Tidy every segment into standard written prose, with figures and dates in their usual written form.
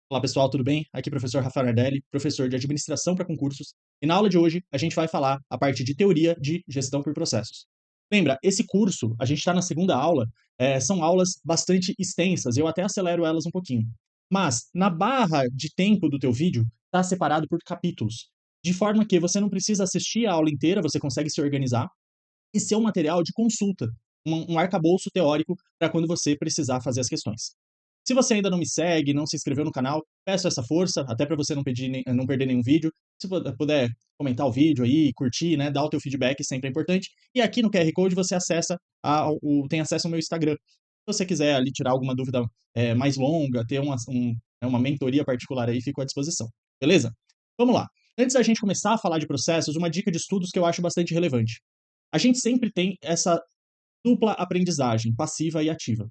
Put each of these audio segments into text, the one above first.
Olá pessoal, tudo bem? Aqui é o professor Rafael Nardelli, professor de Administração para Concursos, e na aula de hoje a gente vai falar a parte de teoria de gestão por processos. Lembra, esse curso, a gente está na segunda aula, são aulas bastante extensas, eu até acelero elas um pouquinho. Mas, na barra de tempo do teu vídeo, está separado por capítulos, de forma que você não precisa assistir a aula inteira, você consegue se organizar e ser um material de consulta, um arcabouço teórico para quando você precisar fazer as questões. Se você ainda não me segue, não se inscreveu no canal, peço essa força, até para você não perder nenhum vídeo. Se puder comentar o vídeo aí, curtir, né, dar o teu feedback, sempre é importante. E aqui no QR Code você tem acesso ao meu Instagram. Se você quiser ali tirar alguma dúvida mais longa, ter uma mentoria particular aí, fico à disposição. Beleza? Vamos lá. Antes da gente começar a falar de processos, uma dica de estudos que eu acho bastante relevante. A gente sempre tem essa dupla aprendizagem, passiva e ativa.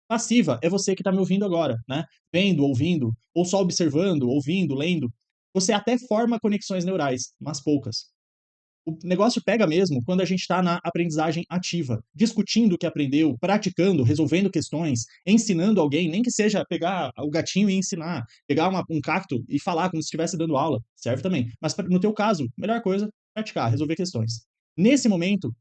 Passiva é você que está me ouvindo agora, né? Vendo, ouvindo, ou só observando, ouvindo, lendo. Você até forma conexões neurais, mas poucas. O negócio pega mesmo quando a gente está na aprendizagem ativa, discutindo o que aprendeu, praticando, resolvendo questões, ensinando alguém, nem que seja pegar o gatinho e ensinar, pegar um cacto e falar como se estivesse dando aula, serve também. Mas no teu caso, melhor coisa, praticar, resolver questões. Nesse momento,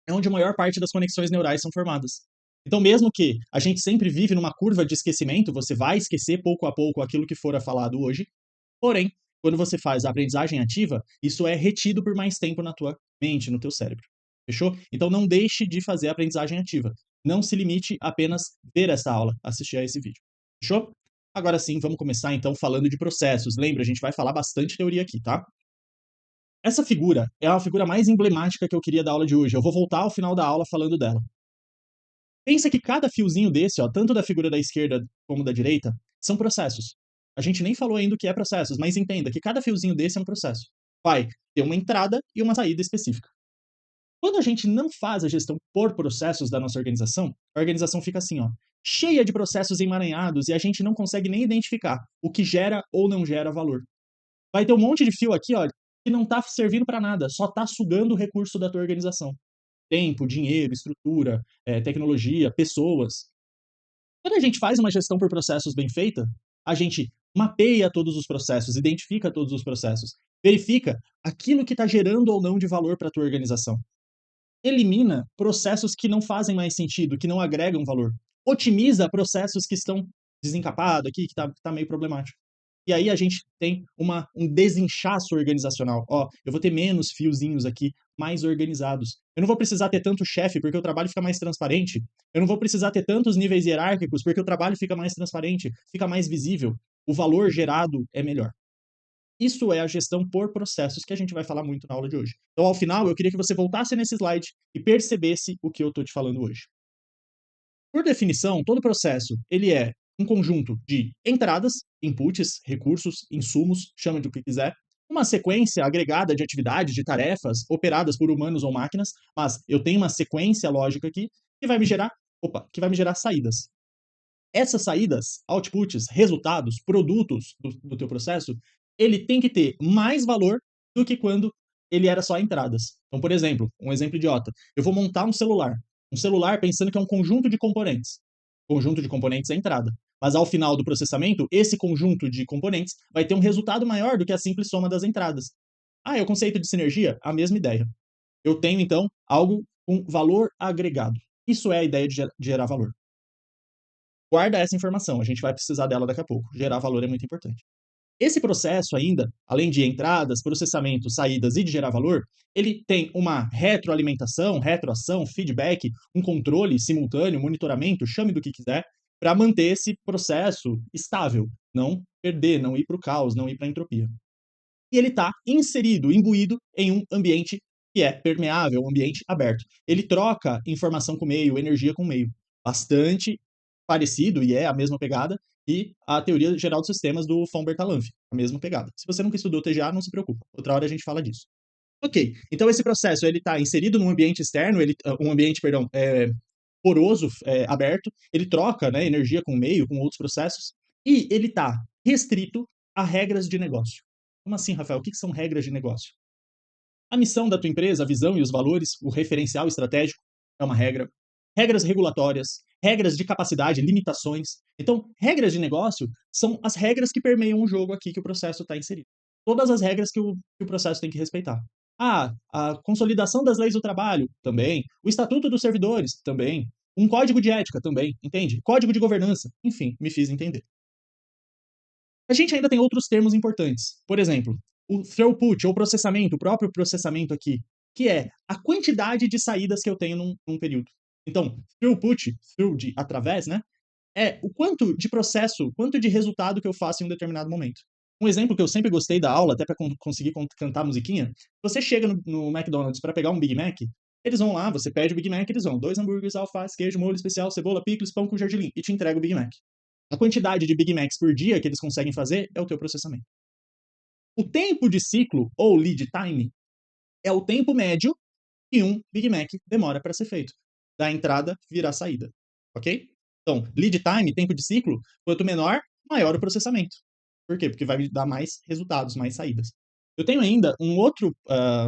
é onde a maior parte das conexões neurais são formadas. Então, mesmo que a gente sempre vive numa curva de esquecimento, você vai esquecer pouco a pouco aquilo que fora falado hoje, porém, quando você faz a aprendizagem ativa, isso é retido por mais tempo na tua mente, no teu cérebro. Fechou? Então, não deixe de fazer a aprendizagem ativa. Não se limite a apenas ver essa aula, assistir a esse vídeo. Fechou? Agora sim, vamos começar então falando de processos. Lembra, a gente vai falar bastante teoria aqui, tá? Essa figura é a figura mais emblemática que eu queria da aula de hoje. Eu vou voltar ao final da aula falando dela. Pensa que cada fiozinho desse, ó, tanto da figura da esquerda como da direita, são processos. A gente nem falou ainda o que é processos, mas entenda que cada fiozinho desse é um processo. Vai ter uma entrada e uma saída específica. Quando a gente não faz a gestão por processos da nossa organização, a organização fica assim, ó, cheia de processos emaranhados e a gente não consegue nem identificar o que gera ou não gera valor. Vai ter um monte de fio aqui, ó, que não está servindo para nada, só está sugando o recurso da tua organização. Tempo, dinheiro, estrutura, tecnologia, pessoas. Quando a gente faz uma gestão por processos bem feita, a gente mapeia todos os processos, identifica todos os processos, verifica aquilo que está gerando ou não de valor para a tua organização. Elimina processos que não fazem mais sentido, que não agregam valor. Otimiza processos que estão desencapados aqui, que está meio problemático. E aí a gente tem um desinchaço organizacional. Ó, eu vou ter menos fiozinhos aqui, mais organizados. Eu não vou precisar ter tanto chefe, porque o trabalho fica mais transparente. Eu não vou precisar ter tantos níveis hierárquicos, porque o trabalho fica mais transparente, fica mais visível. O valor gerado é melhor. Isso é a gestão por processos que a gente vai falar muito na aula de hoje. Então, ao final, eu queria que você voltasse nesse slide e percebesse o que eu estou te falando hoje. Por definição, todo processo ele é um conjunto de entradas, inputs, recursos, insumos, chama de o que quiser, uma sequência agregada de atividades, de tarefas operadas por humanos ou máquinas, mas eu tenho uma sequência lógica aqui que vai me gerar saídas. Essas saídas, outputs, resultados, produtos do teu processo, ele tem que ter mais valor do que quando ele era só entradas. Então, por exemplo, um exemplo idiota, eu vou montar um celular. Um celular pensando que é um conjunto de componentes. Conjunto de componentes é entrada. Mas ao final do processamento, esse conjunto de componentes vai ter um resultado maior do que a simples soma das entradas. Ah, é o conceito de sinergia? A mesma ideia. Eu tenho, então, algo com valor agregado. Isso é a ideia de gerar valor. Guarda essa informação, a gente vai precisar dela daqui a pouco. Gerar valor é muito importante. Esse processo ainda, além de entradas, processamento, saídas e de gerar valor, ele tem uma retroalimentação, retroação, feedback, um controle simultâneo, monitoramento, chame do que quiser, para manter esse processo estável, não perder, não ir para o caos, não ir para a entropia. E ele está inserido, imbuído em um ambiente que é permeável, um ambiente aberto. Ele troca informação com o meio, energia com o meio. Bastante parecido, e é a mesma pegada, e a teoria geral dos sistemas do von Bertalanffy, a mesma pegada. Se você nunca estudou TGA, não se preocupa. Outra hora a gente fala disso. Ok, então esse processo ele está inserido num ambiente externo, um ambiente, perdão, poroso, aberto, ele troca, né, energia com o meio, com outros processos, e ele está restrito a regras de negócio. Como assim, Rafael? O que são regras de negócio? A missão da tua empresa, a visão e os valores, o referencial estratégico é uma regra. Regras regulatórias, regras de capacidade, limitações. Então, regras de negócio são as regras que permeiam o jogo aqui que o processo está inserido. Todas as regras que o processo tem que respeitar. A consolidação das leis do trabalho, também. O estatuto dos servidores, também. Um código de ética, também, entende? Código de governança, enfim, me fiz entender. A gente ainda tem outros termos importantes. Por exemplo, o throughput, ou processamento, o próprio processamento aqui, que é a quantidade de saídas que eu tenho num período. Então, throughput, through de através, né? É o quanto de processo, quanto de resultado que eu faço em um determinado momento. Um exemplo que eu sempre gostei da aula, até para conseguir cantar a musiquinha, você chega no McDonald's para pegar um Big Mac, eles vão lá, você pede o Big Mac, eles vão 2 hambúrgueres, alface, queijo, molho especial, cebola, picles, pão com gergelim, e te entrega o Big Mac. A quantidade de Big Macs por dia que eles conseguem fazer é o teu processamento. O tempo de ciclo, ou lead time, é o tempo médio que um Big Mac demora para ser feito. Da entrada virar saída. Ok? Então, lead time, tempo de ciclo, quanto menor, maior o processamento. Por quê? Porque vai me dar mais resultados, mais saídas. Eu tenho ainda um outro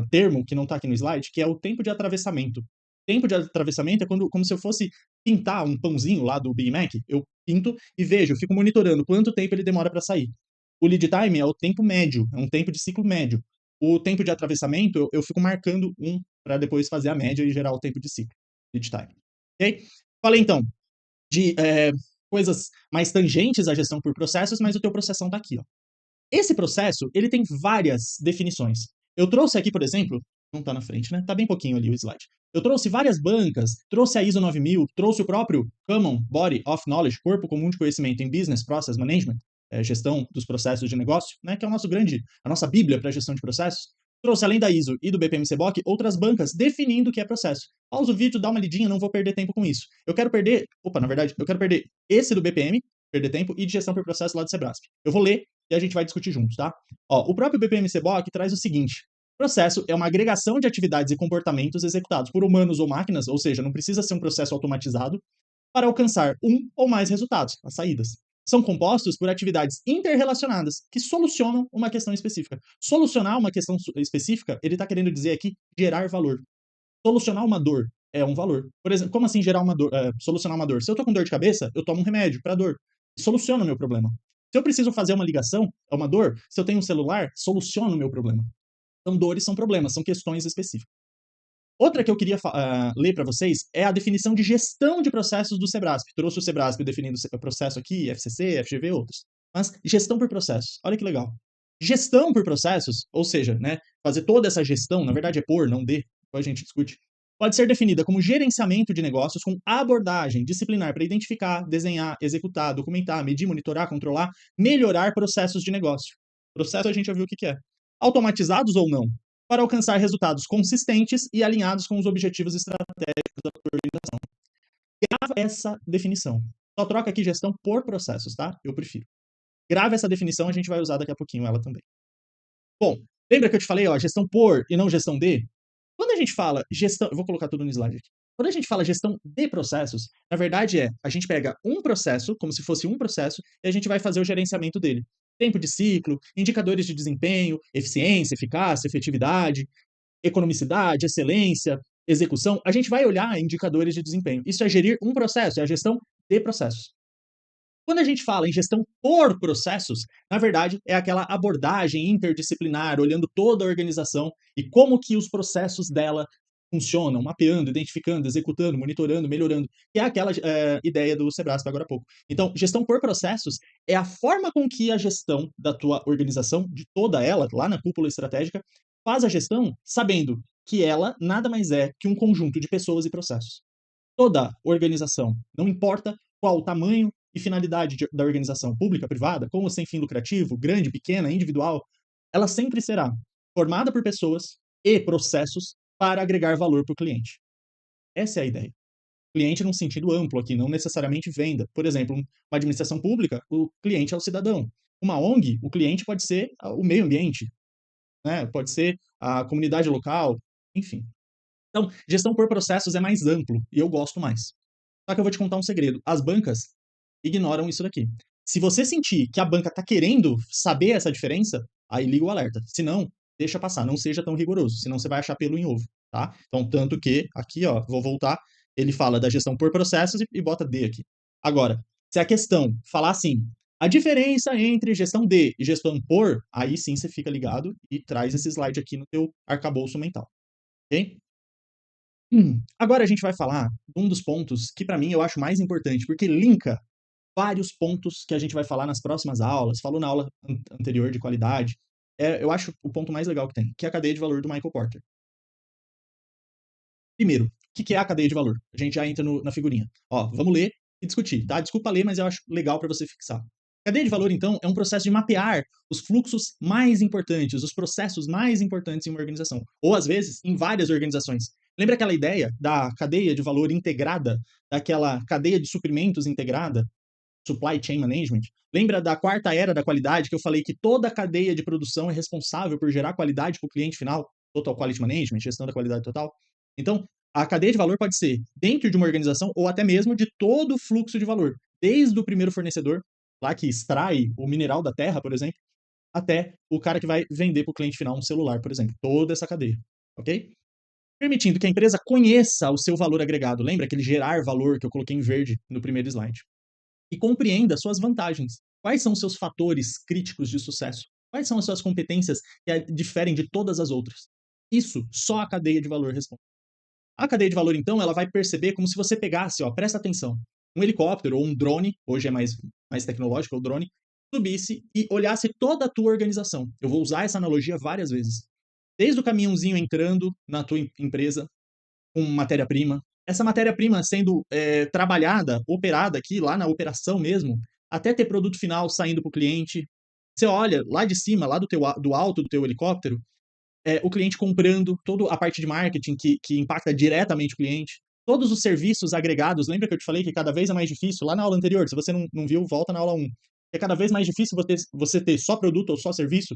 termo que não está aqui no slide, que é o tempo de atravessamento. Tempo de atravessamento é como se eu fosse pintar um pãozinho lá do Big Mac, eu pinto e vejo, eu fico monitorando quanto tempo ele demora para sair. O lead time é o tempo médio, é um tempo de ciclo médio. O tempo de atravessamento, eu fico marcando um para depois fazer a média e gerar o tempo de ciclo, lead time. Ok? Falei então de coisas mais tangentes à gestão por processos, mas o teu processão está aqui, ó. Esse processo, ele tem várias definições. Eu trouxe aqui, por exemplo, não está na frente, né? Está bem pouquinho ali o slide. Eu trouxe várias bancas, trouxe a ISO 9000, trouxe o próprio Common Body of Knowledge, Corpo Comum de Conhecimento em Business Process Management, gestão dos processos de negócio, né? Que é a nossa bíblia para gestão de processos. Trouxe, além da ISO e do BPM-CBOK, outras bancas definindo o que é processo. Pausa o vídeo, dá uma lidinha, não vou perder tempo com isso. Eu quero perder esse do BPM, perder tempo, e de gestão por processo lá do Sebrasp. Eu vou ler e a gente vai discutir juntos, tá? Ó, o próprio BPM-CBOK traz o seguinte: processo é uma agregação de atividades e comportamentos executados por humanos ou máquinas, ou seja, não precisa ser um processo automatizado, para alcançar um ou mais resultados, as saídas. São compostos por atividades interrelacionadas que solucionam uma questão específica. Solucionar uma questão específica, ele está querendo dizer aqui gerar valor. Solucionar uma dor é um valor. Por exemplo, como assim gerar uma dor, solucionar uma dor? Se eu estou com dor de cabeça, eu tomo um remédio para dor. Soluciona o meu problema. Se eu preciso fazer uma ligação, é uma dor. Se eu tenho um celular, soluciona o meu problema. Então, dores são problemas, são questões específicas. Outra que eu queria ler para vocês é a definição de gestão de processos do Sebrasp. Trouxe o Sebrasp definindo o processo aqui, FCC, FGV, outros. Mas gestão por processos. Olha que legal. Gestão por processos, ou seja, né, fazer toda essa gestão, na verdade é por, não de, depois a gente discute, pode ser definida como gerenciamento de negócios com abordagem disciplinar para identificar, desenhar, executar, documentar, medir, monitorar, controlar, melhorar processos de negócio. Processo a gente já viu o que é. Automatizados ou não, para alcançar resultados consistentes e alinhados com os objetivos estratégicos da organização. Grava essa definição. Só troca aqui gestão por processos, tá? Eu prefiro. Grava essa definição, a gente vai usar daqui a pouquinho ela também. Bom, lembra que eu te falei, ó, gestão por e não gestão de? Quando a gente fala gestão, eu vou colocar tudo no slide aqui. Quando a gente fala gestão de processos, na verdade a gente pega um processo, como se fosse um processo, e a gente vai fazer o gerenciamento dele. Tempo de ciclo, indicadores de desempenho, eficiência, eficácia, efetividade, economicidade, excelência, execução. A gente vai olhar indicadores de desempenho. Isso é gerir um processo, é a gestão de processos. Quando a gente fala em gestão por processos, na verdade, é aquela abordagem interdisciplinar, olhando toda a organização e como que os processos dela funcionam, mapeando, identificando, executando, monitorando, melhorando, que é aquela ideia do Sebrasp agora há pouco. Então, gestão por processos é a forma com que a gestão da tua organização, de toda ela, lá na cúpula estratégica, faz a gestão sabendo que ela nada mais é que um conjunto de pessoas e processos. Toda organização, não importa qual o tamanho e finalidade da organização, pública, privada, com ou sem fim lucrativo, grande, pequena, individual, ela sempre será formada por pessoas e processos para agregar valor para o cliente. Essa é a ideia. Cliente num sentido amplo aqui, não necessariamente venda. Por exemplo, uma administração pública, o cliente é o cidadão. Uma ONG, o cliente pode ser o meio ambiente, né? Pode ser a comunidade local, enfim. Então, gestão por processos é mais amplo e eu gosto mais. Só que eu vou te contar um segredo. As bancas ignoram isso daqui. Se você sentir que a banca está querendo saber essa diferença, aí liga o alerta. Se não, deixa passar, não seja tão rigoroso, senão você vai achar pelo em ovo, tá? Então, tanto que, aqui, ó, vou voltar, ele fala da gestão por processos e bota D aqui. Agora, se a questão falar assim, a diferença entre gestão de e gestão por, aí sim você fica ligado e traz esse slide aqui no teu arcabouço mental, ok? Agora a gente vai falar de um dos pontos que para mim eu acho mais importante, porque linka vários pontos que a gente vai falar nas próximas aulas, falou na aula anterior de qualidade, eu acho o ponto mais legal que tem, que é a cadeia de valor do Michael Porter. Primeiro, o que é a cadeia de valor? A gente já entra na figurinha. Ó, vamos ler e discutir, tá? Desculpa ler, mas eu acho legal para você fixar. Cadeia de valor, então, é um processo de mapear os fluxos mais importantes, os processos mais importantes em uma organização, ou às vezes em várias organizações. Lembra aquela ideia da cadeia de valor integrada, daquela cadeia de suprimentos integrada, supply chain management? Lembra da quarta era da qualidade que eu falei que toda a cadeia de produção é responsável por gerar qualidade para o cliente final? Total Quality Management, gestão da qualidade total. Então, a cadeia de valor pode ser dentro de uma organização ou até mesmo de todo o fluxo de valor, desde o primeiro fornecedor, lá que extrai o mineral da terra, por exemplo, até o cara que vai vender para o cliente final um celular, por exemplo. Toda essa cadeia, ok? Permitindo que a empresa conheça o seu valor agregado. Lembra aquele gerar valor que eu coloquei em verde no primeiro slide? E compreenda suas vantagens. Quais são os seus fatores críticos de sucesso? Quais são as suas competências que diferem de todas as outras? Isso só a cadeia de valor responde. A cadeia de valor, então, ela vai perceber como se você pegasse, ó, presta atenção, um helicóptero ou um drone, hoje é mais tecnológico o drone, subisse e olhasse toda a tua organização. Eu vou usar essa analogia várias vezes. Desde o caminhãozinho entrando na tua empresa com matéria-prima, essa matéria-prima sendo trabalhada, operada aqui, lá na operação mesmo, até ter produto final saindo para o cliente. Você olha lá de cima, lá do alto do teu helicóptero, o cliente comprando, toda a parte de marketing que impacta diretamente o cliente, todos os serviços agregados. Lembra que eu te falei que cada vez é mais difícil, lá na aula anterior, se você não viu, volta na aula 1. É cada vez mais difícil você ter só produto ou só serviço.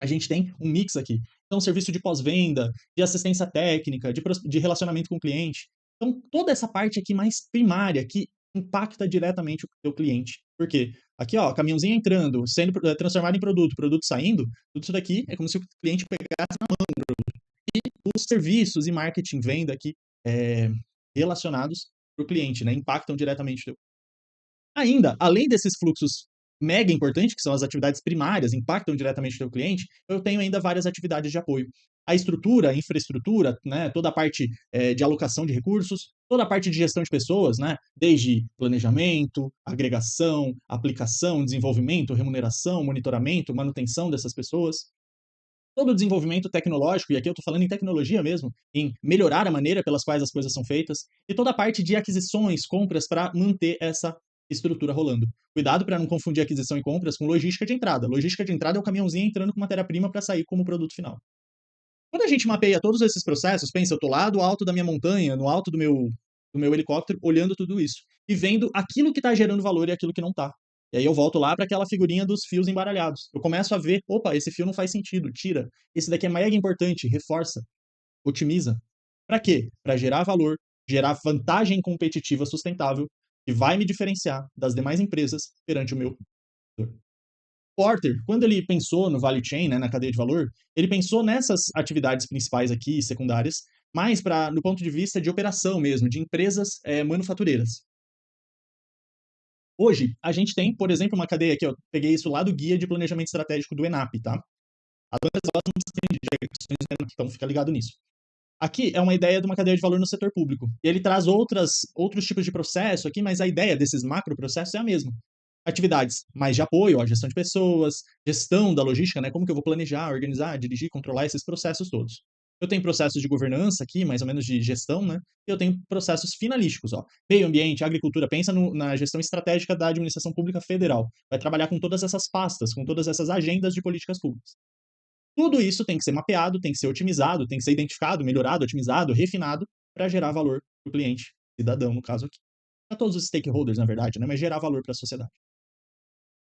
A gente tem um mix aqui. Então, serviço de pós-venda, de assistência técnica, de relacionamento com o cliente. Então, toda essa parte aqui mais primária, que impacta diretamente o teu cliente. Por quê? Aqui, ó, caminhãozinho entrando, sendo transformado em produto, produto saindo, tudo isso daqui é como se o cliente pegasse na mão o produto. E os serviços e marketing, venda aqui, relacionados para o cliente, né? Impactam diretamente o teu. Ainda, além desses fluxos mega importantes, que são as atividades primárias, impactam diretamente o teu cliente, eu tenho ainda várias atividades de apoio. A estrutura, a infraestrutura, né, toda a parte de alocação de recursos, toda a parte de gestão de pessoas, né, desde planejamento, agregação, aplicação, desenvolvimento, remuneração, monitoramento, manutenção dessas pessoas. Todo o desenvolvimento tecnológico, e aqui eu estou falando em tecnologia mesmo, em melhorar a maneira pelas quais as coisas são feitas, e toda a parte de aquisições, compras para manter essa estrutura rolando. Cuidado para não confundir aquisição e compras com logística de entrada. Logística de entrada é o caminhãozinho entrando com matéria-prima para sair como produto final. Quando a gente mapeia todos esses processos, pensa, eu estou lá do alto da minha montanha, no alto do meu helicóptero, olhando tudo isso e vendo aquilo que está gerando valor e aquilo que não está. E aí eu volto lá para aquela figurinha dos fios embaralhados. Eu começo a ver, opa, esse fio não faz sentido, tira. Esse daqui é mega importante, reforça, otimiza. Para quê? Para gerar valor, gerar vantagem competitiva sustentável que vai me diferenciar das demais empresas perante o meu competidor. Porter, quando ele pensou no value chain, né, na cadeia de valor, ele pensou nessas atividades principais aqui, secundárias, mais no ponto de vista de operação mesmo, de empresas manufatureiras. Hoje, a gente tem, por exemplo, uma cadeia aqui, eu peguei isso lá do Guia de Planejamento Estratégico do ENAP, tá? Adoro as aulas de questões do ENAP, então fica ligado nisso. Aqui é uma ideia de uma cadeia de valor no setor público. E ele traz outros tipos de processo aqui, mas a ideia desses macroprocessos é a mesma. Atividades mais de apoio, ó, gestão de pessoas, gestão da logística, né? Como que eu vou planejar, organizar, dirigir, controlar esses processos todos. Eu tenho processos de governança aqui, mais ou menos de gestão, né? E eu tenho processos finalísticos, ó. Meio ambiente, agricultura, pensa na gestão estratégica da administração pública federal. Vai trabalhar com todas essas pastas, com todas essas agendas de políticas públicas. Tudo isso tem que ser mapeado, tem que ser otimizado, tem que ser identificado, melhorado, otimizado, refinado, para gerar valor para o cliente, cidadão, no caso aqui. Para todos os stakeholders, na verdade, né? Mas gerar valor para a sociedade.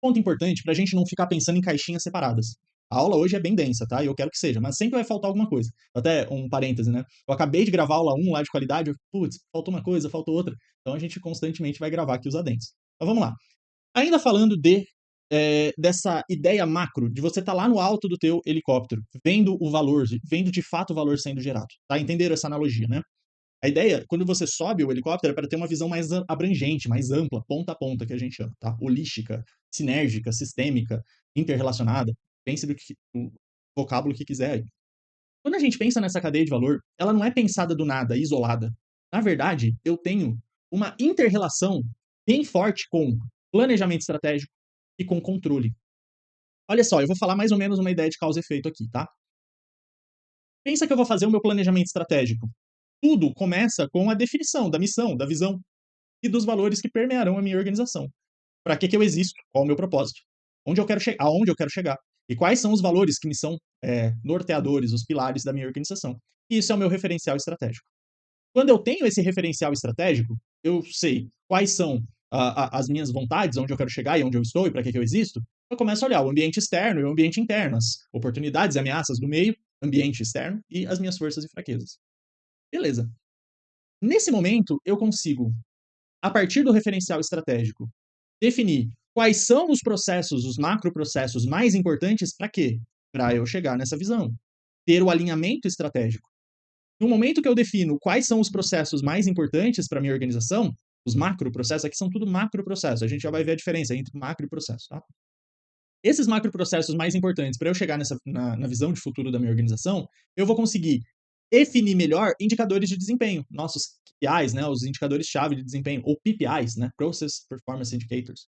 Ponto importante para a gente não ficar pensando em caixinhas separadas. A aula hoje é bem densa, tá? Eu quero que seja, mas sempre vai faltar alguma coisa. Até um parêntese, né? Eu acabei de gravar a aula 1 lá de qualidade, putz, faltou uma coisa, faltou outra. Então a gente constantemente vai gravar aqui os adendos. Mas vamos lá. Ainda falando dessa ideia macro, de você estar lá no alto do teu helicóptero, vendo o valor, vendo de fato o valor sendo gerado. Tá? Entenderam essa analogia, né? A ideia, quando você sobe o helicóptero, é para ter uma visão mais abrangente, mais ampla, ponta a ponta, que a gente chama, tá? Holística, sinérgica, sistêmica, interrelacionada. Pense o vocábulo que quiser aí. Quando a gente pensa nessa cadeia de valor, ela não é pensada do nada, isolada. Na verdade, eu tenho uma inter-relação bem forte com planejamento estratégico e com controle. Olha só, eu vou falar mais ou menos uma ideia de causa e efeito aqui, tá? Pensa que eu vou fazer o meu planejamento estratégico. Tudo começa com a definição da missão, da visão e dos valores que permearão a minha organização. Para que eu existo? Qual é o meu propósito? Aonde eu quero chegar? E quais são os valores que me são norteadores, os pilares da minha organização? E isso é o meu referencial estratégico. Quando eu tenho esse referencial estratégico, eu sei quais são as minhas vontades, onde eu quero chegar e onde eu estou e para que eu existo. Eu começo a olhar o ambiente externo e o ambiente interno, as oportunidades e ameaças do meio, ambiente externo e as minhas forças e fraquezas. Beleza. Nesse momento, eu consigo, a partir do referencial estratégico, definir quais são os processos, os macroprocessos mais importantes para quê? Para eu chegar nessa visão. Ter o alinhamento estratégico. No momento que eu defino quais são os processos mais importantes para minha organização, os macroprocessos, aqui são tudo macroprocessos, a gente já vai ver a diferença entre macro e processo, tá? Esses macroprocessos mais importantes para eu chegar na visão de futuro da minha organização, eu vou conseguir definir melhor indicadores de desempenho, nossos KPIs, né, os indicadores-chave de desempenho, ou PPIs, né, Process Performance Indicators.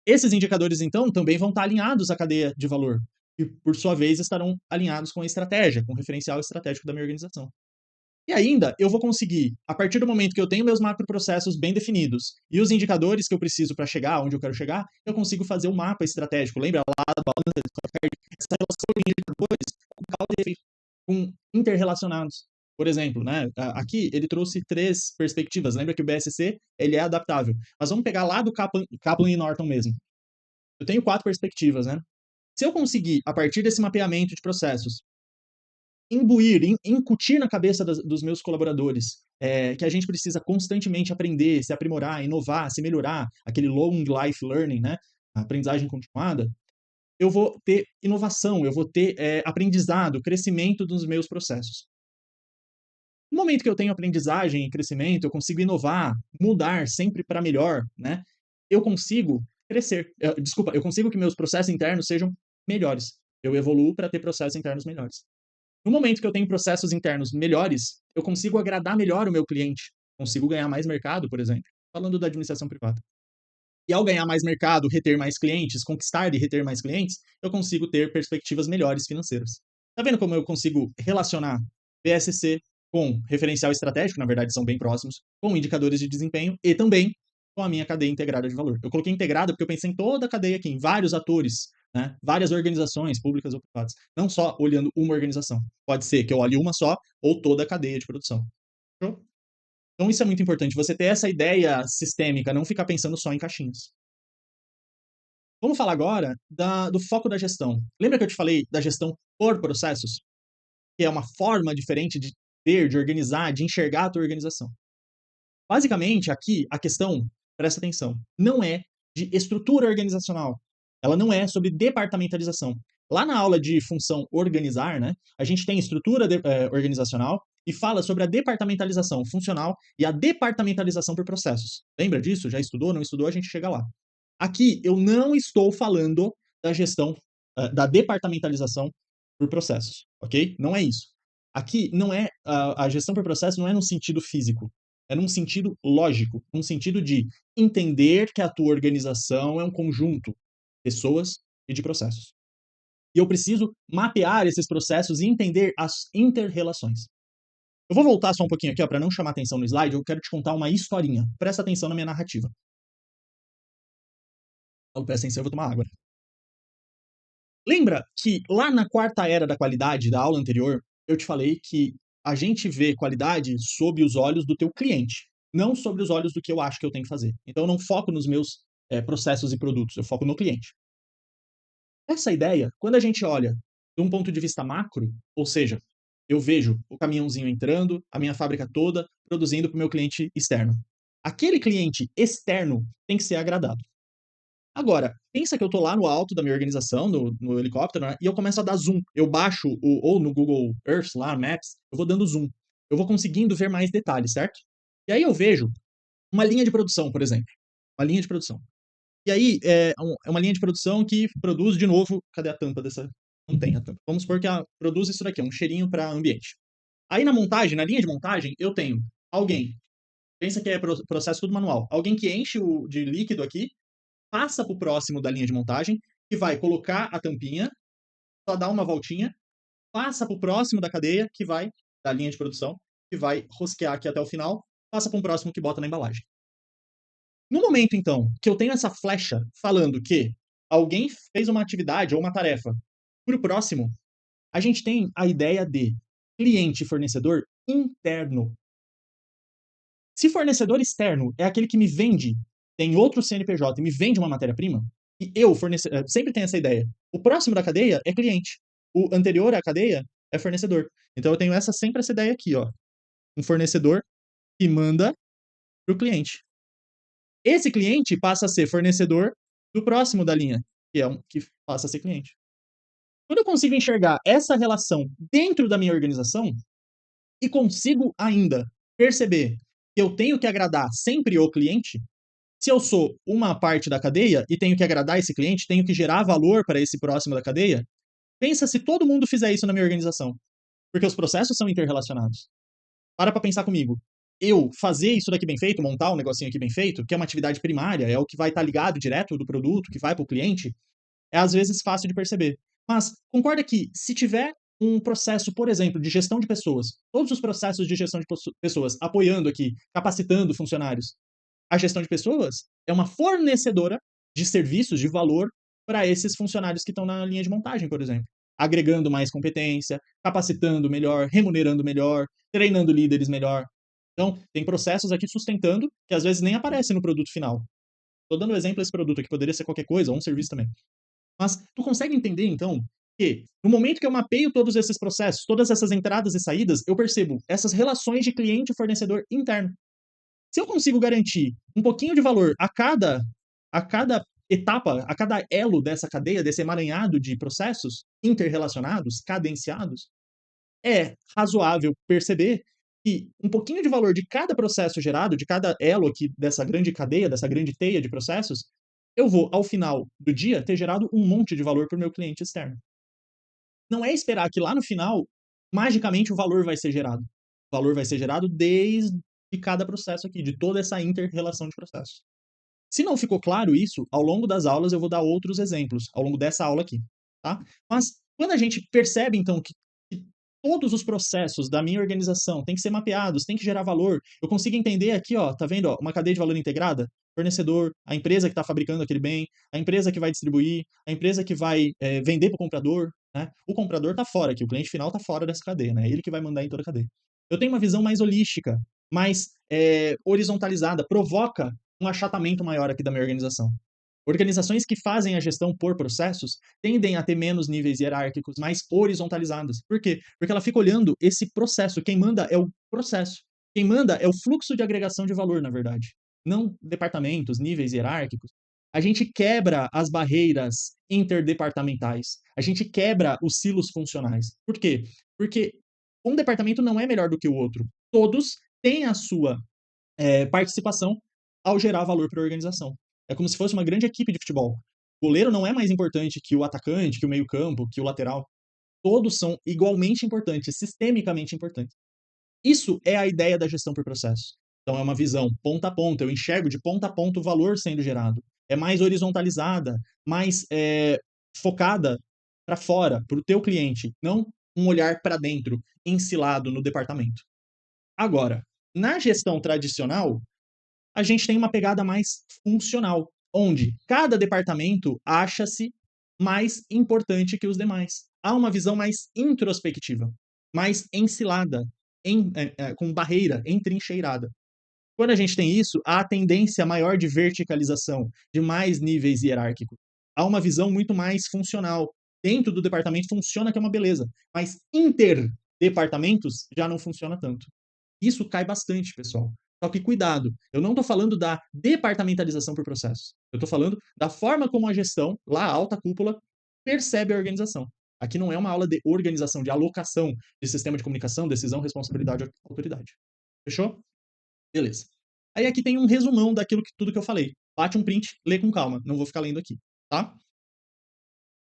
Esses indicadores, então, também vão estar alinhados à cadeia de valor, e, por sua vez, estarão alinhados com a estratégia, com o referencial estratégico da minha organização. E ainda, eu vou conseguir, a partir do momento que eu tenho meus macroprocessos bem definidos e os indicadores que eu preciso para chegar onde eu quero chegar, eu consigo fazer o mapa estratégico. Lembra lá da balança de Scorecard? Essa relação de indicadores com causa e efeito, com interrelacionados. Por exemplo, né, aqui ele trouxe 3 perspectivas. Lembra que o BSC ele é adaptável. Mas vamos pegar lá do Kaplan e Norton mesmo. Eu tenho 4 perspectivas, né? Se eu conseguir, a partir desse mapeamento de processos, imbuir, incutir na cabeça dos meus colaboradores que a gente precisa constantemente aprender, se aprimorar, inovar, se melhorar, aquele long life learning, né? A aprendizagem continuada, eu vou ter inovação, eu vou ter aprendizado, crescimento dos meus processos. No momento que eu tenho aprendizagem e crescimento, eu consigo inovar, mudar sempre para melhor, né? Eu consigo crescer. Desculpa, eu consigo que meus processos internos sejam melhores. Eu evoluo para ter processos internos melhores. No momento que eu tenho processos internos melhores, eu consigo agradar melhor o meu cliente, consigo ganhar mais mercado, por exemplo, falando da administração privada. E ao ganhar mais mercado, reter mais clientes, conquistar e reter mais clientes, eu consigo ter perspectivas melhores financeiras. Tá vendo como eu consigo relacionar PSC com referencial estratégico, na verdade são bem próximos, com indicadores de desempenho e também com a minha cadeia integrada de valor. Eu coloquei integrada porque eu pensei em toda a cadeia aqui, em vários atores, né? Várias organizações públicas ou privadas, não só olhando uma organização. Pode ser que eu olhe uma só ou toda a cadeia de produção. Show? Então isso é muito importante, você ter essa ideia sistêmica, não ficar pensando só em caixinhas. Vamos falar agora do foco da gestão. Lembra que eu te falei da gestão por processos? Que é uma forma diferente de ter, de organizar, de enxergar a tua organização. Basicamente, aqui, a questão, presta atenção, não é de estrutura organizacional. Ela não é sobre departamentalização. Lá na aula de função organizar, né, a gente tem estrutura organizacional e fala sobre a departamentalização funcional e a departamentalização por processos. Lembra disso? Já estudou? Não estudou? A gente chega lá. Aqui, eu não estou falando da gestão, da departamentalização por processos, ok? Não é isso. Aqui, não é a gestão por processo não é num sentido físico, é num sentido lógico, num sentido de entender que a tua organização é um conjunto de pessoas e de processos. E eu preciso mapear esses processos e entender as interrelações. Eu vou voltar só um pouquinho aqui, para não chamar atenção no slide, eu quero te contar uma historinha. Presta atenção na minha narrativa. Presta atenção, eu vou tomar água. Lembra que lá na quarta era da qualidade, da aula anterior, eu te falei que a gente vê qualidade sob os olhos do teu cliente, não sobre os olhos do que eu acho que eu tenho que fazer. Então eu não foco nos meus processos e produtos, eu foco no cliente. Essa ideia, quando a gente olha de um ponto de vista macro, ou seja, eu vejo o caminhãozinho entrando, a minha fábrica toda produzindo para o meu cliente externo. Aquele cliente externo tem que ser agradado. Agora, pensa que eu tô lá no alto da minha organização, no helicóptero, né, e eu começo a dar zoom. Eu baixo ou no Google Earth lá, Maps, eu vou dando zoom. eu vou conseguindo ver mais detalhes, certo? E aí eu vejo uma linha de produção, por exemplo. Uma linha de produção. E aí é uma linha de produção que produz, de novo, cadê a tampa dessa? Não tem a tampa. Vamos supor que ela produz isso daqui, um cheirinho para ambiente. Aí na montagem, na linha de montagem, eu tenho alguém, pensa que é processo tudo manual, alguém que enche de líquido aqui, passa para o próximo da linha de montagem, que vai colocar a tampinha, só dá uma voltinha, passa para o próximo da cadeia, que vai, da linha de produção, que vai rosquear aqui até o final, passa para um próximo que bota na embalagem. No momento, então, que eu tenho essa flecha falando que alguém fez uma atividade ou uma tarefa para o próximo, a gente tem a ideia de cliente e fornecedor interno. Se fornecedor externo é aquele que me vende, tem outro CNPJ e me vende uma matéria-prima, e eu, fornecedor, sempre tenho essa ideia. O próximo da cadeia é cliente. O anterior à cadeia é fornecedor. Então eu tenho sempre essa ideia aqui, ó. Um fornecedor que manda para o cliente. Esse cliente passa a ser fornecedor do próximo da linha, que passa a ser cliente. Quando eu consigo enxergar essa relação dentro da minha organização e consigo ainda perceber que eu tenho que agradar sempre o cliente, se eu sou uma parte da cadeia e tenho que agradar esse cliente, tenho que gerar valor para esse próximo da cadeia, pensa se todo mundo fizer isso na minha organização, porque os processos são interrelacionados. Para pensar comigo. Eu fazer isso daqui bem feito, montar um negocinho aqui bem feito, que é uma atividade primária, é o que vai estar ligado direto do produto, que vai para o cliente, é às vezes fácil de perceber. Mas concorda que se tiver um processo, por exemplo, de gestão de pessoas, todos os processos de gestão de pessoas apoiando aqui, capacitando funcionários, a gestão de pessoas é uma fornecedora de serviços de valor para esses funcionários que estão na linha de montagem, por exemplo. Agregando mais competência, capacitando melhor, remunerando melhor, treinando líderes melhor. Então, tem processos aqui sustentando que às vezes nem aparecem no produto final. Estou dando um exemplo desse produto aqui, poderia ser qualquer coisa, ou um serviço também. Mas tu consegue entender, então, que no momento que eu mapeio todos esses processos, todas essas entradas e saídas, eu percebo essas relações de cliente e fornecedor interno. Se eu consigo garantir um pouquinho de valor a cada etapa, a cada elo dessa cadeia, desse emaranhado de processos interrelacionados, cadenciados, é razoável perceber que um pouquinho de valor de cada processo gerado, de cada elo aqui dessa grande cadeia, dessa grande teia de processos, eu vou, ao final do dia, ter gerado um monte de valor para o meu cliente externo. Não é esperar que lá no final, magicamente, o valor vai ser gerado. O valor vai ser gerado desde cada processo aqui, de toda essa inter-relação de processos. Se não ficou claro isso, ao longo das aulas eu vou dar outros exemplos, ao longo dessa aula aqui, tá? Mas quando a gente percebe, então, que todos os processos da minha organização têm que ser mapeados, têm que gerar valor, eu consigo entender aqui, ó, tá vendo, ó, uma cadeia de valor integrada? Fornecedor, a empresa que está fabricando aquele bem, a empresa que vai distribuir, a empresa que vai vender para o comprador, né? O comprador está fora aqui, o cliente final está fora dessa cadeia, né? É ele que vai mandar em toda a cadeia. Eu tenho uma visão mais holística, mais horizontalizada, provoca um achatamento maior aqui da minha organização. Organizações que fazem a gestão por processos tendem a ter menos níveis hierárquicos, mais horizontalizados. Por quê? Porque ela fica olhando esse processo. Quem manda é o processo. Quem manda é o fluxo de agregação de valor, na verdade. Não departamentos, níveis hierárquicos. A gente quebra as barreiras interdepartamentais. A gente quebra os silos funcionais. Por quê? Porque um departamento não é melhor do que o outro. Todos têm a sua participação ao gerar valor para a organização. É como se fosse uma grande equipe de futebol. O goleiro não é mais importante que o atacante, que o meio-campo, que o lateral. Todos são igualmente importantes, sistemicamente importantes. Isso é a ideia da gestão por processo. Então, é uma visão ponta a ponta. Eu enxergo de ponta a ponta o valor sendo gerado. É mais horizontalizada, mais focada para fora, para o teu cliente, não um olhar para dentro, ensilado no departamento. Agora, na gestão tradicional, a gente tem uma pegada mais funcional, onde cada departamento acha-se mais importante que os demais. Há uma visão mais introspectiva, mais ensilada, com barreira, entrincheirada. Quando a gente tem isso, há a tendência maior de verticalização, de mais níveis hierárquicos. Há uma visão muito mais funcional. Dentro do departamento funciona que é uma beleza, mas interdepartamentos já não funciona tanto. Isso cai bastante, pessoal. Só que cuidado, eu não estou falando da departamentalização por processos. Eu estou falando da forma como a gestão, lá a alta cúpula, percebe a organização. Aqui não é uma aula de organização, de alocação de sistema de comunicação, decisão, responsabilidade e autoridade. Fechou? Beleza. Aí aqui tem um resumão daquilo que tudo que eu falei. Bate um print, lê com calma. Não vou ficar lendo aqui, tá?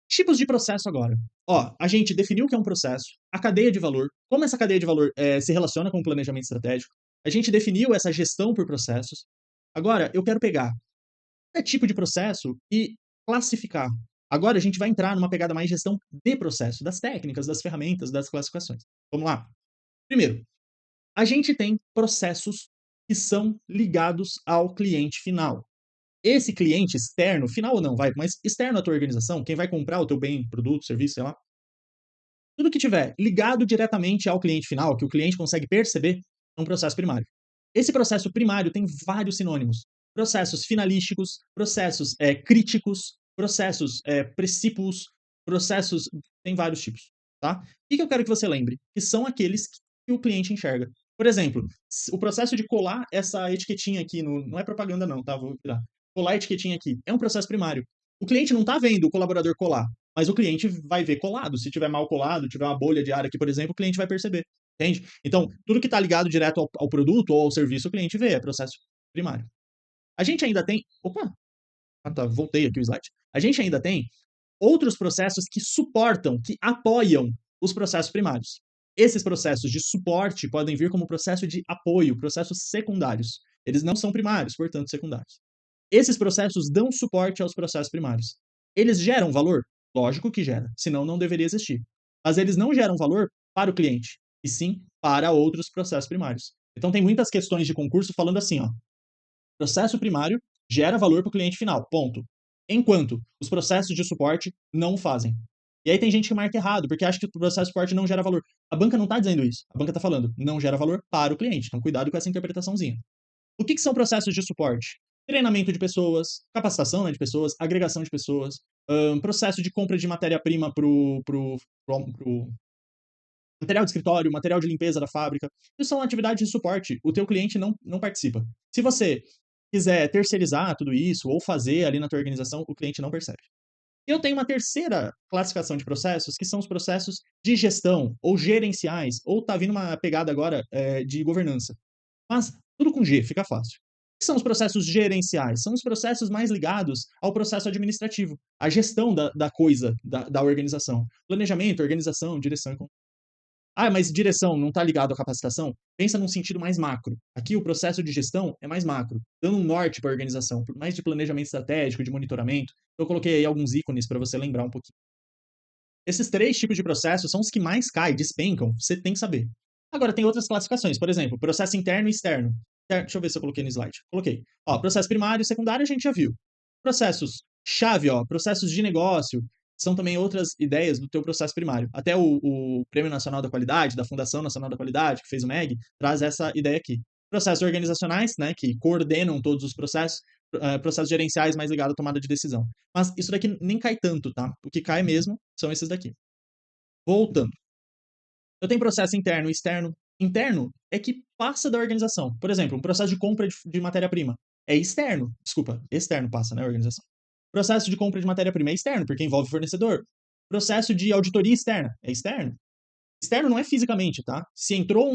Tipos de processo agora. Ó, a gente definiu o que é um processo, a cadeia de valor, como essa cadeia de valor se relaciona com o planejamento estratégico. A gente definiu essa gestão por processos. Agora, eu quero pegar cada tipo de processo e classificar. Agora a gente vai entrar numa pegada mais gestão de processo, das técnicas, das ferramentas, das classificações. Vamos lá? Primeiro, a gente tem processos que são ligados ao cliente final. Esse cliente externo, final ou não, vai, mas externo à tua organização, quem vai comprar o teu bem, produto, serviço, sei lá, tudo que tiver ligado diretamente ao cliente final, que o cliente consegue perceber, é um processo primário. Esse processo primário tem vários sinônimos. Processos finalísticos, processos críticos, processos precípios, processos. Tem vários tipos. Tá? O que eu quero que você lembre? Que são aqueles que o cliente enxerga. Por exemplo, o processo de colar essa etiquetinha aqui, não é propaganda não, tá? Vou virar. Colar a etiquetinha aqui é um processo primário. O cliente não está vendo o colaborador colar, mas o cliente vai ver colado. Se tiver mal colado, tiver uma bolha de ar aqui, por exemplo, o cliente vai perceber. Entende? Então, tudo que está ligado direto ao produto ou ao serviço, o cliente vê, é processo primário. A gente ainda tem. Opa! Ah, tá, voltei aqui o slide. A gente ainda tem outros processos que suportam, que apoiam os processos primários. Esses processos de suporte podem vir como processo de apoio, processos secundários. Eles não são primários, portanto, secundários. Esses processos dão suporte aos processos primários. Eles geram valor? Lógico que gera, senão não deveria existir. Mas eles não geram valor para o cliente, e sim para outros processos primários. Então tem muitas questões de concurso falando assim, ó, processo primário gera valor para o cliente final, ponto. Enquanto os processos de suporte não fazem. E aí tem gente que marca errado, porque acha que o processo de suporte não gera valor. A banca não está dizendo isso. A banca está falando, não gera valor para o cliente. Então cuidado com essa interpretaçãozinha. O que são processos de suporte? Treinamento de pessoas, capacitação, né, de pessoas, agregação de pessoas, processo de compra de matéria-prima pro material de escritório, material de limpeza da fábrica. Isso são atividades de suporte. O teu cliente não participa. Se você quiser terceirizar tudo isso ou fazer ali na tua organização, o cliente não percebe. E eu tenho uma terceira classificação de processos, que são os processos de gestão, ou gerenciais, ou tá vindo uma pegada agora de governança. Mas tudo com G, fica fácil. O que são os processos gerenciais? São os processos mais ligados ao processo administrativo, à gestão da coisa, da organização. Planejamento, organização, direção e controle. Ah, mas direção não está ligado à capacitação? Pensa num sentido mais macro. Aqui o processo de gestão é mais macro, dando um norte para a organização, mais de planejamento estratégico, de monitoramento. Eu coloquei aí alguns ícones para você lembrar um pouquinho. Esses três tipos de processos são os que mais caem, despencam, você tem que saber. Agora, tem outras classificações, por exemplo, processo interno e externo. Deixa eu ver se eu coloquei no slide. Coloquei. Ó, processo primário e secundário a gente já viu. Processos chave, ó, processos de negócio, são também outras ideias do teu processo primário. Até o Prêmio Nacional da Qualidade, da Fundação Nacional da Qualidade, que fez o MEG, traz essa ideia aqui. Processos organizacionais, né, que coordenam todos os processos, processos gerenciais mais ligados à tomada de decisão. Mas isso daqui nem cai tanto, tá? O que cai mesmo são esses daqui. Voltando. Eu tenho processo interno e externo. Interno é que passa da organização. Por exemplo, um processo de compra de matéria-prima é externo. Desculpa, externo passa, né, organização. Processo de compra de matéria-prima é externo, porque envolve fornecedor. Processo de auditoria externa é externo. Externo não é fisicamente, tá? Se entrou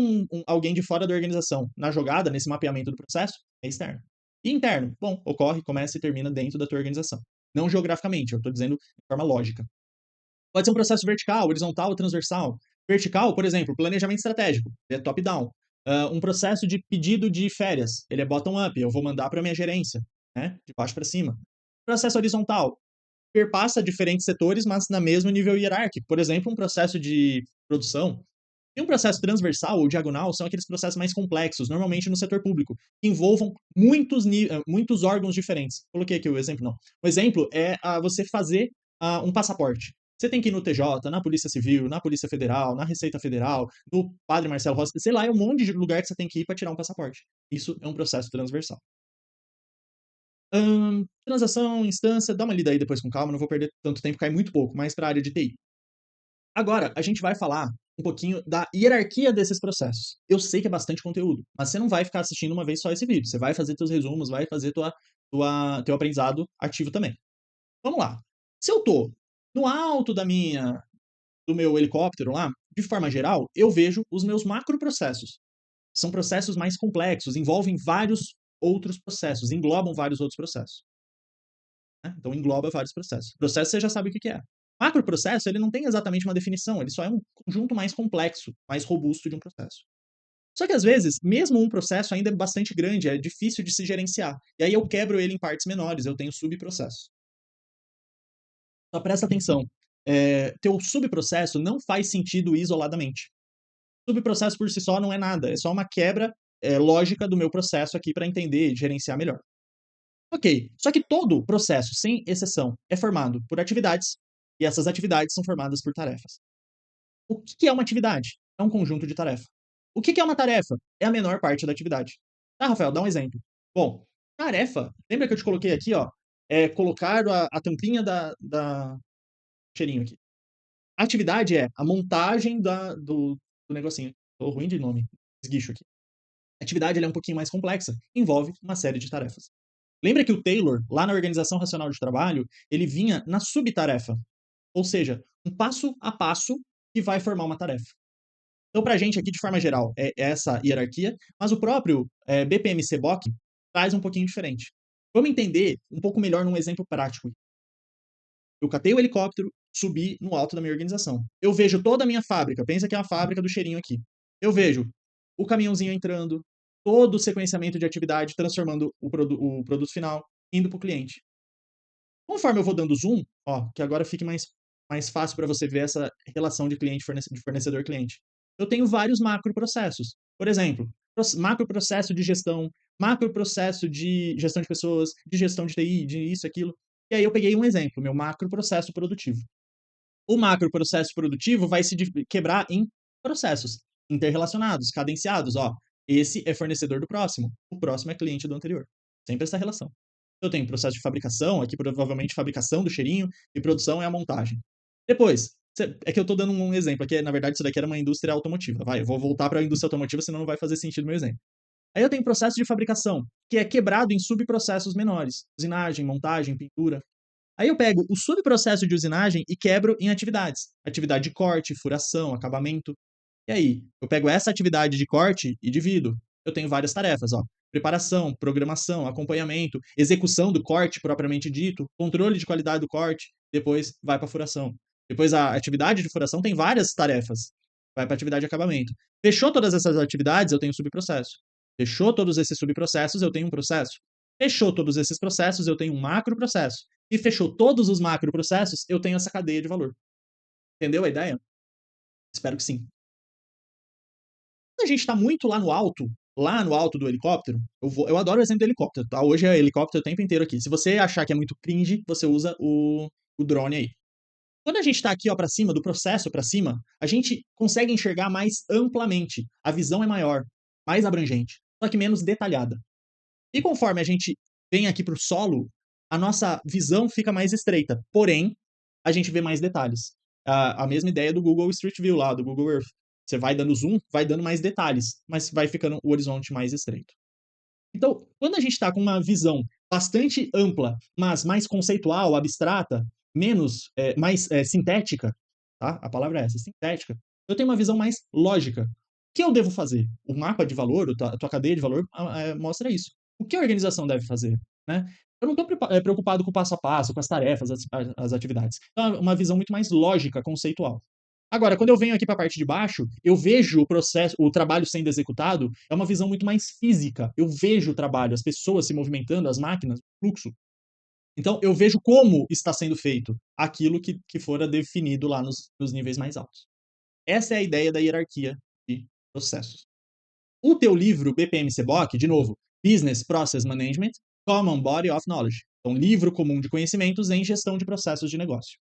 alguém de fora da organização na jogada, nesse mapeamento do processo, é externo. E interno, bom, ocorre, começa e termina dentro da tua organização. Não geograficamente, eu estou dizendo de forma lógica. Pode ser um processo vertical, horizontal ou transversal. Vertical, por exemplo, planejamento estratégico, é top-down. Um processo de pedido de férias, ele é bottom-up, eu vou mandar para a minha gerência, né? De baixo para cima. Processo horizontal, perpassa diferentes setores, mas na mesmo nível hierárquico. Por exemplo, um processo de produção. E um processo transversal ou diagonal são aqueles processos mais complexos, normalmente no setor público, que envolvam muitos órgãos diferentes. Coloquei aqui o exemplo, não. O exemplo é você fazer um passaporte. Você tem que ir no TJ, na Polícia Civil, na Polícia Federal, na Receita Federal, no Padre Marcelo Rossi, sei lá, é um monte de lugar que você tem que ir para tirar um passaporte. Isso é um processo transversal. Transação, instância, dá uma lida aí depois com calma, não vou perder tanto tempo, cai muito pouco, mais para a área de TI. Agora, a gente vai falar um pouquinho da hierarquia desses processos. Eu sei que é bastante conteúdo, mas você não vai ficar assistindo uma vez só esse vídeo. Você vai fazer seus resumos, vai fazer teu aprendizado ativo também. Vamos lá. Se eu tô no alto do meu helicóptero lá, de forma geral, eu vejo os meus macroprocessos. São processos mais complexos, envolvem vários outros processos, englobam vários outros processos. Né? Então, engloba vários processos. Processo você já sabe o que é. Macroprocesso, ele não tem exatamente uma definição, ele só é um conjunto mais complexo, mais robusto de um processo. Só que às vezes, mesmo um processo ainda é bastante grande, é difícil de se gerenciar. E aí eu quebro ele em partes menores, eu tenho subprocessos. Só presta atenção. Teu subprocesso não faz sentido isoladamente. Subprocesso por si só não é nada, é só uma quebra lógica do meu processo aqui para entender e gerenciar melhor. Ok, só que todo processo, sem exceção, é formado por atividades, e essas atividades são formadas por tarefas. O que é uma atividade? É um conjunto de tarefa. O que é uma tarefa? É a menor parte da atividade. Tá, Rafael, dá um exemplo. Bom, tarefa, lembra que eu te coloquei aqui, ó, colocar a tampinha da cheirinho aqui. A atividade é a montagem do negocinho. Tô ruim de nome, esguicho aqui. A atividade ela é um pouquinho mais complexa, envolve uma série de tarefas. Lembra que o Taylor, lá na Organização Racional de Trabalho, ele vinha na subtarefa, ou seja, um passo a passo que vai formar uma tarefa. Então, para a gente aqui, de forma geral, é essa hierarquia, mas o próprio BPM-CBOK traz um pouquinho diferente. Vamos entender um pouco melhor num exemplo prático. Eu catei o helicóptero, subi no alto da minha organização. Eu vejo toda a minha fábrica, pensa que é a fábrica do cheirinho aqui. Eu vejo o caminhãozinho entrando, todo o sequenciamento de atividade, transformando o produto final, indo para o cliente. Conforme eu vou dando zoom, ó, que agora fique mais fácil para você ver essa relação de fornecedor-cliente. Eu tenho vários macroprocessos. Por exemplo, macroprocesso de gestão, macroprocesso de gestão de pessoas, de gestão de TI, de isso, aquilo. E aí eu peguei um exemplo, meu macroprocesso produtivo. O macroprocesso produtivo vai se quebrar em processos interrelacionados, cadenciados. Ó, esse é fornecedor do próximo, o próximo é cliente do anterior. Sempre essa relação. Eu tenho processo de fabricação, aqui provavelmente fabricação do cheirinho, e produção é a montagem. Depois, é que eu estou dando um exemplo aqui, na verdade isso daqui era uma indústria automotiva. Vai, eu vou voltar para a indústria automotiva, senão não vai fazer sentido o meu exemplo. Aí eu tenho processo de fabricação, que é quebrado em subprocessos menores. Usinagem, montagem, pintura. Aí eu pego o subprocesso de usinagem e quebro em atividades. Atividade de corte, furação, acabamento. E aí, eu pego essa atividade de corte e divido. Eu tenho várias tarefas, ó. Preparação, programação, acompanhamento, execução do corte propriamente dito, controle de qualidade do corte, depois vai para furação. Depois a atividade de furação tem várias tarefas. Vai para atividade de acabamento. Fechou todas essas atividades, eu tenho subprocesso. Fechou todos esses subprocessos, eu tenho um processo. Fechou todos esses processos, eu tenho um macroprocesso. E fechou todos os macroprocessos, eu tenho essa cadeia de valor. Entendeu a ideia? Espero que sim. Quando a gente está muito lá no alto do helicóptero, eu adoro o exemplo do helicóptero, tá? Hoje é helicóptero o tempo inteiro aqui. Se você achar que é muito cringe, você usa o drone aí. Quando a gente está aqui, ó, para cima, do processo para cima, a gente consegue enxergar mais amplamente. A visão é maior, mais abrangente, só que menos detalhada. E conforme a gente vem aqui para o solo, a nossa visão fica mais estreita. Porém, a gente vê mais detalhes. A mesma ideia do Google Street View lá, do Google Earth. Você vai dando zoom, vai dando mais detalhes, mas vai ficando o horizonte mais estreito. Então, quando a gente está com uma visão bastante ampla, mas mais conceitual, abstrata, menos, mais sintética, tá? A palavra é essa, sintética. Eu tenho uma visão mais lógica. O que eu devo fazer? O mapa de valor, a tua cadeia de valor, mostra isso. O que a organização deve fazer? Né? Eu não estou preocupado com o passo a passo, com as tarefas, as atividades. Então, é uma visão muito mais lógica, conceitual. Agora, quando eu venho aqui para a parte de baixo, eu vejo o processo, o trabalho sendo executado, é uma visão muito mais física. Eu vejo o trabalho, as pessoas se movimentando, as máquinas, o fluxo. Então, eu vejo como está sendo feito aquilo que fora definido lá nos níveis mais altos. Essa é a ideia da hierarquia de processos. O teu livro, BPM-CBOK, de novo, Business Process Management, Common Body of Knowledge. Então, livro comum de conhecimentos em gestão de processos de negócio.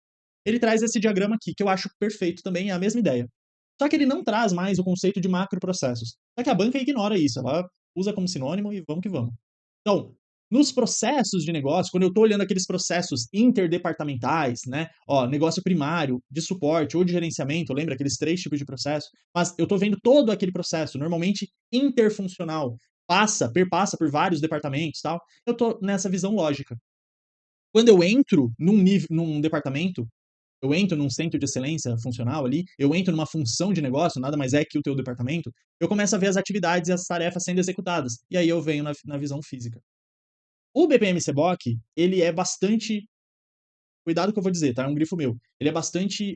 Ele traz esse diagrama aqui, que eu acho perfeito também, é a mesma ideia. Só que ele não traz mais o conceito de macroprocessos. Só que a banca ignora isso, ela usa como sinônimo e vamos que vamos. Então, nos processos de negócio, quando eu estou olhando aqueles processos interdepartamentais, né? Ó, negócio primário, de suporte ou de gerenciamento, lembra aqueles 3 tipos de processo? Mas eu estou vendo todo aquele processo, normalmente interfuncional, perpassa por vários departamentos, tal. Eu estou nessa visão lógica. Quando eu entro num departamento, eu entro num centro de excelência funcional ali, eu entro numa função de negócio, nada mais é que o teu departamento, eu começo a ver as atividades e as tarefas sendo executadas, e aí eu venho na visão física. O BPM-CBOK, ele é bastante, cuidado com o que eu vou dizer, tá? É um grifo meu. Ele é bastante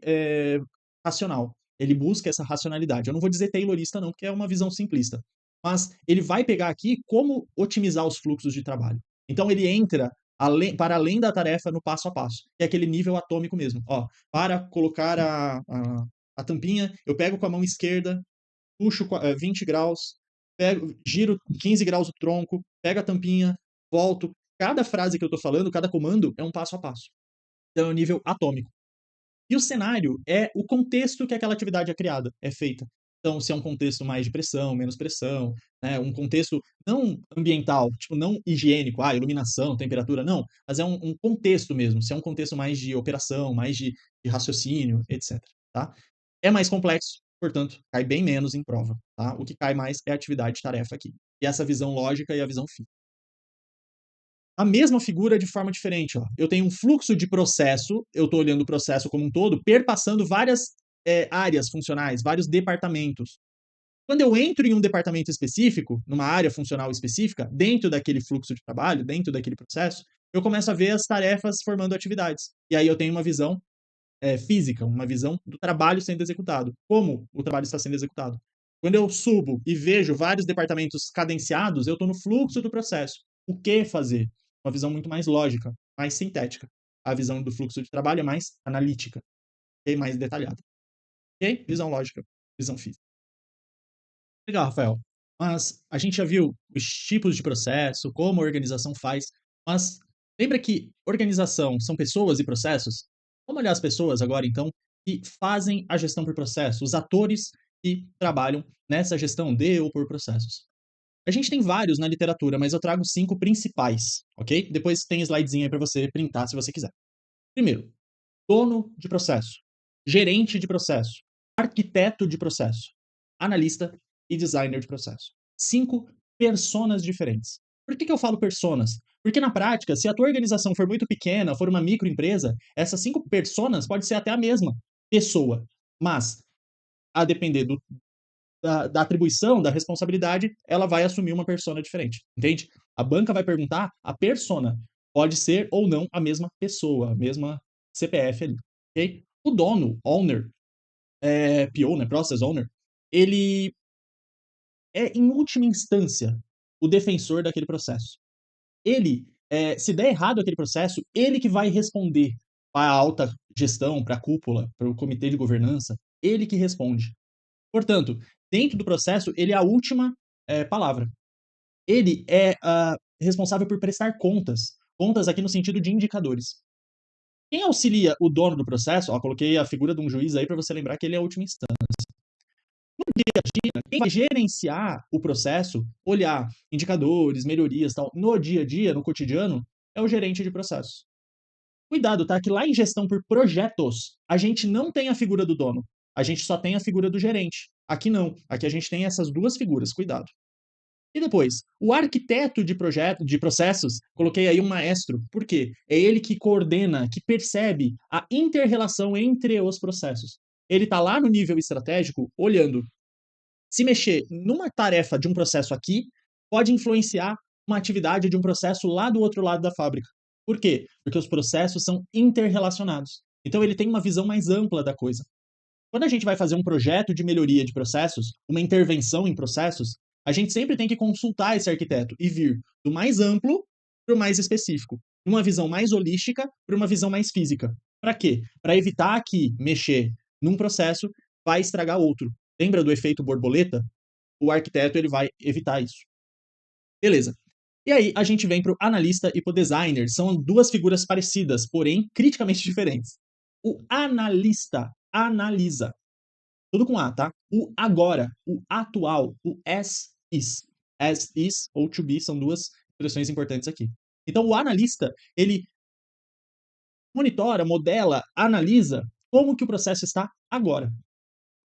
racional. Ele busca essa racionalidade. Eu não vou dizer taylorista não, porque é uma visão simplista. Mas ele vai pegar aqui como otimizar os fluxos de trabalho. Então ele entra para além da tarefa no passo a passo, que é aquele nível atômico mesmo. Ó, para colocar a tampinha, eu pego com a mão esquerda, puxo 20 graus, pego, giro 15 graus o tronco, pego a tampinha, volto. Cada frase que eu estou falando, cada comando é um passo a passo. Então, é o nível atômico. E o cenário é o contexto que aquela atividade é criada, é feita. Então, se é um contexto mais de pressão, menos pressão, né, um contexto não ambiental, tipo, não higiênico, iluminação, temperatura, não, mas é um contexto mesmo, se é um contexto mais de operação, mais de raciocínio, etc. Tá? É mais complexo, portanto, cai bem menos em prova. Tá? O que cai mais é a atividade tarefa aqui. E essa visão lógica e a visão física. A mesma figura de forma diferente. Ó. Eu tenho um fluxo de processo, eu estou olhando o processo como um todo, perpassando várias áreas funcionais, vários departamentos. Quando eu entro em um departamento específico, numa área funcional específica, dentro daquele fluxo de trabalho, dentro daquele processo, eu começo a ver as tarefas formando atividades. E aí eu tenho uma visão física, uma visão do trabalho sendo executado. Como o trabalho está sendo executado. Quando eu subo e vejo vários departamentos cadenciados, eu estou no fluxo do processo. O que fazer? Uma visão muito mais lógica, mais sintética. A visão do fluxo de trabalho é mais analítica, okay? Mais detalhada. Ok? Visão lógica, visão física. Legal, Rafael. Mas a gente já viu os tipos de processo, como a organização faz, mas lembra que organização são pessoas e processos? Vamos olhar as pessoas agora, então, que fazem a gestão por processo, os atores que trabalham nessa gestão de ou por processos. A gente tem vários na literatura, mas eu trago 5 principais, ok? Depois tem slidezinho aí para você printar se você quiser. Primeiro, dono de processo, gerente de processo, arquiteto de processo, analista e designer de processo. 5 personas diferentes. Por que eu falo personas? Porque na prática, se a tua organização for muito pequena, for uma microempresa, essas 5 personas pode ser até a mesma pessoa. Mas, a depender da atribuição, da responsabilidade, ela vai assumir uma persona diferente. Entende? A banca vai perguntar a persona. Pode ser ou não a mesma pessoa, a mesma CPF ali. Okay? O dono, owner, PO, né, Process Owner, ele é, em última instância, o defensor daquele processo. Ele, se der errado aquele processo, ele que vai responder para a alta gestão, para a cúpula, para o comitê de governança, ele que responde. Portanto, dentro do processo, ele é a última palavra. Ele é responsável por prestar contas. Contas aqui no sentido de indicadores. Quem auxilia o dono do processo, ó, coloquei a figura de um juiz aí para você lembrar que ele é a última instância. Quem vai gerenciar o processo, olhar indicadores, melhorias, tal, no dia a dia, no cotidiano, é o gerente de processo. Cuidado, tá? Que lá em gestão por projetos, a gente não tem a figura do dono. A gente só tem a figura do gerente. Aqui não. Aqui a gente tem essas duas figuras. Cuidado. E depois, o arquiteto de projeto, de processos, coloquei aí um maestro. Por quê? É ele que coordena, que percebe a inter-relação entre os processos. Ele está lá no nível estratégico, olhando. Se mexer numa tarefa de um processo aqui, pode influenciar uma atividade de um processo lá do outro lado da fábrica. Por quê? Porque os processos são interrelacionados. Então ele tem uma visão mais ampla da coisa. Quando a gente vai fazer um projeto de melhoria de processos, uma intervenção em processos, a gente sempre tem que consultar esse arquiteto e vir do mais amplo para o mais específico, de uma visão mais holística para uma visão mais física. Para quê? Para evitar que mexer num processo vai estragar outro. Lembra do efeito borboleta? O arquiteto ele vai evitar isso. Beleza. E aí a gente vem para o analista e para o designer. São duas figuras parecidas, porém criticamente diferentes. O analista analisa. Tudo com A, tá? O agora, o atual, o as is. As is ou to be são duas expressões importantes aqui. Então o analista, ele monitora, modela, analisa como que o processo está agora.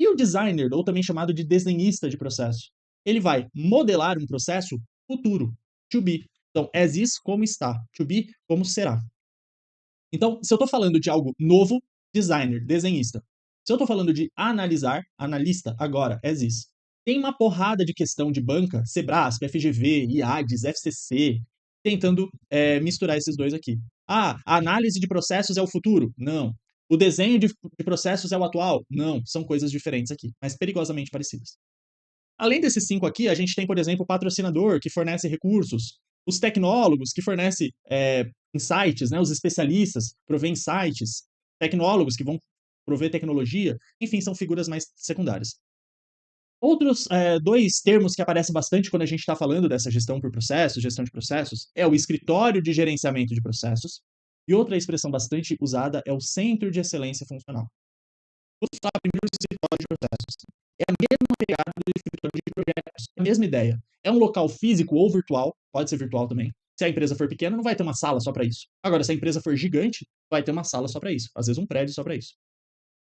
E o designer, ou também chamado de desenhista de processo, ele vai modelar um processo futuro, to be. Então, as is, como está, to be, como será. Então, se eu estou falando de algo novo, designer, desenhista. Se eu estou falando de analisar, analista, agora, as is. Tem uma porrada de questão de banca, Sebrasp, FGV, IADES, FCC, tentando misturar esses dois aqui. Ah, a análise de processos é o futuro? Não. O desenho de processos é o atual? Não. São coisas diferentes aqui, mas perigosamente parecidas. Além desses 5 aqui, a gente tem, por exemplo, o patrocinador, que fornece recursos, os tecnólogos, que fornecem insights, né? Os especialistas provêm insights, tecnólogos, que vão prover tecnologia, enfim, são figuras mais secundárias. Outros 2 termos que aparecem bastante quando a gente está falando dessa gestão por processos, gestão de processos, é o escritório de gerenciamento de processos, e outra expressão bastante usada é o centro de excelência funcional. Vou falar primeiro do escritório de processos. É a mesma pegada do escritório de projetos, a mesma ideia. É um local físico ou virtual, pode ser virtual também. Se a empresa for pequena, não vai ter uma sala só para isso. Agora, se a empresa for gigante, vai ter uma sala só para isso. Às vezes um prédio só para isso.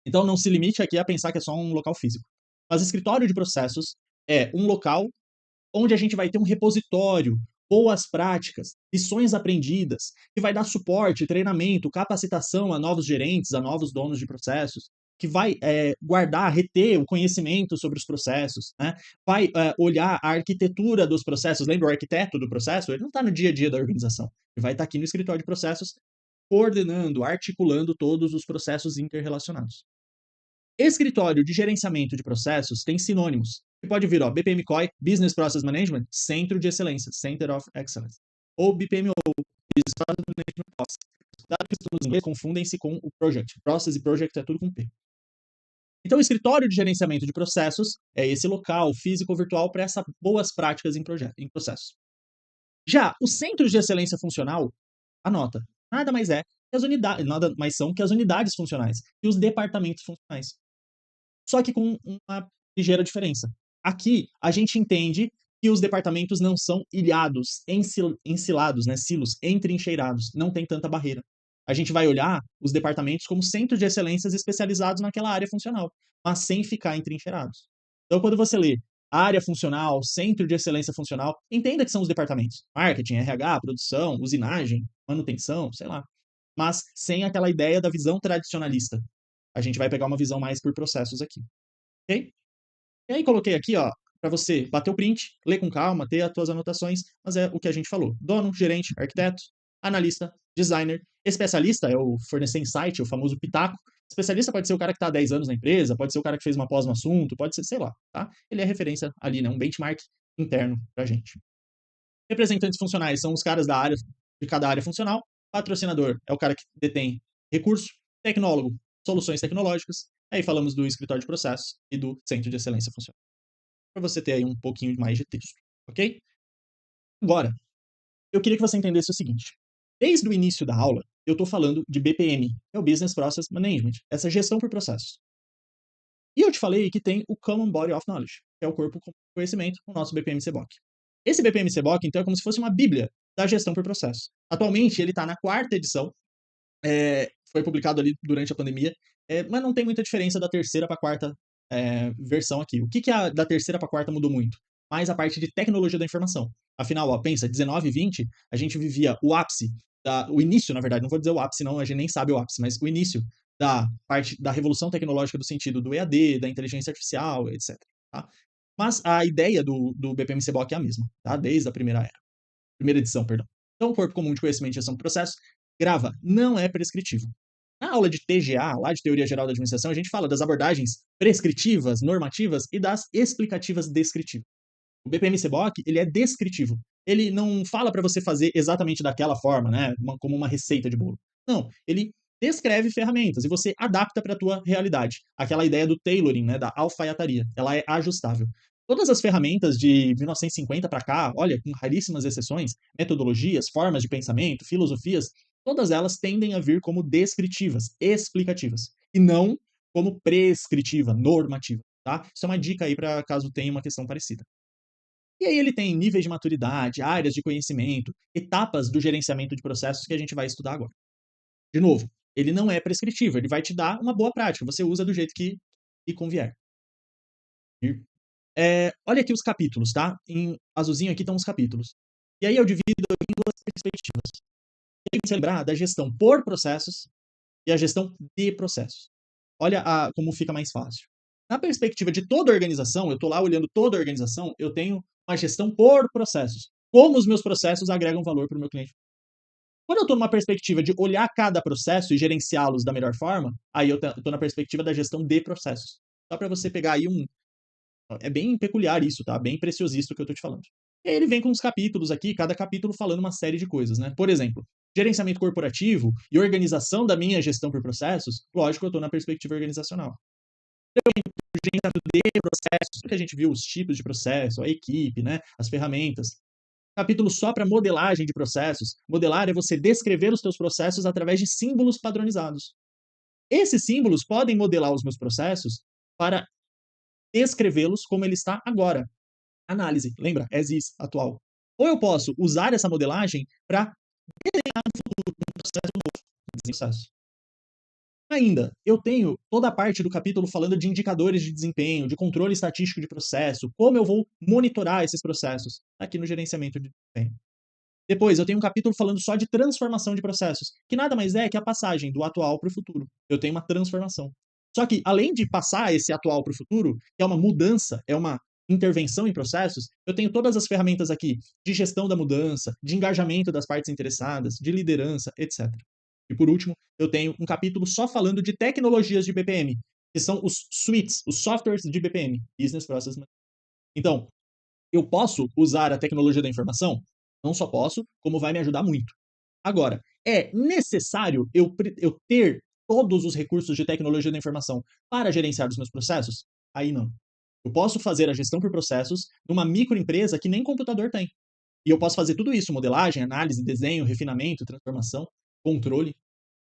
Então, não se limite aqui a pensar que é só um local físico. Mas escritório de processos é um local onde a gente vai ter um repositório, boas práticas, lições aprendidas, que vai dar suporte, treinamento, capacitação a novos gerentes, a novos donos de processos, que vai guardar, reter o conhecimento sobre os processos, né? Vai olhar a arquitetura dos processos. Lembra o arquiteto do processo? Ele não está no dia a dia da organização. Ele vai estar aqui no escritório de processos, coordenando, articulando todos os processos interrelacionados. Escritório de gerenciamento de processos tem sinônimos. Você pode vir, ó, BPM COI, Business Process Management, Centro de Excelência, Center of Excellence. Ou BPMO, Business Process Management POS. Cuidado que os inglês confundem-se com o Project. Process e Project é tudo com P. Então, o escritório de gerenciamento de processos é esse local físico ou virtual para essas boas práticas em processos. Já os centros de excelência funcional, anota, nada mais é que as unidades, nada mais são que as unidades funcionais e os departamentos funcionais. Só que com uma ligeira diferença. Aqui, a gente entende que os departamentos não são ilhados, encilados, né, silos, entrincheirados, não tem tanta barreira. A gente vai olhar os departamentos como centros de excelências especializados naquela área funcional, mas sem ficar entrincheirados. Então, quando você lê área funcional, centro de excelência funcional, entenda que são os departamentos. Marketing, RH, produção, usinagem, manutenção, sei lá. Mas sem aquela ideia da visão tradicionalista. A gente vai pegar uma visão mais por processos aqui, ok? E aí coloquei aqui, ó, para você bater o print, ler com calma, ter as tuas anotações, mas é o que a gente falou. Dono, gerente, arquiteto, analista, designer, especialista é o fornecer insight, o famoso pitaco. Especialista pode ser o cara que está há 10 anos na empresa, pode ser o cara que fez uma pós no assunto, pode ser, sei lá, tá? Ele é referência ali, né? Um benchmark interno pra gente. Representantes funcionais são os caras da área, de cada área funcional. Patrocinador é o cara que detém recurso. Tecnólogo, soluções tecnológicas. Aí falamos do escritório de processos e do centro de excelência funcional. Para você ter aí um pouquinho mais de texto, ok? Agora, eu queria que você entendesse o seguinte. Desde o início da aula, eu estou falando de BPM, que é o Business Process Management, essa gestão por processos. E eu te falei que tem o Common Body of Knowledge, que é o corpo comum de conhecimento, o nosso BPM CBOC. Esse BPM CBOC, então, é como se fosse uma bíblia da gestão por processos. Atualmente, ele está na 4ª edição, foi publicado ali durante a pandemia, mas não tem muita diferença da 3ª para a 4ª versão aqui. O que da 3ª para a 4ª mudou muito? Mais a parte de tecnologia da informação. Afinal, ó, pensa, 19 e 20, a gente vivia o ápice, o início, na verdade, não vou dizer o ápice, não, a gente nem sabe o ápice, mas o início da parte da revolução tecnológica do sentido do EAD, da inteligência artificial, etc. Tá? Mas a ideia do BPM CBOC é a mesma, tá? Desde a primeira edição, perdão. Então, o Corpo Comum de Conhecimento e Gestão do Processo, grava, não é prescritivo. Na aula de TGA, lá de Teoria Geral da Administração, a gente fala das abordagens prescritivas, normativas e das explicativas descritivas. O BPM CBOC, ele é descritivo. Ele não fala para você fazer exatamente daquela forma, né, como uma receita de bolo. Não, ele descreve ferramentas e você adapta para a tua realidade. Aquela ideia do tailoring, né, da alfaiataria, ela é ajustável. Todas as ferramentas de 1950 para cá, olha, com raríssimas exceções, metodologias, formas de pensamento, filosofias, todas elas tendem a vir como descritivas, explicativas, e não como prescritiva, normativa, tá? Isso é uma dica aí para caso tenha uma questão parecida. E aí ele tem níveis de maturidade, áreas de conhecimento, etapas do gerenciamento de processos que a gente vai estudar agora. De novo, ele não é prescritivo, ele vai te dar uma boa prática, você usa do jeito que convier. Olha aqui os capítulos, tá? Em azulzinho aqui estão os capítulos. E aí eu divido em 2 perspectivas. Tem que se lembrar da gestão por processos e a gestão de processos. Olha como fica mais fácil. Na perspectiva de toda a organização, eu estou lá olhando toda a organização, eu tenho uma gestão por processos. Como os meus processos agregam valor para o meu cliente. Quando eu estou numa perspectiva de olhar cada processo e gerenciá-los da melhor forma, aí eu estou na perspectiva da gestão de processos. Só para você pegar aí é bem peculiar isso, tá? Bem preciosista o que eu estou te falando. E aí ele vem com uns capítulos aqui, cada capítulo falando uma série de coisas, né? Por exemplo, gerenciamento corporativo e organização da minha gestão por processos, lógico, eu estou na perspectiva organizacional. Gerenciamento de processos, que a gente viu os tipos de processo, a equipe, né? As ferramentas. Capítulo só para modelagem de processos. Modelar é você descrever os teus processos através de símbolos padronizados. Esses símbolos podem modelar os meus processos para descrevê-los como ele está agora. Análise, lembra? As is, atual. Ou eu posso usar essa modelagem para desenhar no futuro um processo novo. Processo. Ainda, eu tenho toda a parte do capítulo falando de indicadores de desempenho, de controle estatístico de processo, como eu vou monitorar esses processos aqui no gerenciamento de desempenho. Depois, eu tenho um capítulo falando só de transformação de processos, que nada mais é que a passagem do atual para o futuro. Eu tenho uma transformação. Só que, além de passar esse atual para o futuro, que é uma mudança, é uma intervenção em processos, eu tenho todas as ferramentas aqui de gestão da mudança, de engajamento das partes interessadas, de liderança, etc. E por último, eu tenho um capítulo só falando de tecnologias de BPM, que são os suites, os softwares de BPM, Business Process Management. Então, eu posso usar a tecnologia da informação? Não só posso, como vai me ajudar muito. Agora, é necessário eu ter todos os recursos de tecnologia da informação para gerenciar os meus processos? Aí não. Eu posso fazer a gestão por processos numa microempresa que nem computador tem. E eu posso fazer tudo isso, modelagem, análise, desenho, refinamento, transformação, controle,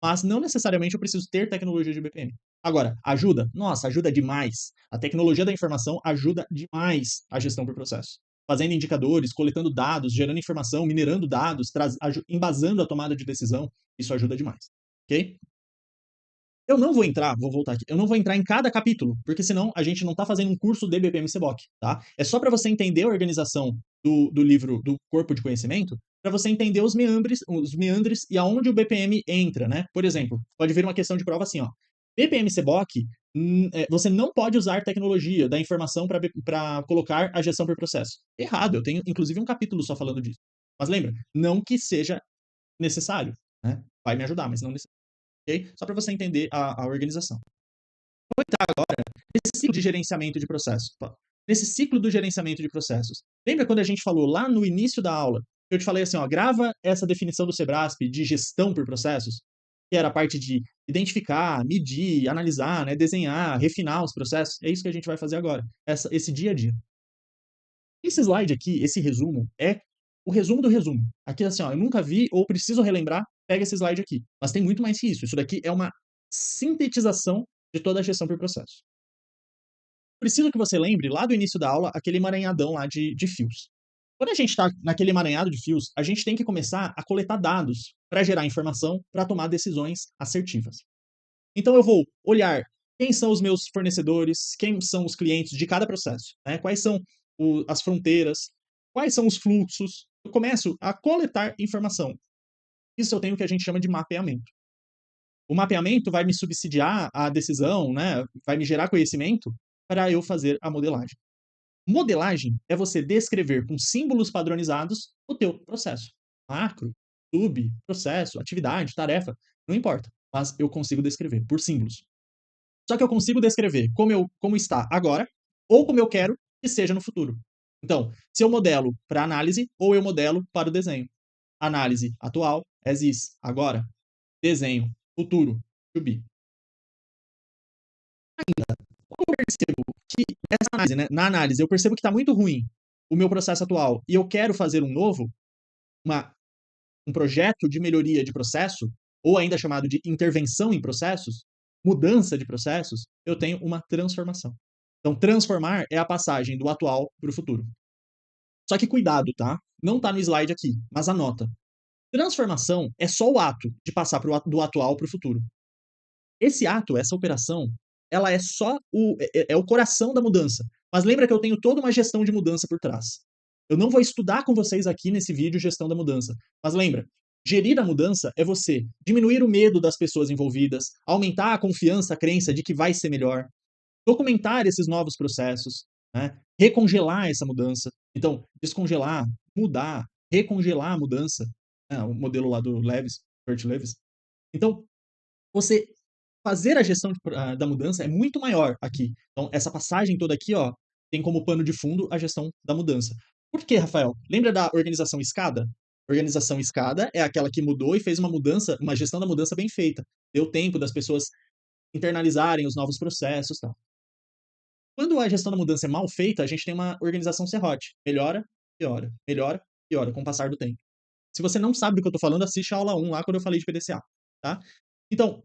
mas não necessariamente eu preciso ter tecnologia de BPM. Agora, ajuda? Nossa, ajuda demais. A tecnologia da informação ajuda demais a gestão por processo. Fazendo indicadores, coletando dados, gerando informação, minerando dados, embasando a tomada de decisão, isso ajuda demais. Ok? Eu não vou entrar, vou voltar aqui, eu não vou entrar em cada capítulo, porque senão a gente não está fazendo um curso de BPM CBOC, tá? É só para você entender a organização do livro, do corpo de conhecimento, para você entender os meandres e aonde o BPM entra, né? Por exemplo, pode vir uma questão de prova assim, ó. BPM CBOC, você não pode usar tecnologia da informação para colocar a gestão por processo. Errado, eu tenho inclusive um capítulo só falando disso. Mas lembra, não que seja necessário, né? Vai me ajudar, mas não necessariamente. Okay? Só para você entender a organização. Vou entrar agora nesse ciclo de gerenciamento de processos. Nesse ciclo do gerenciamento de processos. Lembra quando a gente falou lá no início da aula, que eu te falei assim, ó, grava essa definição do Sebrasp de gestão por processos, que era a parte de identificar, medir, analisar, né, desenhar, refinar os processos. É isso que a gente vai fazer agora, esse dia a dia. Esse slide aqui, esse resumo, é o resumo do resumo. Aqui, assim, ó, eu nunca vi ou preciso relembrar, pega esse slide aqui. Mas tem muito mais que isso. Isso daqui é uma sintetização de toda a gestão por processo. Preciso que você lembre, lá do início da aula, aquele emaranhadão lá de fios. Quando a gente está naquele emaranhado de fios, a gente tem que começar a coletar dados para gerar informação para tomar decisões assertivas. Então eu vou olhar quem são os meus fornecedores, quem são os clientes de cada processo, né? Quais são as fronteiras, quais são os fluxos. Eu começo a coletar informação. Isso eu tenho o que a gente chama de mapeamento. O mapeamento vai me subsidiar a decisão, né? Vai me gerar conhecimento para eu fazer a modelagem. Modelagem é você descrever com símbolos padronizados o teu processo. Macro, sub, processo, atividade, tarefa, não importa. Mas eu consigo descrever por símbolos. Só que eu consigo descrever como está agora ou como eu quero que seja no futuro. Então, se eu modelo para análise ou eu modelo para o desenho. Análise atual, as is, agora. Desenho, futuro, to be. Quando eu percebo que essa análise, né, na análise, eu percebo que está muito ruim o meu processo atual e eu quero fazer um novo, um projeto de melhoria de processo, ou ainda chamado de intervenção em processos, mudança de processos, eu tenho uma transformação. Então, transformar é a passagem do atual para o futuro. Só que cuidado, tá? Não está no slide aqui, mas anota. Transformação é só o ato de passar do atual para o futuro. Esse ato, essa operação, ela é só o coração da mudança. Mas lembra que eu tenho toda uma gestão de mudança por trás. Eu não vou estudar com vocês aqui nesse vídeo gestão da mudança. Mas lembra, Gerir a mudança é você diminuir o medo das pessoas envolvidas, aumentar a confiança, a crença de que vai ser melhor, documentar esses novos processos, né? Recongelar essa mudança. Então, descongelar, mudar, recongelar a mudança, né? O modelo lá do Levis, Kurt Levis. Então, você fazer a gestão da mudança é muito maior aqui. Então, essa passagem toda aqui, ó, tem como pano de fundo a gestão da mudança. Por quê, Rafael? Lembra da organização escada? Organização escada é aquela que mudou e fez uma mudança, uma gestão da mudança bem feita. Deu tempo das pessoas internalizarem os novos processos, tal. Quando a gestão da mudança é mal feita, a gente tem uma organização serrote. Melhora, piora, melhora, piora, com o passar do tempo. Se você não sabe do que eu estou falando, assiste a aula 1 lá quando eu falei de PDCA, tá? Então,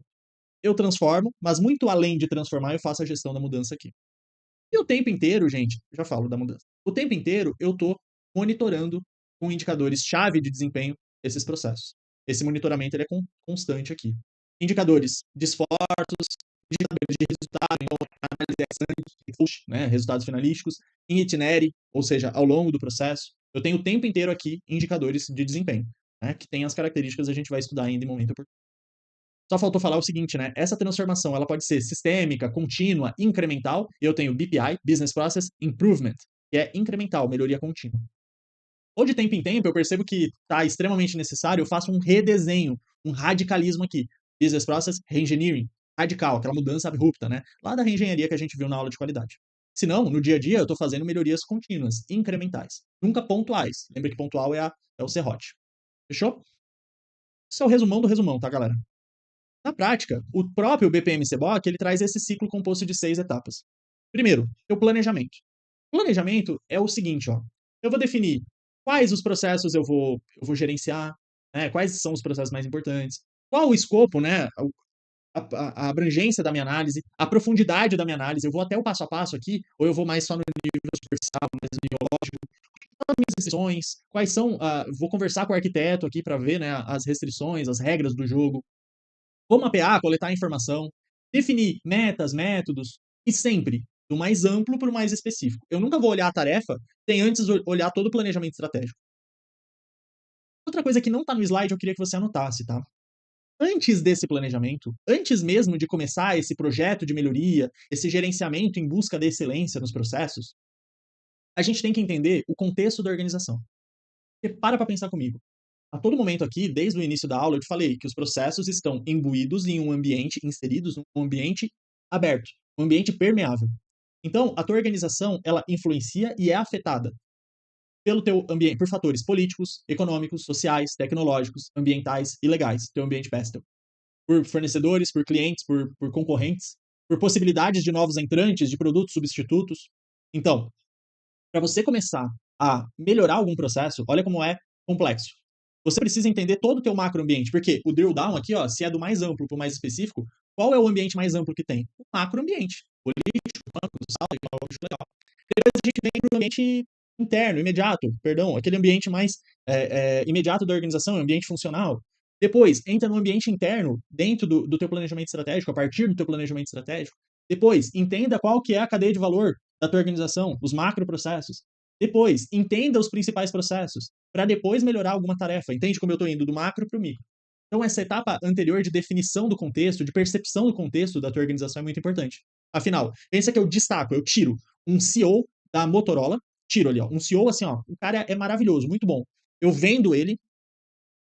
eu transformo, mas muito além de transformar, eu faço a gestão da mudança aqui. E o tempo inteiro, gente, já falo da mudança. O tempo inteiro eu estou monitorando com indicadores-chave de desempenho esses processos. Esse monitoramento ele é constante aqui. Indicadores de esforços, indicadores de resultado, então análise ex-ante, né, resultados finalísticos, em itinere, ou seja, ao longo do processo. Eu tenho o tempo inteiro aqui indicadores de desempenho, né, que tem as características que a gente vai estudar ainda em momento oportuno. Só faltou falar o seguinte, né? Essa transformação ela pode ser sistêmica, contínua, incremental. Eu tenho BPI, Business Process Improvement, que é incremental, melhoria contínua. Ou de tempo em tempo eu percebo que está extremamente necessário, eu faço um redesenho, um radicalismo aqui. Business Process Reengineering, radical, aquela mudança abrupta, né? Lá da reengenharia que a gente viu na aula de qualidade. Se não, no dia a dia eu estou fazendo melhorias contínuas, incrementais, nunca pontuais. Lembra que pontual é o serrote. Fechou? Esse é o resumão do resumão, tá, galera? Na prática, o próprio BPM-CBOK ele traz esse ciclo composto de 6 etapas. Primeiro, é o planejamento. Planejamento é o seguinte, ó. Eu vou definir quais os processos eu vou gerenciar, né, quais são os processos mais importantes, qual o escopo, né, a abrangência da minha análise, a profundidade da minha análise, eu vou até o passo a passo aqui, ou eu vou mais só no nível superficial, mais biológico, as minhas restrições, quais são, vou conversar com o arquiteto aqui para ver, né, as restrições, as regras do jogo, vou mapear, coletar informação, definir metas, métodos, e sempre do mais amplo para o mais específico. Eu nunca vou olhar a tarefa sem antes olhar todo o planejamento estratégico. Outra coisa que não está no slide, eu queria que você anotasse, tá? Antes desse planejamento, antes mesmo de começar esse projeto de melhoria, esse gerenciamento em busca da excelência nos processos, a gente tem que entender o contexto da organização. Porque para pensar comigo. A todo momento aqui, desde o início da aula, eu te falei que os processos estão imbuídos em um ambiente, inseridos num ambiente aberto, um ambiente permeável. Então, a tua organização, ela influencia e é afetada pelo teu ambiente, por fatores políticos, econômicos, sociais, tecnológicos, ambientais e legais, teu ambiente pestel. Por fornecedores, por clientes, por concorrentes, por possibilidades de novos entrantes, de produtos substitutos. Então, para você começar a melhorar algum processo, olha como é complexo. Você precisa entender todo o teu macroambiente, porque o drill down aqui, ó, se é do mais amplo para o mais específico, qual é o ambiente mais amplo que tem? O macroambiente. Político, banco, sala, tecnológico, legal. Depois a gente vem para o ambiente interno, imediato, perdão, aquele ambiente mais imediato da organização, ambiente funcional. Depois, entra no ambiente interno, dentro do teu planejamento estratégico, a partir do teu planejamento estratégico. Depois, entenda qual que é a cadeia de valor da tua organização, os macroprocessos. Depois, entenda os principais processos, para depois melhorar alguma tarefa. Entende como eu estou indo do macro para o micro? Então, essa etapa anterior de definição do contexto, de percepção do contexto da tua organização é muito importante. Afinal, pensa que eu destaco, eu tiro um CEO da Motorola, tiro ali, ó, um CEO assim, ó, o cara é maravilhoso, muito bom. Eu vendo ele,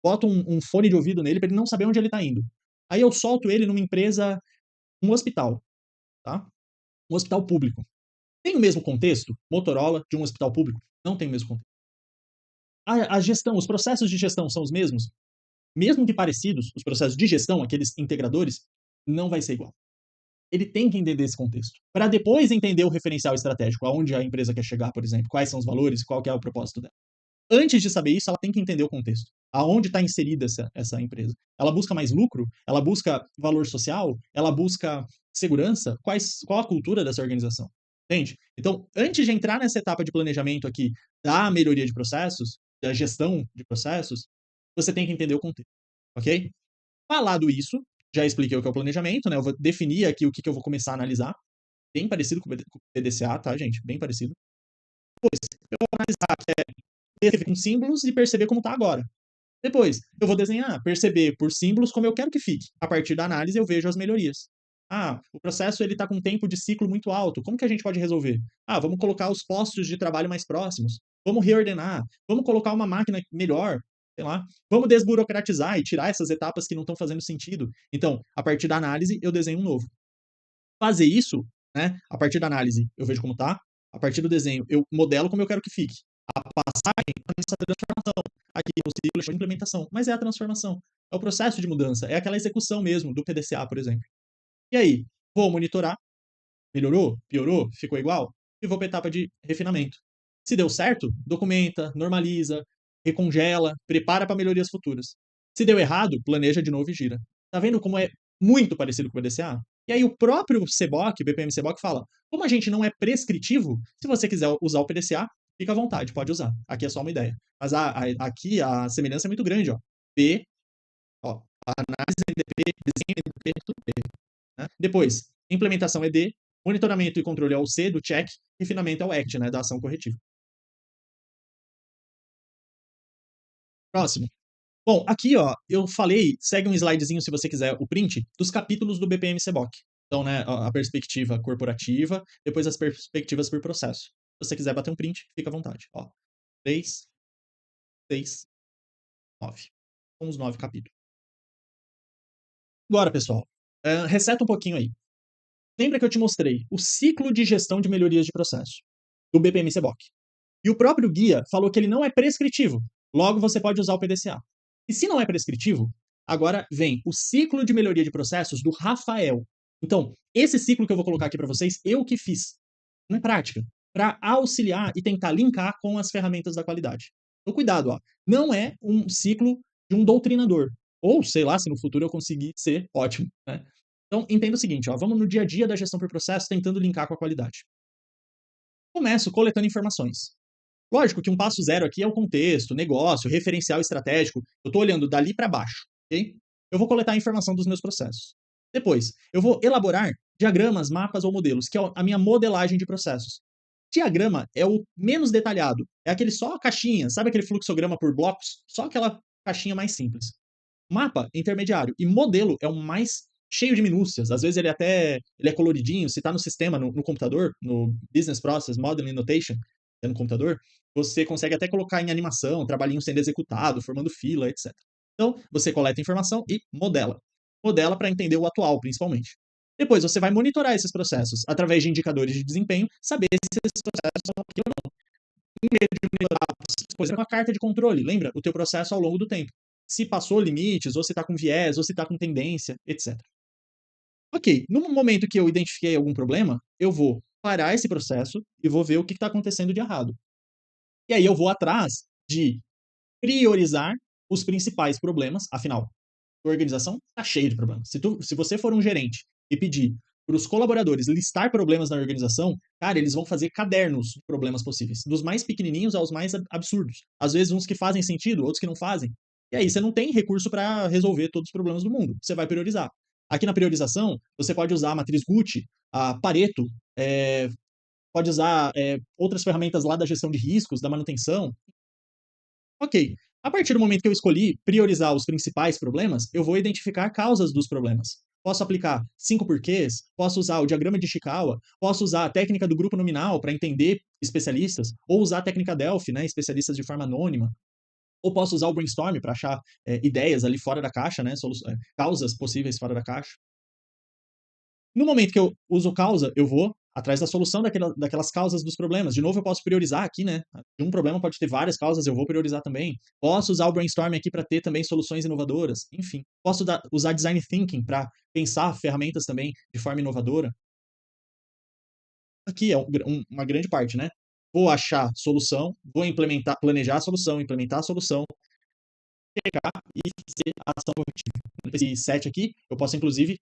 boto um fone de ouvido nele para ele não saber onde ele está indo. Aí eu solto ele numa empresa, um hospital, tá? Um hospital público. Tem o mesmo contexto, Motorola, de um hospital público? Não tem o mesmo contexto. A gestão, os processos de gestão são os mesmos? Mesmo que parecidos, os processos de gestão, aqueles integradores, não vai ser igual. Ele tem que entender esse contexto, para depois entender o referencial estratégico, aonde a empresa quer chegar, por exemplo, quais são os valores, qual que é o propósito dela. Antes de saber isso, ela tem que entender o contexto, aonde está inserida essa empresa. Ela busca mais lucro? Ela busca valor social? Ela busca segurança? Qual a cultura dessa organização? Entende? Então, antes de entrar nessa etapa de planejamento aqui da melhoria de processos, da gestão de processos, você tem que entender o contexto, ok? Falado isso, já expliquei o que é o planejamento, né? Eu vou definir aqui o que eu vou começar a analisar. Bem parecido com o PDCA, tá, gente? Bem parecido. Depois, eu vou analisar que é com símbolos e perceber como está agora. Depois, eu vou desenhar, perceber por símbolos como eu quero que fique. A partir da análise, eu vejo as melhorias. Ah, o processo ele está com um tempo de ciclo muito alto. Como que a gente pode resolver? Ah, vamos colocar os postos de trabalho mais próximos. Vamos reordenar. Vamos colocar uma máquina melhor. Sei lá. Vamos desburocratizar e tirar essas etapas que não estão fazendo sentido. Então, a partir da análise, eu desenho um novo. Fazer isso, né? A partir da análise, eu vejo como tá. A partir do desenho, eu modelo como eu quero que fique. A passagem essa transformação. Aqui no ciclo chama de implementação, mas é a transformação. É o processo de mudança, é aquela execução mesmo do PDCA, por exemplo. E aí, vou monitorar, melhorou, piorou, ficou igual, e vou para a etapa de refinamento. Se deu certo, documenta, normaliza, recongela, prepara para melhorias futuras. Se deu errado, planeja de novo e gira. Tá vendo como é muito parecido com o PDCA? E aí o próprio CBOC, BPM CBOC, fala, como a gente não é prescritivo, se você quiser usar o PDCA, fica à vontade, pode usar. Aqui é só uma ideia. Mas aqui a semelhança é muito grande, ó. P, ó, análise NDP, desenho NDP, tudo P. Né? Depois, implementação é D, monitoramento e controle é o C, do check, e refinamento é o ACT, né, da ação corretiva. Próximo. Bom, aqui, ó, eu falei, segue um slidezinho se você quiser o print, dos capítulos do BPM CBOC. Então, né, a perspectiva corporativa, depois as perspectivas por processo. Se você quiser bater um print, fica à vontade. Ó, 3, 6, 9. São os 9 capítulos. Agora, pessoal, reseta um pouquinho aí. Lembra que eu te mostrei o ciclo de gestão de melhorias de processo do BPM CBOC. E o próprio guia falou que ele não é prescritivo. Logo, você pode usar o PDCA. E se não é prescritivo, agora vem o ciclo de melhoria de processos do Rafael. Então, esse ciclo que eu vou colocar aqui para vocês, eu que fiz, na prática, para auxiliar e tentar linkar com as ferramentas da qualidade. Então, cuidado, ó. Não é um ciclo de um doutrinador. Ou, sei lá, se no futuro eu conseguir ser ótimo. Né? Então, entenda o seguinte, ó, vamos no dia a dia da gestão por processo tentando linkar com a qualidade. Começo coletando informações. Lógico que um passo zero aqui é o contexto, negócio, referencial estratégico. Eu estou olhando dali para baixo, ok? Eu vou coletar a informação dos meus processos. Depois, eu vou elaborar diagramas, mapas ou modelos, que é a minha modelagem de processos. Diagrama é o menos detalhado. É aquele só a caixinha, sabe aquele fluxograma por blocos? Só aquela caixinha mais simples. Mapa é intermediário e modelo é o mais cheio de minúcias. Às vezes ele é coloridinho. Se está no sistema, no computador, no Business Process Modeling Notation, é no computador, você consegue até colocar em animação, trabalhinho sendo executado, formando fila, etc. Então, você coleta informação e modela. Modela para entender o atual, principalmente. Depois, você vai monitorar esses processos através de indicadores de desempenho, saber se esses processos estão ok ou não. Em vez de monitorar, por exemplo, uma carta de controle, lembra o teu processo ao longo do tempo. Se passou limites, ou se está com viés, ou se está com tendência, etc. Ok, no momento que eu identifiquei algum problema, eu vou parar esse processo e vou ver o que está acontecendo de errado. E aí eu vou atrás de priorizar os principais problemas, afinal, a organização está cheia de problemas. Se você for um gerente e pedir para os colaboradores listar problemas na organização, cara, eles vão fazer cadernos de problemas possíveis, dos mais pequenininhos aos mais absurdos. Às vezes uns que fazem sentido, outros que não fazem. E aí você não tem recurso para resolver todos os problemas do mundo. Você vai priorizar. Aqui na priorização, você pode usar a matriz Gucci, a Pareto, pode usar outras ferramentas lá da gestão de riscos, da manutenção. Ok. A partir do momento que eu escolhi priorizar os principais problemas, eu vou identificar causas dos problemas. Posso aplicar 5 porquês, posso usar o diagrama de Ishikawa, posso usar a técnica do grupo nominal para entender especialistas, ou usar a técnica Delphi, né, especialistas de forma anônima, ou posso usar o brainstorm para achar ideias ali fora da caixa, né, causas possíveis fora da caixa. No momento que eu uso causa, eu vou atrás da solução daquelas causas dos problemas. De novo, eu posso priorizar aqui, né? De um problema pode ter várias causas, eu vou priorizar também. Posso usar o brainstorm aqui para ter também soluções inovadoras. Enfim, posso usar design thinking para pensar ferramentas também de forma inovadora. Aqui é uma grande parte, né? Vou achar solução, vou implementar, planejar a solução, implementar a solução, chegar e fazer a ação corretiva. Esse set aqui, eu posso inclusive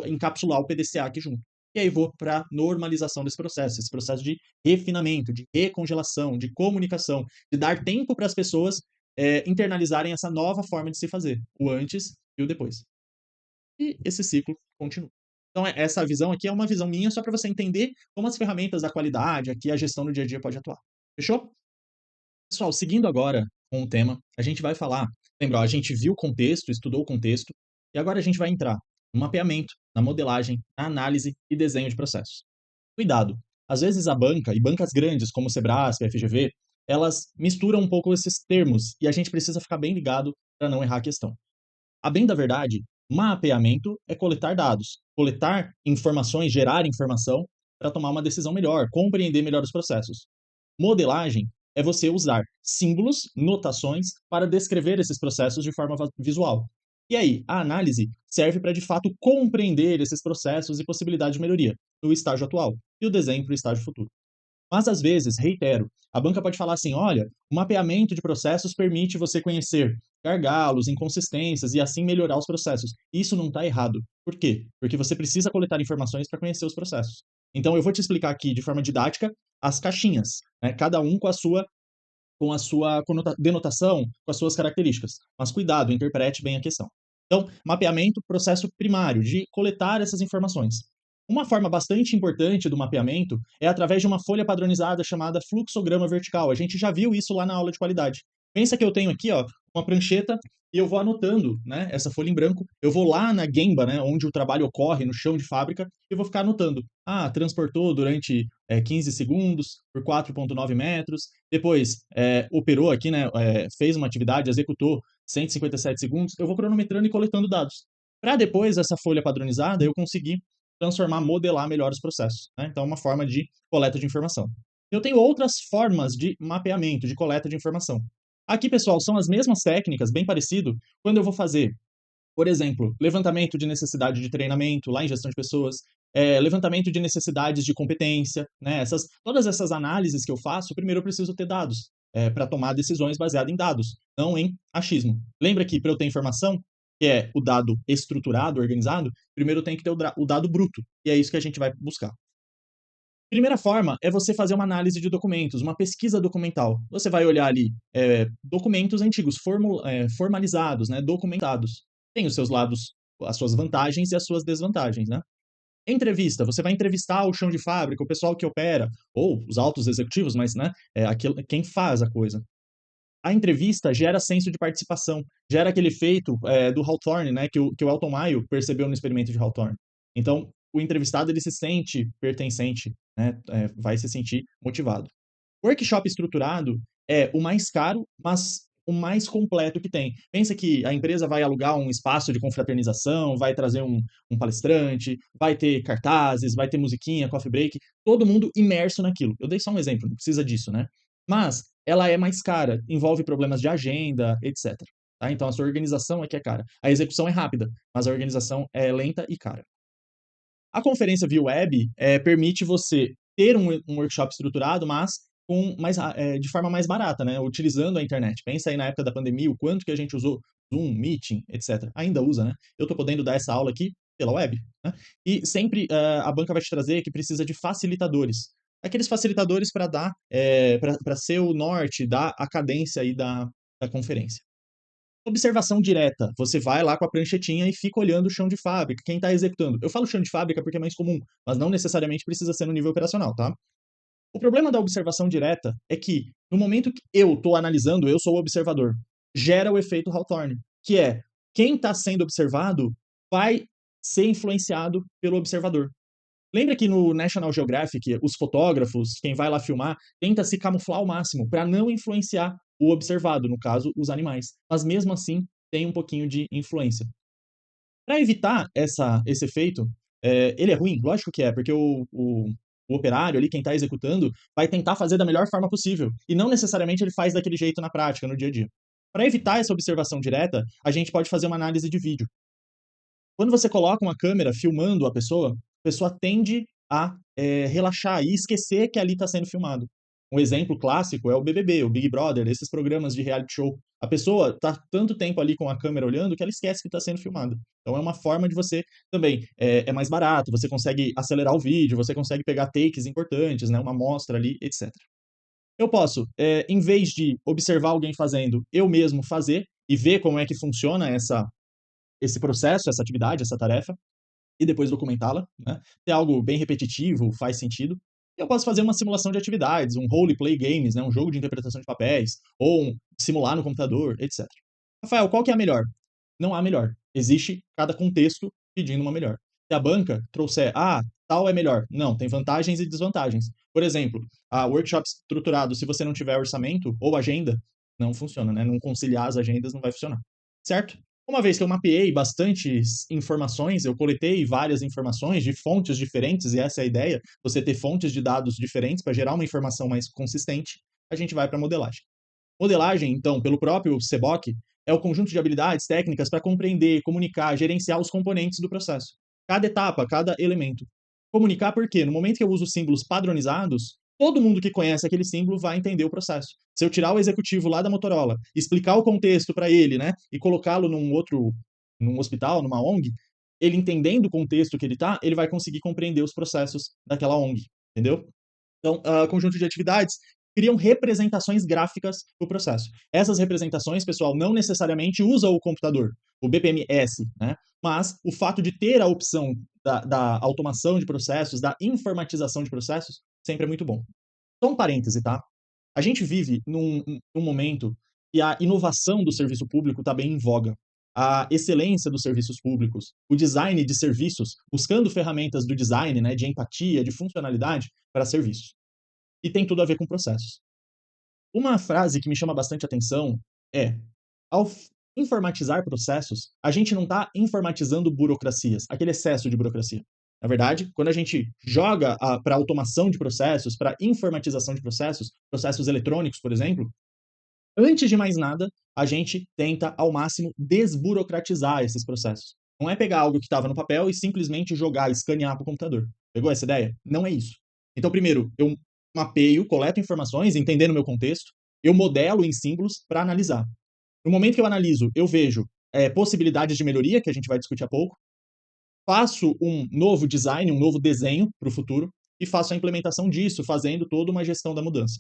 encapsular o PDCA aqui junto. E aí vou para a normalização desse processo, esse processo de refinamento, de recongelação, de comunicação, de dar tempo para as pessoas internalizarem essa nova forma de se fazer, o antes e o depois. E esse ciclo continua. Então, essa visão aqui é uma visão minha só para você entender como as ferramentas da qualidade, aqui a gestão no dia a dia pode atuar. Fechou? Pessoal, seguindo agora com o tema, a gente vai falar. Lembra, ó, a gente viu o contexto, estudou o contexto, e agora a gente vai entrar no mapeamento, na modelagem, na análise e desenho de processos. Cuidado, às vezes a banca, e bancas grandes como o Sebrasp, a FGV, elas misturam um pouco esses termos, e a gente precisa ficar bem ligado para não errar a questão. A bem da verdade, mapeamento é coletar dados, coletar informações, gerar informação para tomar uma decisão melhor, compreender melhor os processos. Modelagem é você usar símbolos, notações para descrever esses processos de forma visual. E aí, a análise serve para de fato compreender esses processos e possibilidade de melhoria no estágio atual e o desenho para o estágio futuro. Mas às vezes, reitero, a banca pode falar assim: olha, o mapeamento de processos permite você conhecer gargalos, inconsistências e assim melhorar os processos. Isso não está errado. Por quê? Porque você precisa coletar informações para conhecer os processos. Então eu vou te explicar aqui de forma didática as caixinhas, né? Cada um com a sua denotação, com as suas características. Mas cuidado, interprete bem a questão. Então, mapeamento, processo primário de coletar essas informações. Uma forma bastante importante do mapeamento é através de uma folha padronizada chamada fluxograma vertical. A gente já viu isso lá na aula de qualidade. Pensa que eu tenho aqui, ó, uma prancheta e eu vou anotando, né, essa folha em branco. Eu vou lá na Gemba, né, onde o trabalho ocorre, no chão de fábrica, e vou ficar anotando. Ah, transportou durante 15 segundos por 4,9 metros. Depois, operou aqui, né, fez uma atividade, executou 157 segundos. Eu vou cronometrando e coletando dados. Para depois, essa folha padronizada, eu conseguir transformar, modelar melhor os processos. Né? Então, é uma forma de coleta de informação. Eu tenho outras formas de mapeamento, de coleta de informação. Aqui, pessoal, são as mesmas técnicas, bem parecido, quando eu vou fazer, por exemplo, levantamento de necessidade de treinamento, lá em gestão de pessoas, levantamento de necessidades de competência, né? Todas essas análises que eu faço, primeiro eu preciso ter dados, para tomar decisões baseadas em dados, não em achismo. Lembra que para eu ter informação, que é o dado estruturado, organizado, primeiro eu tenho que ter o dado bruto, e é isso que a gente vai buscar. Primeira forma é você fazer uma análise de documentos, uma pesquisa documental. Você vai olhar ali documentos antigos, formalizados, né, documentados. Tem os seus lados, as suas vantagens e as suas desvantagens, né? Entrevista, você vai entrevistar o chão de fábrica, o pessoal que opera, ou os altos executivos, mas né, quem faz a coisa. A entrevista gera senso de participação, gera aquele efeito do Hawthorne, né, que o Elton Mayo percebeu no experimento de Hawthorne. Então, o entrevistado ele se sente pertencente, né, vai se sentir motivado. Workshop estruturado é o mais caro, mas o mais completo que tem. Pensa que a empresa vai alugar um espaço de confraternização, vai trazer um palestrante, vai ter cartazes, vai ter musiquinha, coffee break, todo mundo imerso naquilo. Eu dei só um exemplo, não precisa disso, né? Mas ela é mais cara, envolve problemas de agenda, etc. Tá? Então a sua organização é que é cara. A execução é rápida, mas a organização é lenta e cara. A conferência via web permite você ter um workshop estruturado, mas de forma mais barata, né? Utilizando a internet. Pensa aí na época da pandemia, o quanto que a gente usou Zoom, Meeting, etc. Ainda usa, né? Eu estou podendo dar essa aula aqui pela web. Né? E sempre a banca vai te trazer que precisa de facilitadores. Aqueles facilitadores para dar, para ser o norte, dar a cadência aí da conferência. Observação direta. Você vai lá com a pranchetinha e fica olhando o chão de fábrica, quem está executando. Eu falo chão de fábrica porque é mais comum, mas não necessariamente precisa ser no nível operacional, tá? O problema da observação direta é que, no momento que eu estou analisando, eu sou o observador, gera o efeito Hawthorne, que é quem está sendo observado vai ser influenciado pelo observador. Lembra que no National Geographic, os fotógrafos, quem vai lá filmar, tenta se camuflar ao máximo para não influenciar o observado, no caso, os animais. Mas mesmo assim, tem um pouquinho de influência. Para evitar esse efeito, ele é ruim? Lógico que é, porque o operário ali, quem está executando, vai tentar fazer da melhor forma possível. E não necessariamente ele faz daquele jeito na prática, no dia a dia. Para evitar essa observação direta, a gente pode fazer uma análise de vídeo. Quando você coloca uma câmera filmando a pessoa tende a relaxar e esquecer que ali está sendo filmado. Um exemplo clássico é o BBB, o Big Brother, esses programas de reality show. A pessoa está tanto tempo ali com a câmera olhando que ela esquece que está sendo filmado. Então é uma forma de você também, é mais barato, você consegue acelerar o vídeo, você consegue pegar takes importantes, né, uma amostra ali, etc. Eu posso, em vez de observar alguém fazendo, eu mesmo fazer e ver como é que funciona esse processo, essa atividade, essa tarefa, e depois documentá-la, né? Se é algo bem repetitivo, faz sentido. Eu posso fazer uma simulação de atividades, um role play games, né? Um jogo de interpretação de papéis, ou simular no computador, etc. Rafael, qual que é a melhor? Não há melhor. Existe cada contexto pedindo uma melhor. Se a banca trouxer, tal é melhor. Não, tem vantagens e desvantagens. Por exemplo, a workshop estruturado, se você não tiver orçamento ou agenda, não funciona, né? Não conciliar as agendas não vai funcionar. Certo? Uma vez que eu mapeei bastantes informações, eu coletei várias informações de fontes diferentes, e essa é a ideia, você ter fontes de dados diferentes para gerar uma informação mais consistente, a gente vai para a modelagem. Modelagem, então, pelo próprio CBOC, é o conjunto de habilidades técnicas para compreender, comunicar, gerenciar os componentes do processo. Cada etapa, cada elemento. Comunicar porque, no momento que eu uso símbolos padronizados, todo mundo que conhece aquele símbolo vai entender o processo. Se eu tirar o executivo lá da Motorola, explicar o contexto para ele, né, e colocá-lo num hospital, numa ONG, ele entendendo o contexto que ele está, ele vai conseguir compreender os processos daquela ONG, entendeu? Então, conjunto de atividades criam representações gráficas do processo. Essas representações, pessoal, não necessariamente usam o computador, o BPMS, né? Mas o fato de ter a opção da automação de processos, da informatização de processos, sempre é muito bom. Só um parêntese, tá? A gente vive num momento que a inovação do serviço público está bem em voga. A excelência dos serviços públicos, o design de serviços, buscando ferramentas do design, né, de empatia, de funcionalidade para serviços. E tem tudo a ver com processos. Uma frase que me chama bastante atenção é: ao informatizar processos, a gente não está informatizando burocracias, aquele excesso de burocracia. Na verdade, quando a gente joga para automação de processos, para informatização de processos, processos eletrônicos, por exemplo, antes de mais nada, a gente tenta ao máximo desburocratizar esses processos. Não é pegar algo que estava no papel e simplesmente jogar, escanear para o computador. Pegou essa ideia? Não é isso. Então, primeiro, eu mapeio, coleto informações, entendendo o meu contexto, eu modelo em símbolos para analisar. No momento que eu analiso, eu vejo possibilidades de melhoria, que a gente vai discutir há pouco, faço um novo design, um novo desenho para o futuro e faço a implementação disso, fazendo toda uma gestão da mudança.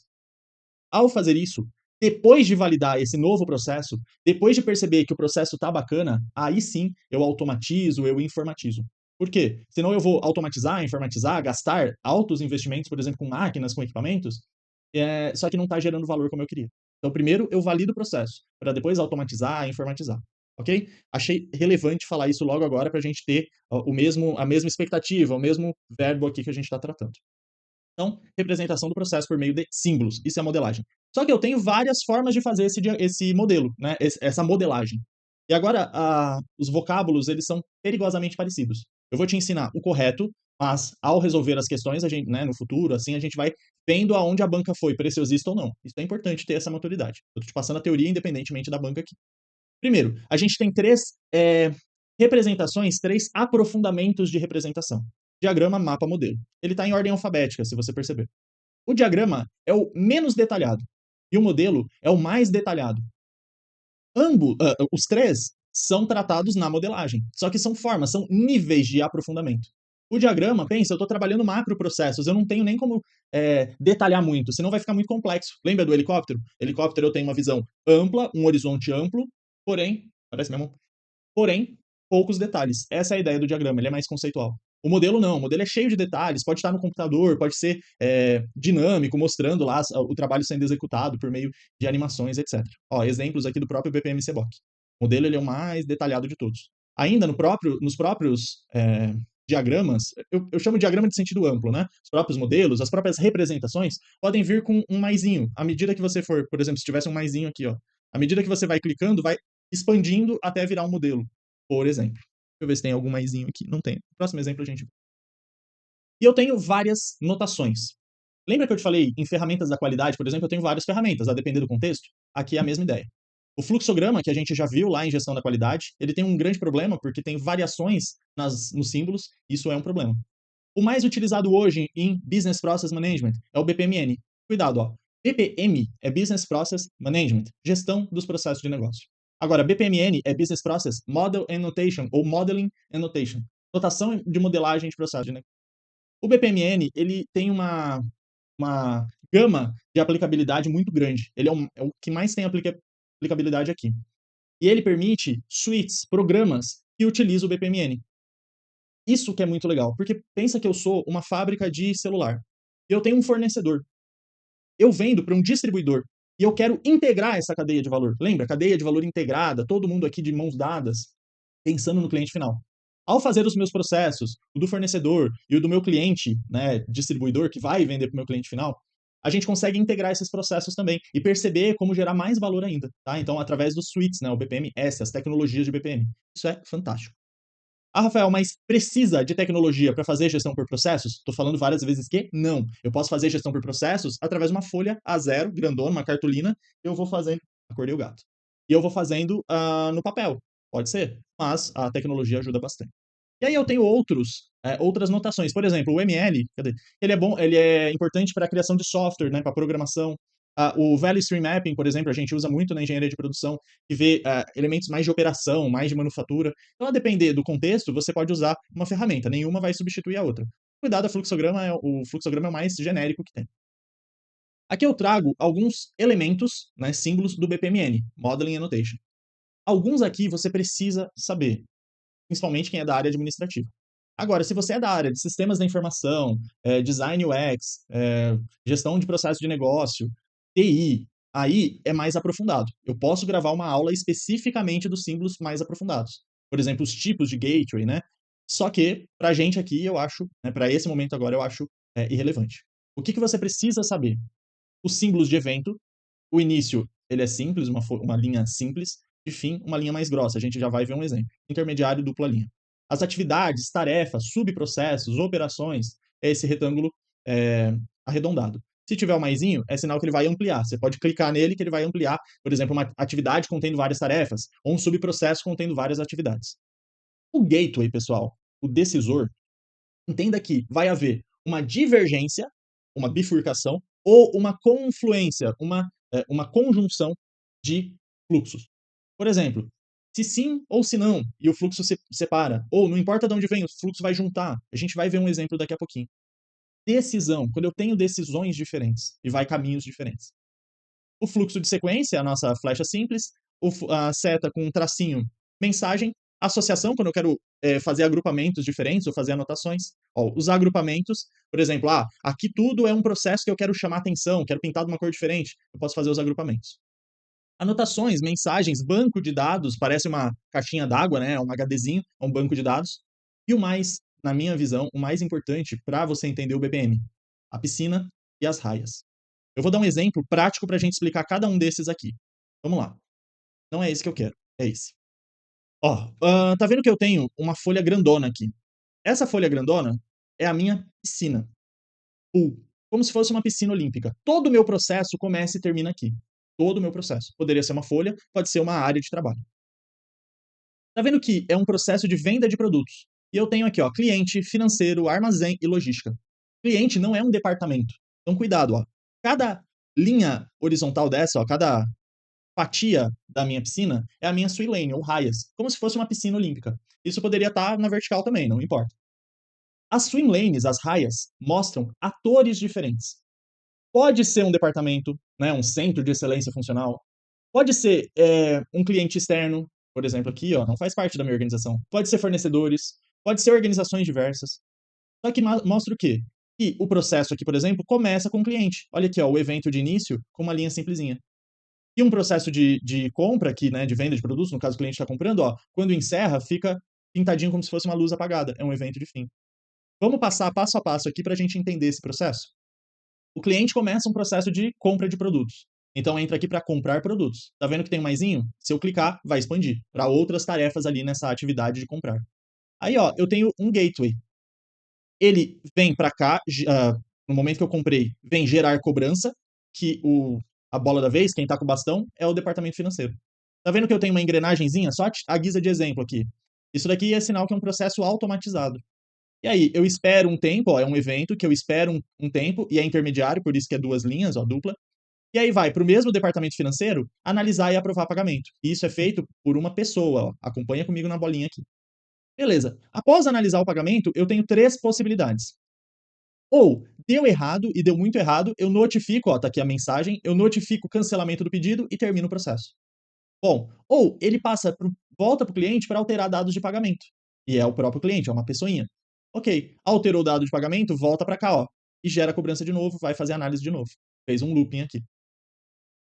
Ao fazer isso, depois de validar esse novo processo, depois de perceber que o processo está bacana, aí sim eu automatizo, eu informatizo. Por quê? Senão eu vou automatizar, informatizar, gastar altos investimentos, por exemplo, com máquinas, com equipamentos, só que não está gerando valor como eu queria. Então, primeiro eu valido o processo, para depois automatizar, informatizar. Ok? Achei relevante falar isso logo agora para a gente ter a mesma expectativa, o mesmo verbo aqui que a gente está tratando. Então, representação do processo por meio de símbolos. Isso é a modelagem. Só que eu tenho várias formas de fazer esse modelo, né? Essa modelagem. E agora, os vocábulos, eles são perigosamente parecidos. Eu vou te ensinar o correto, mas ao resolver as questões, a gente, né, no futuro, assim, a gente vai vendo aonde a banca foi preciosista ou não. Isso é importante ter essa maturidade. Eu estou te passando a teoria independentemente da banca aqui. Primeiro, a gente tem três representações, três aprofundamentos de representação. Diagrama, mapa, modelo. Ele está em ordem alfabética, se você perceber. O diagrama é o menos detalhado e o modelo é o mais detalhado. Os três são tratados na modelagem, só que são formas, são níveis de aprofundamento. O diagrama, pensa, eu estou trabalhando macroprocessos, eu não tenho nem como detalhar muito, senão vai ficar muito complexo. Lembra do helicóptero? Helicóptero eu tenho uma visão ampla, um horizonte amplo, porém, parece mesmo, porém, poucos detalhes. Essa é a ideia do diagrama, ele é mais conceitual. O modelo não, o modelo é cheio de detalhes, pode estar no computador, pode ser dinâmico, mostrando lá o trabalho sendo executado por meio de animações, etc. Ó, exemplos aqui do próprio BPM CBOC. O modelo ele é o mais detalhado de todos. Ainda nos próprios diagramas, eu chamo de diagrama de sentido amplo, né? Os próprios modelos, as próprias representações podem vir com um maisinho. À medida que você for, por exemplo, se tivesse um maisinho aqui, ó, à medida que você vai clicando, vai expandindo até virar um modelo, por exemplo. Deixa eu ver se tem algum maisinho aqui. Não tem. Próximo exemplo a gente. E eu tenho várias notações. Lembra que eu te falei em ferramentas da qualidade, por exemplo, eu tenho várias ferramentas, a depender do contexto? Aqui é a mesma ideia. O fluxograma, que a gente já viu lá em gestão da qualidade, ele tem um grande problema porque tem variações nos símbolos, isso é um problema. O mais utilizado hoje em Business Process Management é o BPMN. Cuidado, ó. BPM é Business Process Management, gestão dos processos de negócio. Agora, BPMN é Business Process Model and Notation, ou Modeling and Notation, notação de modelagem de processo de negócio. O BPMN, ele tem uma gama de aplicabilidade muito grande. Ele é o que mais tem aplicabilidade aqui. E ele permite suites, programas que utilizam o BPMN. Isso que é muito legal, porque pensa que eu sou uma fábrica de celular. Eu tenho um fornecedor. Eu vendo para um distribuidor. e eu quero integrar essa cadeia de valor. Lembra? Cadeia de valor integrada, todo mundo aqui de mãos dadas, pensando no cliente final. Ao fazer os meus processos, o do fornecedor e o do meu cliente, né, distribuidor, que vai vender para o meu cliente final, a gente consegue integrar esses processos também e perceber como gerar mais valor ainda, tá? Então, através dos suites, né, o BPMS, as tecnologias de BPM. Isso é fantástico. Ah, Rafael, mas precisa de tecnologia para fazer gestão por processos? Estou falando várias vezes que não. Eu posso fazer gestão por processos através de uma folha A0, grandona, uma cartolina, e eu vou fazendo. Acordei o gato. E eu vou fazendo no papel. Pode ser, mas a tecnologia ajuda bastante. E aí eu tenho outras notações. Por exemplo, o ML, cadê? Ele é bom, ele é importante para a criação de software, né, para programação. O Value Stream Mapping, por exemplo, a gente usa muito na engenharia de produção, que vê elementos mais de operação, mais de manufatura. Então, a depender do contexto, você pode usar uma ferramenta, nenhuma vai substituir a outra. Cuidado, o fluxograma é o mais genérico que tem. Aqui eu trago alguns elementos, né, símbolos do BPMN, Modeling Annotation. Alguns aqui você precisa saber, principalmente quem é da área administrativa. Agora, se você é da área de sistemas da informação, design UX, gestão de processo de negócio, TI, aí é mais aprofundado. Eu posso gravar uma aula especificamente dos símbolos mais aprofundados. Por exemplo, os tipos de gateway, né? Só que, para a gente aqui, eu acho, né, para esse momento agora, eu acho irrelevante. O que você precisa saber? Os símbolos de evento, o início, ele é simples, uma linha simples, de fim, uma linha mais grossa. A gente já vai ver um exemplo. Intermediário, dupla linha. As atividades, tarefas, subprocessos, operações, é esse retângulo arredondado. Se tiver o maisinho, é sinal que ele vai ampliar. Você pode clicar nele que ele vai ampliar, por exemplo, uma atividade contendo várias tarefas, ou um subprocesso contendo várias atividades. O gateway, pessoal, o decisor, entenda que vai haver uma divergência, uma bifurcação, ou uma confluência, uma conjunção de fluxos. Por exemplo, se sim ou se não, e o fluxo se separa, ou não importa de onde vem, o fluxo vai juntar. A gente vai ver um exemplo daqui a pouquinho. Decisão, quando eu tenho decisões diferentes e vai caminhos diferentes. O fluxo de sequência, a nossa flecha simples, a seta com um tracinho, mensagem, associação, quando eu quero fazer agrupamentos diferentes ou fazer anotações. Ó, os agrupamentos, por exemplo, aqui tudo é um processo que eu quero chamar atenção, quero pintar de uma cor diferente, eu posso fazer os agrupamentos. Anotações, mensagens, banco de dados, parece uma caixinha d'água, né? Um HDzinho, um banco de dados. E o mais, na minha visão, o mais importante para você entender o BPM, a piscina e as raias. Eu vou dar um exemplo prático para a gente explicar cada um desses aqui. Vamos lá. Não é esse que eu quero, é esse. Ó, tá vendo que eu tenho uma folha grandona aqui? Essa folha grandona é a minha piscina. Como se fosse uma piscina olímpica. Todo o meu processo começa e termina aqui. Todo o meu processo. Poderia ser uma folha, pode ser uma área de trabalho. Tá vendo que é um processo de venda de produtos. E eu tenho aqui, ó, cliente, financeiro, armazém e logística. Cliente não é um departamento. Então, cuidado, ó. Cada linha horizontal dessa, ó, cada fatia da minha piscina é a minha swim lane, ou raias, como se fosse uma piscina olímpica. Isso poderia estar na vertical também, não importa. As swim lanes, as raias, mostram atores diferentes. Pode ser um departamento, né, um centro de excelência funcional. Pode ser um cliente externo, por exemplo, aqui, ó, não faz parte da minha organização. Pode ser fornecedores, pode ser organizações diversas. Só que mostra o quê? Que o processo aqui, por exemplo, começa com o cliente. Olha aqui, ó, o evento de início com uma linha simplesinha. E um processo de compra aqui, né, de venda de produtos, no caso o cliente está comprando, ó, quando encerra, fica pintadinho como se fosse uma luz apagada. É um evento de fim. Vamos passar passo a passo aqui para a gente entender esse processo? O cliente começa um processo de compra de produtos. Então entra aqui para comprar produtos. Tá vendo que tem um maisinho? Se eu clicar, vai expandir para outras tarefas ali nessa atividade de comprar. Aí, ó, eu tenho um gateway. Ele vem para cá, no momento que eu comprei, vem gerar cobrança, que a bola da vez, quem está com o bastão, é o departamento financeiro. Tá vendo que eu tenho uma engrenagemzinha? Só a guisa de exemplo aqui. Isso daqui é sinal que é um processo automatizado. E aí, eu espero um tempo, ó, é um evento que eu espero um tempo, e é intermediário, por isso que é duas linhas, ó, dupla. E aí vai para o mesmo departamento financeiro analisar e aprovar pagamento. E isso é feito por uma pessoa, ó. Acompanha comigo na bolinha aqui. Beleza. Após analisar o pagamento, eu tenho três possibilidades. Ou deu errado e deu muito errado, eu notifico, ó, tá aqui a mensagem, eu notifico o cancelamento do pedido e termino o processo. Bom, ou ele volta para o cliente para alterar dados de pagamento. E é o próprio cliente, é uma pessoinha. Ok, alterou o dado de pagamento, volta para cá, ó, e gera a cobrança de novo, vai fazer a análise de novo. Fez um looping aqui.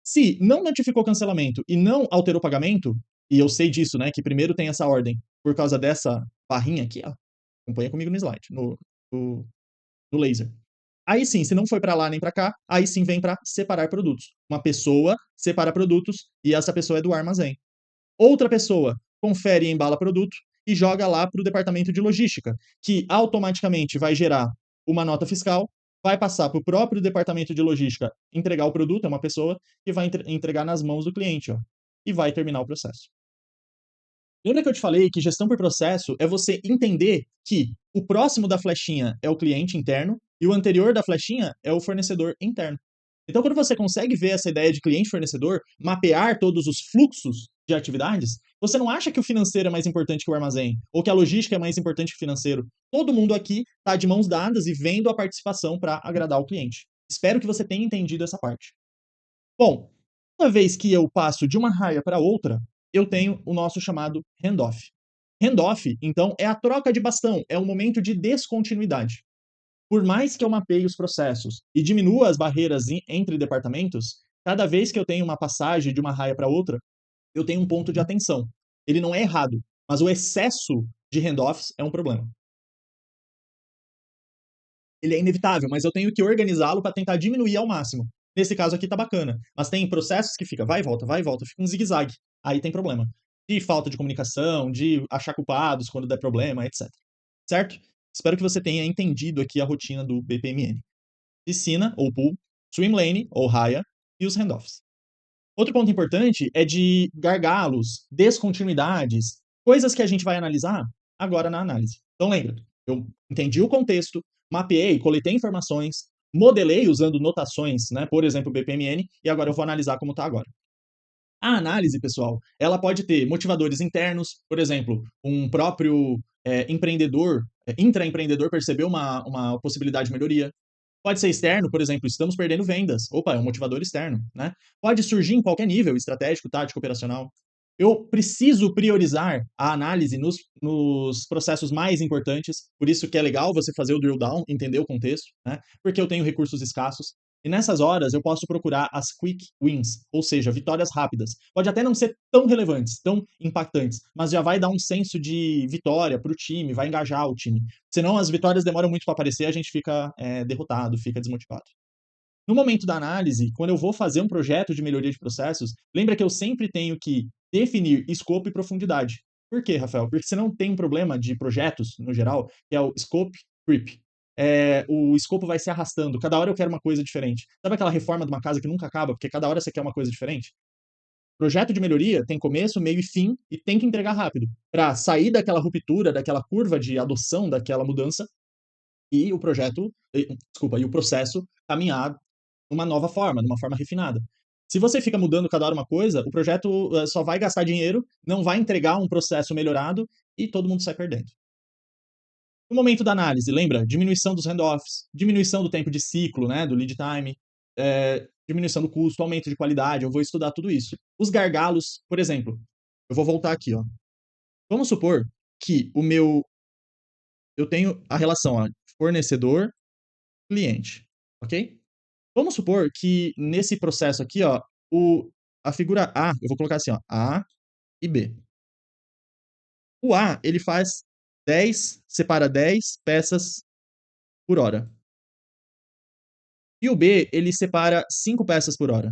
Se não notificou cancelamento e não alterou o pagamento, e eu sei disso, né, que primeiro tem essa ordem por causa dessa barrinha aqui, ó, acompanha comigo no slide, no, no laser. Aí sim, se não foi para lá nem para cá, aí sim vem para separar produtos. Uma pessoa separa produtos e essa pessoa é do armazém. Outra pessoa confere e embala produto e joga lá para o departamento de logística, que automaticamente vai gerar uma nota fiscal, vai passar para o próprio departamento de logística entregar o produto, é uma pessoa que vai entregar nas mãos do cliente, ó, e vai terminar o processo. Lembra que eu te falei que gestão por processo é você entender que o próximo da flechinha é o cliente interno e o anterior da flechinha é o fornecedor interno. Então, quando você consegue ver essa ideia de cliente-fornecedor, mapear todos os fluxos de atividades, você não acha que o financeiro é mais importante que o armazém, ou que a logística é mais importante que o financeiro. Todo mundo aqui está de mãos dadas e vendo a participação para agradar o cliente. Espero que você tenha entendido essa parte. Bom, uma vez que eu passo de uma raia para outra, eu tenho o nosso chamado handoff. Handoff, então, é a troca de bastão, é um momento de descontinuidade. Por mais que eu mapeie os processos e diminua as barreiras entre departamentos, cada vez que eu tenho uma passagem de uma raia para outra, eu tenho um ponto de atenção. Ele não é errado, mas o excesso de handoffs é um problema. Ele é inevitável, mas eu tenho que organizá-lo para tentar diminuir ao máximo. Nesse caso aqui tá bacana, mas tem processos que fica vai e volta, fica um zigue-zague. Aí tem problema. De falta de comunicação, de achar culpados quando der problema, etc. Certo? Espero que você tenha entendido aqui a rotina do BPMN. Piscina, ou pool, swim lane, ou raia, e os handoffs. Outro ponto importante é de gargalos, descontinuidades, coisas que a gente vai analisar agora na análise. Então lembra, eu entendi o contexto, mapeei, coletei informações, modelei usando notações, né, por exemplo, BPMN, e agora eu vou analisar como está agora. A análise, pessoal, ela pode ter motivadores internos, por exemplo, um próprio empreendedor, intraempreendedor percebeu uma possibilidade de melhoria. Pode ser externo, por exemplo, estamos perdendo vendas. Opa, é um motivador externo, né? Pode surgir em qualquer nível, estratégico, tático, operacional. Eu preciso priorizar a análise nos processos mais importantes, por isso que é legal você fazer o drill down, entender o contexto, né? Porque eu tenho recursos escassos. E nessas horas eu posso procurar as quick wins, ou seja, vitórias rápidas. Pode até não ser tão relevantes, tão impactantes, mas já vai dar um senso de vitória para o time, vai engajar o time. Senão as vitórias demoram muito para aparecer, a gente fica derrotado, fica desmotivado. No momento da análise, quando eu vou fazer um projeto de melhoria de processos, lembra que eu sempre tenho que definir escopo e profundidade. Por quê, Rafael? Porque você não tem um problema de projetos, no geral, que é o scope creep. O escopo vai se arrastando. Cada hora eu quero uma coisa diferente. Sabe aquela reforma de uma casa que nunca acaba, porque cada hora você quer uma coisa diferente? Projeto de melhoria tem começo, meio e fim e tem que entregar rápido para sair daquela ruptura, daquela curva de adoção daquela mudança e o projeto, desculpa, e o processo caminhar numa nova forma, numa forma refinada. Se você fica mudando cada hora uma coisa, o projeto só vai gastar dinheiro, não vai entregar um processo melhorado e todo mundo sai perdendo. No momento da análise, lembra? Diminuição dos handoffs, diminuição do tempo de ciclo, né, do lead time, diminuição do custo, aumento de qualidade, eu vou estudar tudo isso. Os gargalos, por exemplo, eu vou voltar aqui, ó. Vamos supor que eu tenho a relação fornecedor-cliente, ok? Vamos supor que nesse processo aqui, ó, a figura A, eu vou colocar assim, ó, A e B. O A, ele faz 10, separa 10 peças por hora. E o B, ele separa 5 peças por hora.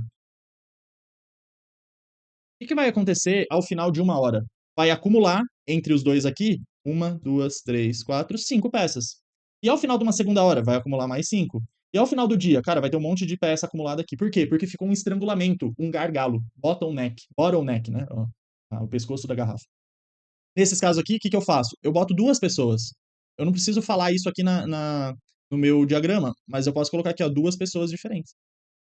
O que vai acontecer ao final de uma hora? Vai acumular entre os dois aqui, uma, duas, três, quatro, 5 peças. E ao final de uma segunda hora, vai acumular mais 5. E ao final do dia, cara, vai ter um monte de peça acumulada aqui. Por quê? Porque ficou um estrangulamento, um gargalo, bottleneck, né? Ó, o pescoço da garrafa. Nesses casos aqui, o que eu faço? Eu boto duas pessoas. Eu não preciso falar isso aqui no meu diagrama, mas eu posso colocar aqui, ó, duas pessoas diferentes.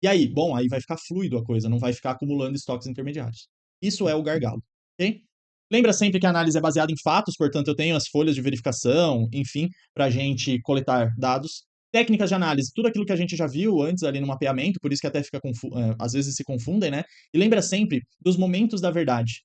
E aí? Bom, aí vai ficar fluido a coisa, não vai ficar acumulando estoques intermediários. Isso é o gargalo, ok? Lembra sempre que a análise é baseada em fatos, portanto, eu tenho as folhas de verificação, enfim, para a gente coletar dados. Técnicas de análise, tudo aquilo que a gente já viu antes ali no mapeamento, por isso que até fica às vezes se confundem, né? E lembra sempre dos momentos da verdade.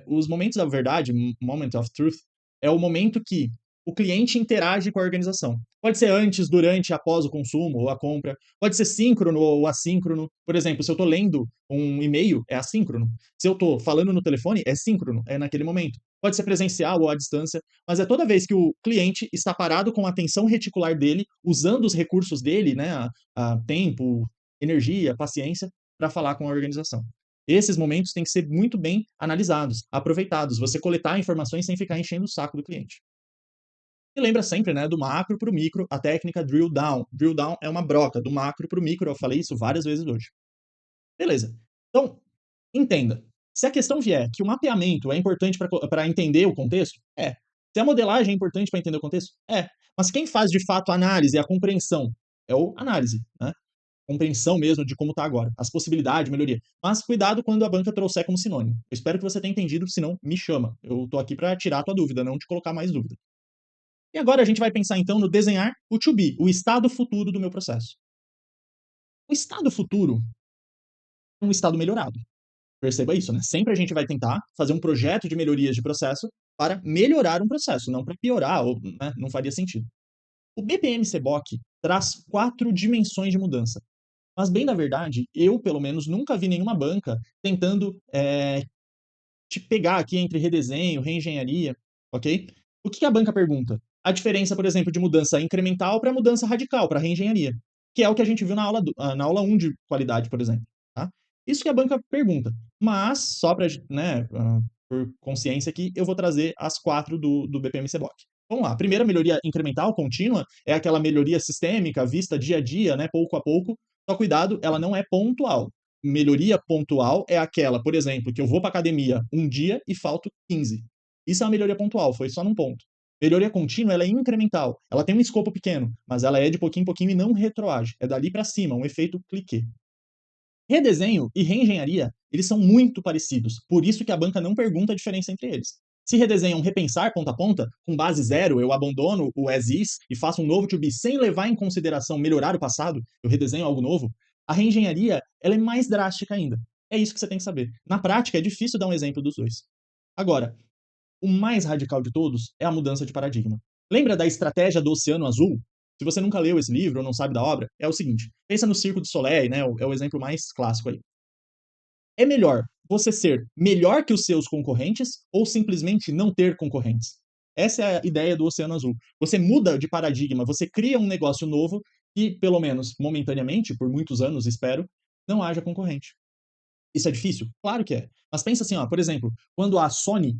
Os momentos da verdade, moment of truth, é o momento que o cliente interage com a organização. Pode ser antes, durante e após o consumo ou a compra. Pode ser síncrono ou assíncrono. Por exemplo, se eu estou lendo um e-mail, é assíncrono. Se eu estou falando no telefone, é síncrono, é naquele momento. Pode ser presencial ou à distância, mas é toda vez que o cliente está parado com a atenção reticular dele, usando os recursos dele, né, a tempo, energia, paciência, para falar com a organização. Esses momentos têm que ser muito bem analisados, aproveitados, você coletar informações sem ficar enchendo o saco do cliente. E lembra sempre, né, do macro para o micro, a técnica drill down. Drill down é uma broca, do macro para o micro, eu falei isso várias vezes hoje. Beleza. Então, entenda. Se a questão vier que o mapeamento é importante para entender o contexto, é. Se a modelagem é importante para entender o contexto, é. Mas quem faz de fato a análise e a compreensão é o análise, né? Compreensão mesmo de como está agora, as possibilidades de melhoria. Mas cuidado quando a banca trouxer como sinônimo. Eu espero que você tenha entendido, senão me chama. Eu estou aqui para tirar a tua dúvida, não te colocar mais dúvida. E agora a gente vai pensar então no desenhar o to be, o estado futuro do meu processo. O estado futuro é um estado melhorado. Perceba isso, né? Sempre a gente vai tentar fazer um projeto de melhorias de processo para melhorar um processo, não para piorar, ou, né, não faria sentido. O BPM CBOC traz 4 dimensões de mudança. Mas, bem na verdade, eu, pelo menos, nunca vi nenhuma banca tentando te pegar aqui entre redesenho, reengenharia, ok? O que a banca pergunta? A diferença, por exemplo, de mudança incremental para mudança radical, para reengenharia, que é o que a gente viu na aula 1 de qualidade, por exemplo. Tá? Isso que a banca pergunta. Mas, só para, né, por consciência aqui, eu vou trazer as 4 do BPM CBOC. Vamos lá. A primeira melhoria incremental, contínua, é aquela melhoria sistêmica, vista dia a dia, né, pouco a pouco. Só cuidado, ela não é pontual. Melhoria pontual é aquela, por exemplo, que eu vou para academia um dia e falto 15. Isso é uma melhoria pontual, foi só num ponto. Melhoria contínua, ela é incremental. Ela tem um escopo pequeno, mas ela é de pouquinho em pouquinho e não retroage. É dali para cima, um efeito cliquê. Redesenho e reengenharia, eles são muito parecidos, por isso que a banca não pergunta a diferença entre eles. Se redesenho é um repensar ponta a ponta, com base zero, eu abandono o as is e faço um novo to be sem levar em consideração melhorar o passado, eu redesenho algo novo, a reengenharia ela é mais drástica ainda. É isso que você tem que saber. Na prática, é difícil dar um exemplo dos dois. Agora, o mais radical de todos é a mudança de paradigma. Lembra da estratégia do Oceano Azul? Se você nunca leu esse livro ou não sabe da obra, é o seguinte: pensa no Circo du Soleil, né? É o exemplo mais clássico aí. É melhor você ser melhor que os seus concorrentes ou simplesmente não ter concorrentes? Essa é a ideia do Oceano Azul. Você muda de paradigma, você cria um negócio novo e, pelo menos momentaneamente, por muitos anos, espero, não haja concorrente. Isso é difícil? Claro que é. Mas pensa assim, ó, por exemplo, quando a Sony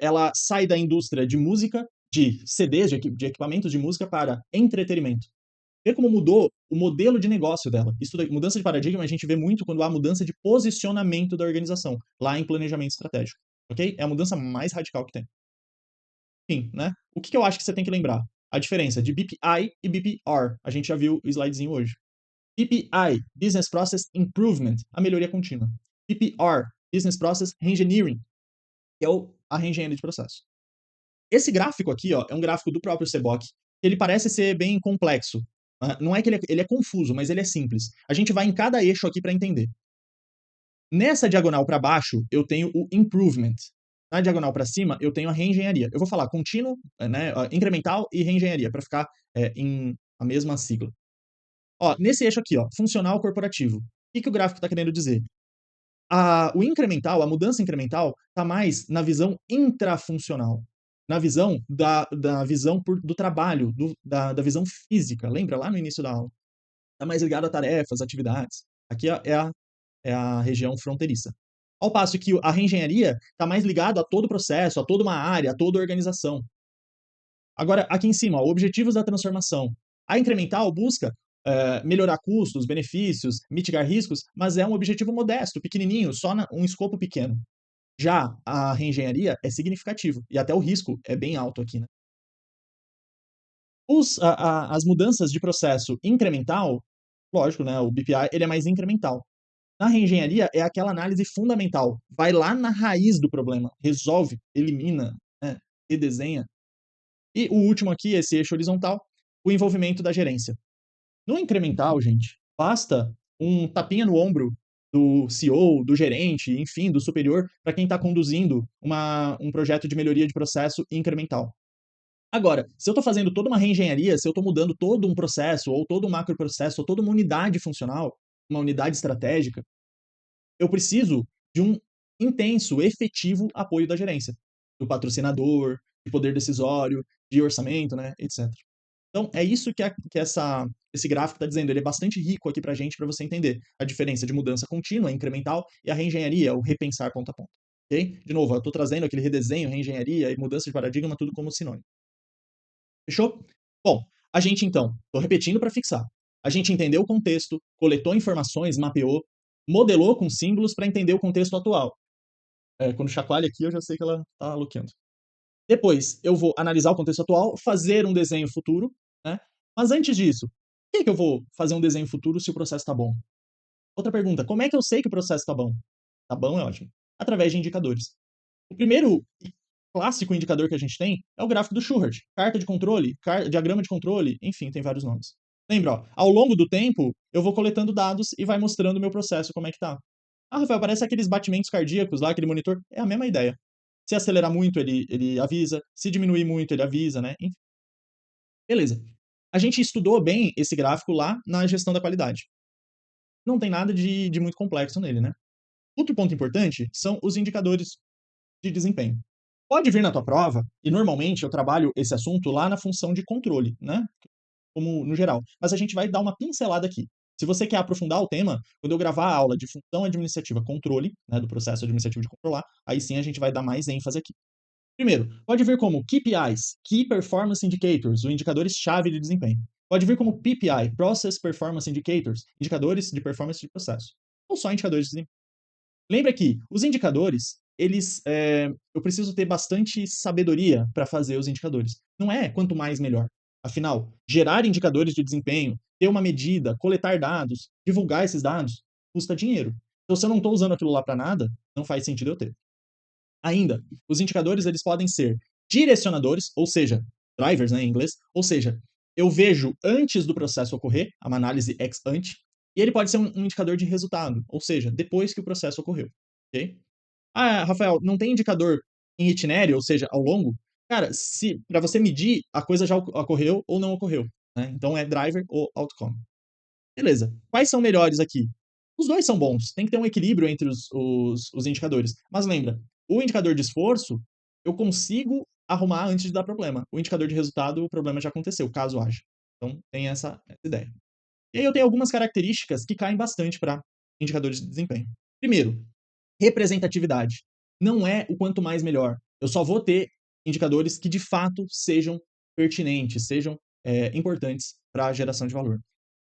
ela sai da indústria de música, de CDs, de equipamentos de música para entretenimento. Vê como mudou o modelo de negócio dela. Isso mudança de paradigma a gente vê muito quando há mudança de posicionamento da organização, lá em planejamento estratégico. Ok? É a mudança mais radical que tem. Enfim, né? O que eu acho que você tem que lembrar? A diferença de BPI e BPR. A gente já viu o slidezinho hoje. BPI, Business Process Improvement, a melhoria contínua. BPR, Business Process Reengineering, que é a reengenharia de processo. Esse gráfico aqui, ó, é um gráfico do próprio CBOC. Ele parece ser bem complexo. Não é que ele é confuso, mas ele é simples. A gente vai em cada eixo aqui para entender. Nessa diagonal para baixo, eu tenho o improvement. Na diagonal para cima, eu tenho a reengenharia. Eu vou falar contínuo, né, incremental e reengenharia, para ficar em a mesma sigla. Ó, nesse eixo aqui, ó, funcional corporativo. O que o gráfico está querendo dizer? O incremental, a mudança incremental, está mais na visão intrafuncional, na visão da visão do trabalho, da visão física. Lembra lá no início da aula? Está mais ligado a tarefas, atividades. Aqui é a região fronteiriça. Ao passo que a reengenharia está mais ligado a todo o processo, a toda uma área, a toda a organização. Agora, aqui em cima, ó, objetivos da transformação. A incremental busca melhorar custos, benefícios, mitigar riscos, mas é um objetivo modesto, pequenininho, só um escopo pequeno. Já a reengenharia é significativo, e até o risco é bem alto aqui. Né? As mudanças de processo incremental, lógico, né, o BPI ele é mais incremental. Na reengenharia é aquela análise fundamental, vai lá na raiz do problema, resolve, elimina, né, redesenha. E o último aqui, esse eixo horizontal, o envolvimento da gerência. No incremental, gente, basta um tapinha no ombro do CEO, do gerente, enfim, do superior, para quem está conduzindo um projeto de melhoria de processo incremental. Agora, se eu estou fazendo toda uma reengenharia, se eu estou mudando todo um processo, ou todo um macroprocesso, ou toda uma unidade funcional, uma unidade estratégica, eu preciso de um intenso, efetivo apoio da gerência, do patrocinador, de poder decisório, de orçamento, né, etc. Então, é isso que esse gráfico está dizendo. Ele é bastante rico aqui para a gente, para você entender a diferença de mudança contínua, incremental, e a reengenharia, o repensar ponta a ponta. Ok? De novo, eu estou trazendo aquele redesenho, reengenharia e mudança de paradigma, tudo como sinônimo. Fechou? Bom, a gente então, estou repetindo para fixar. A gente entendeu o contexto, coletou informações, mapeou, modelou com símbolos para entender o contexto atual. Quando chacoalha aqui, eu já sei que ela está bloqueando. Depois, eu vou analisar o contexto atual, fazer um desenho futuro, né? Mas antes disso, por que eu vou fazer um desenho futuro se o processo está bom? Outra pergunta, como é que eu sei que o processo está bom? Está bom é ótimo. Através de indicadores. O primeiro clássico indicador que a gente tem é o gráfico do Shurart. Carta de controle, diagrama de controle, enfim, tem vários nomes. Lembra, ó, ao longo do tempo, eu vou coletando dados e vai mostrando o meu processo, como é que tá. Ah, Rafael, parece aqueles batimentos cardíacos lá, aquele monitor. É a mesma ideia. Se acelerar muito, ele avisa. Se diminuir muito, ele avisa, né? Enfim. Beleza. A gente estudou bem esse gráfico lá na gestão da qualidade. Não tem nada de muito complexo nele, né? Outro ponto importante são os indicadores de desempenho. Pode vir na tua prova, e normalmente eu trabalho esse assunto lá na função de controle, né? Como no geral. Mas a gente vai dar uma pincelada aqui. Se você quer aprofundar o tema, quando eu gravar a aula de função administrativa controle, né, do processo administrativo de controlar, aí sim a gente vai dar mais ênfase aqui. Primeiro, pode vir como KPIs, Key Performance Indicators, ou indicadores-chave de desempenho. Pode vir como PPI, Process Performance Indicators, indicadores de performance de processo. Ou só indicadores de desempenho. Lembra que os indicadores, eu preciso ter bastante sabedoria para fazer os indicadores. Não é quanto mais melhor. Afinal, gerar indicadores de desempenho, ter uma medida, coletar dados, divulgar esses dados, custa dinheiro. Então, se eu não estou usando aquilo lá para nada, não faz sentido eu ter. Ainda, os indicadores eles podem ser direcionadores, ou seja, drivers, né, em inglês, ou seja, eu vejo antes do processo ocorrer, uma análise ex ante, e ele pode ser um indicador de resultado, ou seja, depois que o processo ocorreu, ok? Ah, Rafael, não tem indicador em itinério, ou seja, ao longo? Cara, se para você medir, a coisa já ocorreu ou não ocorreu, né? Então é driver ou outcome. Beleza. Quais são melhores aqui? Os dois são bons. Tem que ter um equilíbrio entre os indicadores. Mas lembra, o indicador de esforço, eu consigo arrumar antes de dar problema. O indicador de resultado, o problema já aconteceu, caso haja. Então, tem essa ideia. E aí eu tenho algumas características que caem bastante para indicadores de desempenho. Primeiro, representatividade. Não é o quanto mais melhor. Eu só vou ter indicadores que de fato sejam pertinentes, sejam importantes para a geração de valor.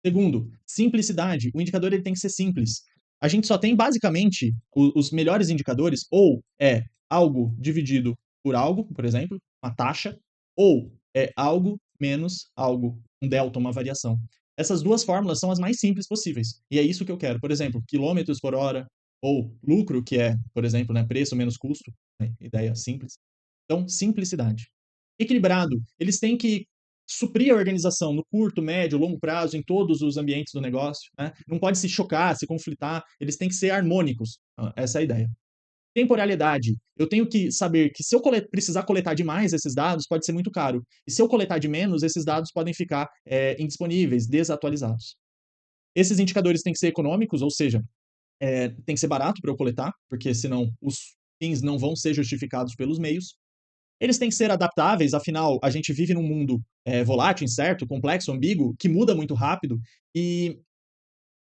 Segundo, simplicidade. O indicador ele tem que ser simples. A gente só tem basicamente os melhores indicadores, ou é algo dividido por algo, por exemplo, uma taxa, ou é algo menos algo, um delta, uma variação. Essas duas fórmulas são as mais simples possíveis. E é isso que eu quero. Por exemplo, quilômetros por hora, ou lucro, que é, por exemplo, né, preço menos custo, né, ideia simples. Então, simplicidade. Equilibrado. Eles têm que suprir a organização no curto, médio, longo prazo, em todos os ambientes do negócio. Né? Não pode se chocar, se conflitar, eles têm que ser harmônicos. Essa é a ideia. Temporalidade. Eu tenho que saber que se eu precisar coletar demais esses dados, pode ser muito caro. E se eu coletar de menos, esses dados podem ficar indisponíveis, desatualizados. Esses indicadores têm que ser econômicos, ou seja, tem que ser barato para eu coletar, porque senão os fins não vão ser justificados pelos meios. Eles têm que ser adaptáveis, afinal, a gente vive num mundo volátil, incerto, complexo, ambíguo, que muda muito rápido, e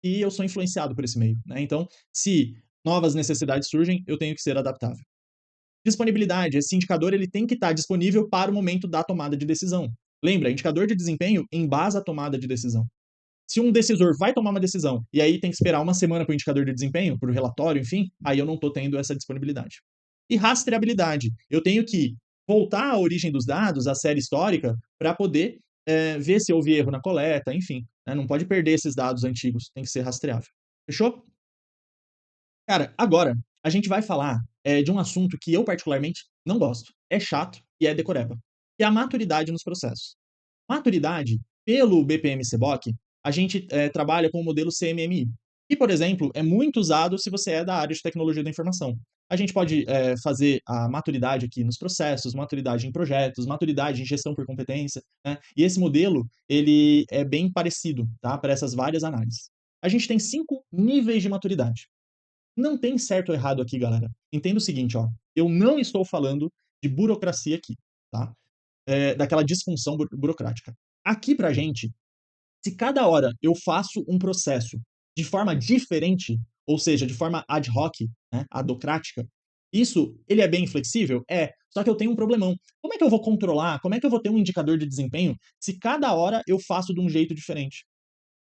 eu sou influenciado por esse meio. Né? Então, se novas necessidades surgem, eu tenho que ser adaptável. Disponibilidade. Esse indicador ele tem que estar disponível para o momento da tomada de decisão. Lembra, indicador de desempenho embasa a tomada de decisão. Se um decisor vai tomar uma decisão e aí tem que esperar uma semana para o indicador de desempenho, para o relatório, enfim, aí eu não estou tendo essa disponibilidade. E rastreabilidade. Eu tenho que voltar à origem dos dados, à série histórica, para poder ver se houve erro na coleta, enfim. Né? Não pode perder esses dados antigos, tem que ser rastreável. Fechou? Cara, agora a gente vai falar de um assunto que eu particularmente não gosto. É chato e é decoreba. Que é a maturidade nos processos. Maturidade, pelo BPM-CBOC, a gente trabalha com o modelo CMMI. Que, por exemplo, é muito usado se você é da área de tecnologia da informação. A gente pode fazer a maturidade aqui nos processos, maturidade em projetos, maturidade em gestão por competência, né? E esse modelo, ele é bem parecido, tá? Para essas várias análises. A gente tem 5 níveis de maturidade. Não tem certo ou errado aqui, galera. Entenda o seguinte, ó. Eu não estou falando de burocracia aqui, tá? Daquela disfunção burocrática. Aqui pra gente, se cada hora eu faço um processo de forma diferente, ou seja, de forma ad hoc, né, adocrática, isso, ele é bem flexível? É. Só que eu tenho um problemão. Como é que eu vou controlar, como é que eu vou ter um indicador de desempenho se cada hora eu faço de um jeito diferente?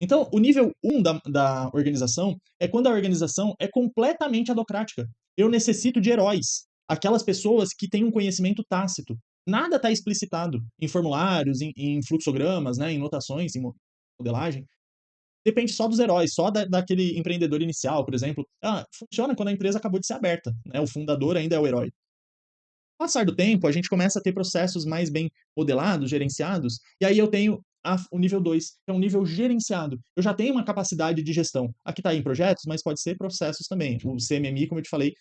Então, o nível 1 da organização é quando a organização é completamente adocrática. Eu necessito de heróis, aquelas pessoas que têm um conhecimento tácito. Nada está explicitado em formulários, em fluxogramas, né, em notações, em modelagem. Depende só dos heróis, só daquele empreendedor inicial, por exemplo. Funciona quando a empresa acabou de ser aberta, né, o fundador ainda é o herói. Com o passar do tempo, a gente começa a ter processos mais bem modelados, gerenciados, e aí eu tenho o nível 2, que é um nível gerenciado. Eu já tenho uma capacidade de gestão. Aqui está em projetos, mas pode ser processos também. O CMMI, como eu te falei,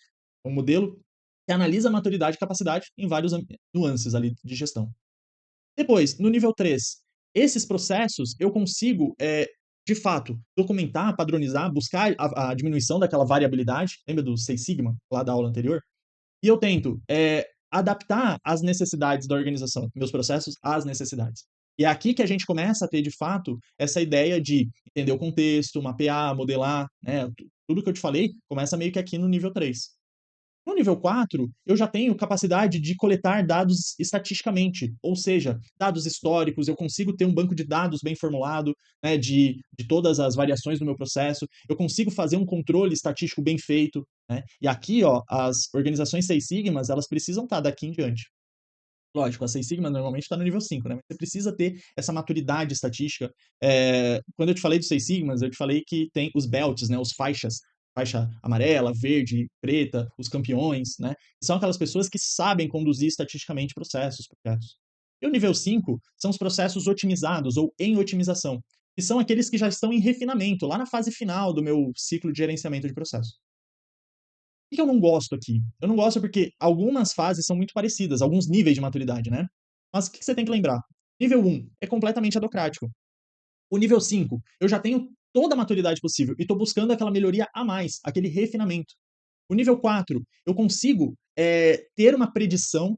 é um modelo que analisa a maturidade e capacidade em vários nuances ali de gestão. Depois, no nível 3, esses processos eu consigo, de fato, documentar, padronizar, buscar a diminuição daquela variabilidade. Lembra do Seis Sigma, lá da aula anterior? E eu tento adaptar as necessidades da organização, meus processos às necessidades. E é aqui que a gente começa a ter, de fato, essa ideia de entender o contexto, mapear, modelar, né? Tudo que eu te falei começa meio que aqui no nível 3. No nível 4, eu já tenho capacidade de coletar dados estatisticamente, ou seja, dados históricos, eu consigo ter um banco de dados bem formulado, né, de todas as variações do meu processo, eu consigo fazer um controle estatístico bem feito, né? E aqui, ó, as organizações Seis Sigmas, elas precisam estar daqui em diante. Lógico, a Seis Sigma normalmente está no nível 5, né? Mas você precisa ter essa maturidade estatística. Quando eu te falei dos Seis Sigmas, eu te falei que tem os belts, né? Os faixas, faixa amarela, verde, preta, os campeões, né? São aquelas pessoas que sabem conduzir estatisticamente processos, projetos. E o nível 5 são os processos otimizados ou em otimização, que são aqueles que já estão em refinamento, lá na fase final do meu ciclo de gerenciamento de processo. Por que eu não gosto aqui? Eu não gosto porque algumas fases são muito parecidas, alguns níveis de maturidade, né? Mas o que você tem que lembrar? Nível 1 é completamente adocrático. O nível 5, eu já tenho toda a maturidade possível e estou buscando aquela melhoria a mais, aquele refinamento. O nível 4, eu consigo ter uma predição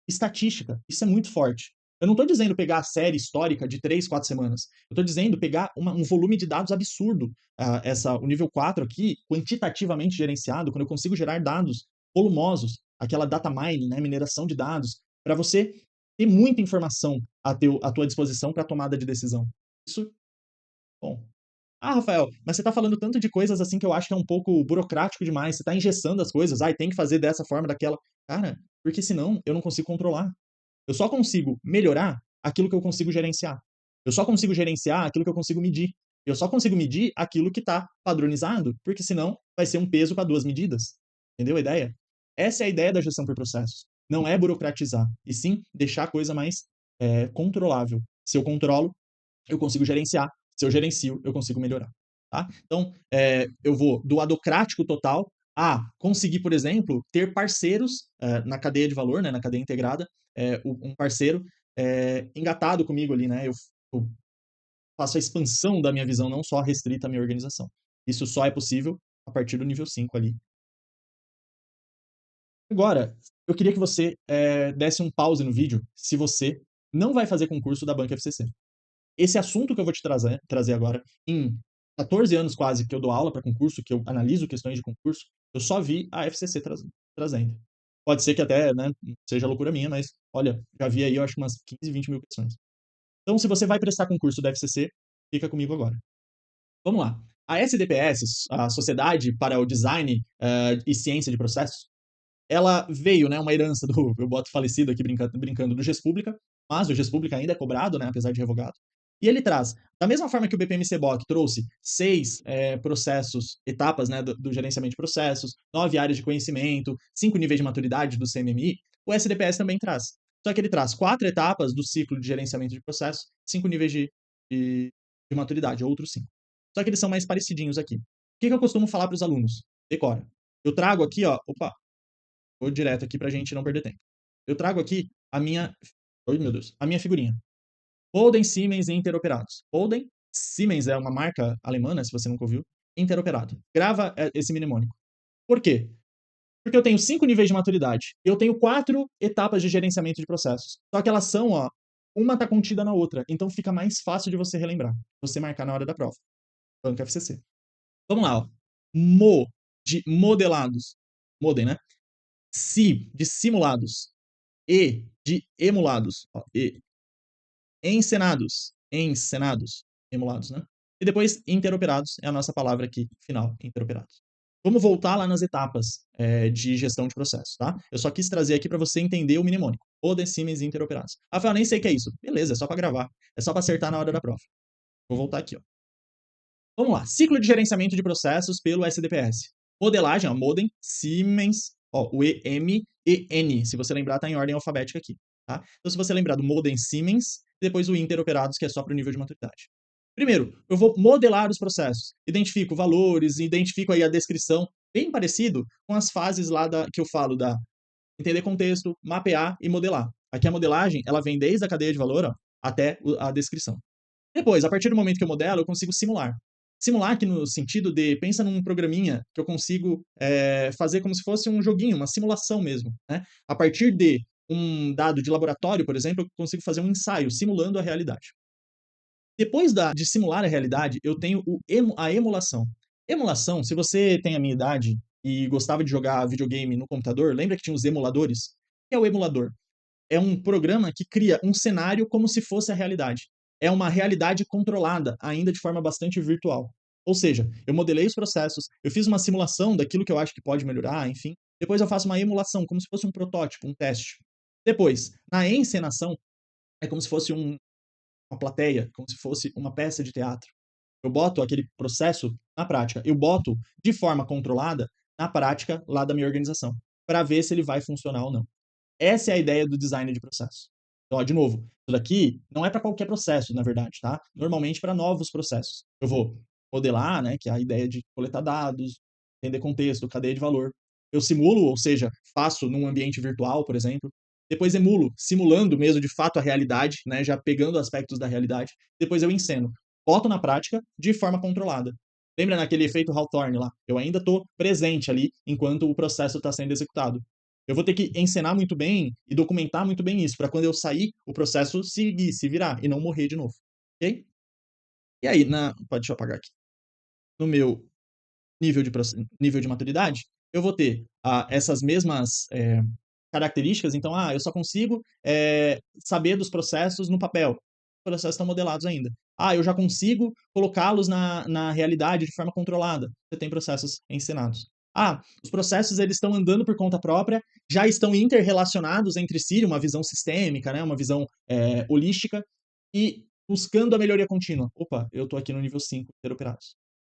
estatística. Isso é muito forte. Eu não estou dizendo pegar a série histórica de 3, 4 semanas. Eu estou dizendo pegar um volume de dados absurdo. O nível 4 aqui, quantitativamente gerenciado, quando eu consigo gerar dados volumosos, aquela data mining, né, mineração de dados, para você ter muita informação à tua disposição para tomada de decisão. Isso, bom, Rafael, mas você tá falando tanto de coisas assim que eu acho que é um pouco burocrático demais. Você tá engessando as coisas. Ai, tem que fazer dessa forma, daquela. Cara, porque senão eu não consigo controlar. Eu só consigo melhorar aquilo que eu consigo gerenciar. Eu só consigo gerenciar aquilo que eu consigo medir. Eu só consigo medir aquilo que está padronizado, porque senão vai ser um peso para duas medidas. Entendeu a ideia? Essa é a ideia da gestão por processos. Não é burocratizar, e sim deixar a coisa mais controlável. Se eu controlo, eu consigo gerenciar. Se eu gerencio, eu consigo melhorar. Tá? Então, eu vou do adocrático total a conseguir, por exemplo, ter parceiros na cadeia de valor, né, na cadeia integrada, um parceiro engatado comigo ali, né? Eu faço a expansão da minha visão, não só restrita à minha organização. Isso só é possível a partir do nível 5 ali. Agora, eu queria que você desse um pause no vídeo se você não vai fazer concurso da Banca FCC. Esse assunto que eu vou te trazer agora, em 14 anos quase que eu dou aula para concurso, que eu analiso questões de concurso, eu só vi a FCC trazendo. Pode ser que até, né, seja loucura minha, mas olha, já vi aí, eu acho, umas 15, 20 mil questões. Então, se você vai prestar concurso da FCC, fica comigo agora. Vamos lá. A SDPS, a Sociedade para o Design e Ciência de Processos, ela veio, né, uma herança do, eu boto falecido aqui brincando, do Gespública, mas o Gespública ainda é cobrado, né, apesar de revogado. E ele traz, da mesma forma que o BPM-CBOC trouxe 6 processos, etapas, né, do gerenciamento de processos, 9 áreas de conhecimento, 5 níveis de maturidade do CMMI, o SDPS também traz. Só que ele traz 4 etapas do ciclo de gerenciamento de processos, 5 níveis de maturidade, outros 5. Só que eles são mais parecidinhos aqui. O que eu costumo falar para os alunos? Decora. Eu trago aqui, ó, opa, Vou direto aqui para a gente não perder tempo. Eu trago aqui a minha... Oi, meu Deus. A minha figurinha. Holden, Siemens e interoperados. Holden, Siemens é uma marca alemã, né, se você nunca ouviu. Interoperado. Grava esse mnemônico. Por quê? Porque eu tenho 5 níveis de maturidade. Eu tenho 4 etapas de gerenciamento de processos. Só que elas são, ó, uma está contida na outra. Então fica mais fácil de você relembrar. Você marcar na hora da prova. Banco FCC. Vamos lá, ó. Mo, de modelados. Modem, né? Si, de simulados. E, de emulados. Ó, e. Encenados. Encenados. Emulados, né? E depois, interoperados é a nossa palavra aqui, final, interoperados. Vamos voltar lá nas etapas de gestão de processo, tá? Eu só quis trazer aqui para você entender o mnemônico. Odem, Siemens e interoperados. Rafael, nem sei o que é isso. Beleza, é só para gravar. É só para acertar na hora da prova. Vou voltar aqui, ó. Vamos lá. Ciclo de gerenciamento de processos pelo SDPS. Modelagem, ó, modem, Siemens, ó, o EM e N. Se você lembrar, tá em ordem alfabética aqui, tá? Então, se você lembrar do modem Siemens, e depois o interoperados, que é só para o nível de maturidade. Primeiro, eu vou modelar os processos. Identifico valores, identifico aí a descrição, bem parecido com as fases lá que eu falo da entender contexto, mapear e modelar. Aqui a modelagem, ela vem desde a cadeia de valor, ó, até a descrição. Depois, a partir do momento que eu modelo, eu consigo simular. Simular aqui no sentido de, pensa num programinha que eu consigo fazer como se fosse um joguinho, uma simulação mesmo, né? A partir de um dado de laboratório, por exemplo, eu consigo fazer um ensaio simulando a realidade. Depois de simular a realidade, eu tenho a emulação. Emulação, se você tem a minha idade e gostava de jogar videogame no computador, lembra que tinha os emuladores? O que é o emulador? É um programa que cria um cenário como se fosse a realidade. É uma realidade controlada, ainda de forma bastante virtual. Ou seja, eu modelei os processos, eu fiz uma simulação daquilo que eu acho que pode melhorar, enfim. Depois eu faço uma emulação, como se fosse um protótipo, um teste. Depois, na encenação, é como se fosse uma plateia, como se fosse uma peça de teatro. Eu boto aquele processo na prática. Eu boto de forma controlada na prática lá da minha organização, para ver se ele vai funcionar ou não. Essa é a ideia do design de processo. Então, ó, de novo, isso daqui não é para qualquer processo, na verdade, tá? Normalmente para novos processos. Eu vou modelar, né, que é a ideia de coletar dados, entender contexto, cadeia de valor. Eu simulo, ou seja, faço num ambiente virtual, por exemplo. Depois emulo, simulando mesmo de fato a realidade, né, já pegando aspectos da realidade. Depois eu enceno. Boto na prática de forma controlada. Lembra naquele efeito Hawthorne lá? Eu ainda estou presente ali enquanto o processo está sendo executado. Eu vou ter que ensinar muito bem e documentar muito bem isso, para quando eu sair, o processo seguir, se virar e não morrer de novo. Ok? E aí, deixa eu apagar aqui. No meu nível de maturidade, eu vou ter essas mesmas características. Então, eu só consigo saber dos processos no papel. Os processos estão modelados ainda. Eu já consigo colocá-los na realidade de forma controlada. Você tem processos ensinados. Os processos eles estão andando por conta própria, já estão interrelacionados entre si, uma visão sistêmica, né, uma visão holística, e buscando a melhoria contínua. Opa, eu estou aqui no nível 5, ter operados.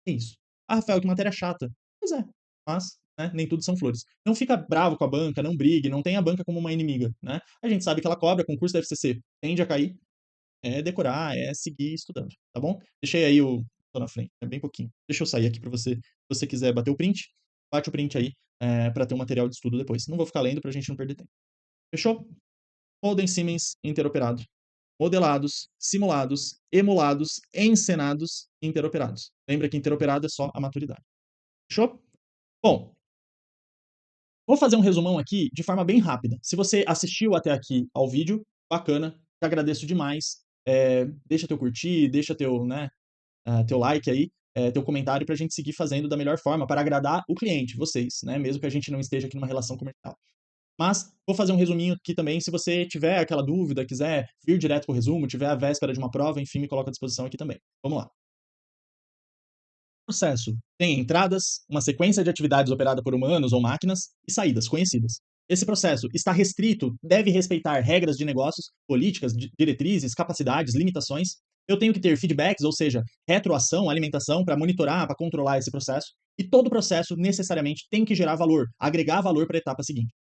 É isso. Rafael, que matéria chata. Pois é, mas né, nem tudo são flores. Não fica bravo com a banca, não brigue, não tenha a banca como uma inimiga, né? A gente sabe que ela cobra, concurso da FCC tende a cair, é decorar, é seguir estudando, tá bom? Deixei aí tô na frente, é bem pouquinho. Deixa eu sair aqui para você, se você quiser bater o print, bate o print aí, para ter um material de estudo depois. Não vou ficar lendo pra gente não perder tempo. Fechou? Holden Siemens interoperado. Modelados, simulados, emulados, encenados, interoperados. Lembra que interoperado é só a maturidade. Fechou? Bom, vou fazer um resumão aqui de forma bem rápida. Se você assistiu até aqui ao vídeo, bacana, te agradeço demais. Deixa teu curtir, deixa teu like aí, teu comentário para a gente seguir fazendo da melhor forma para agradar o cliente, vocês, né? Mesmo que a gente não esteja aqui numa relação comercial. Mas vou fazer um resuminho aqui também. Se você tiver aquela dúvida, quiser vir direto para o resumo, tiver a véspera de uma prova, enfim, me coloca à disposição aqui também. Vamos lá. Processo tem entradas, uma sequência de atividades operada por humanos ou máquinas e saídas conhecidas. Esse processo está restrito, deve respeitar regras de negócios, políticas, diretrizes, capacidades, limitações. Eu tenho que ter feedbacks, ou seja, retroação, alimentação para monitorar, para controlar esse processo. E todo processo necessariamente tem que gerar valor, agregar valor para a etapa seguinte.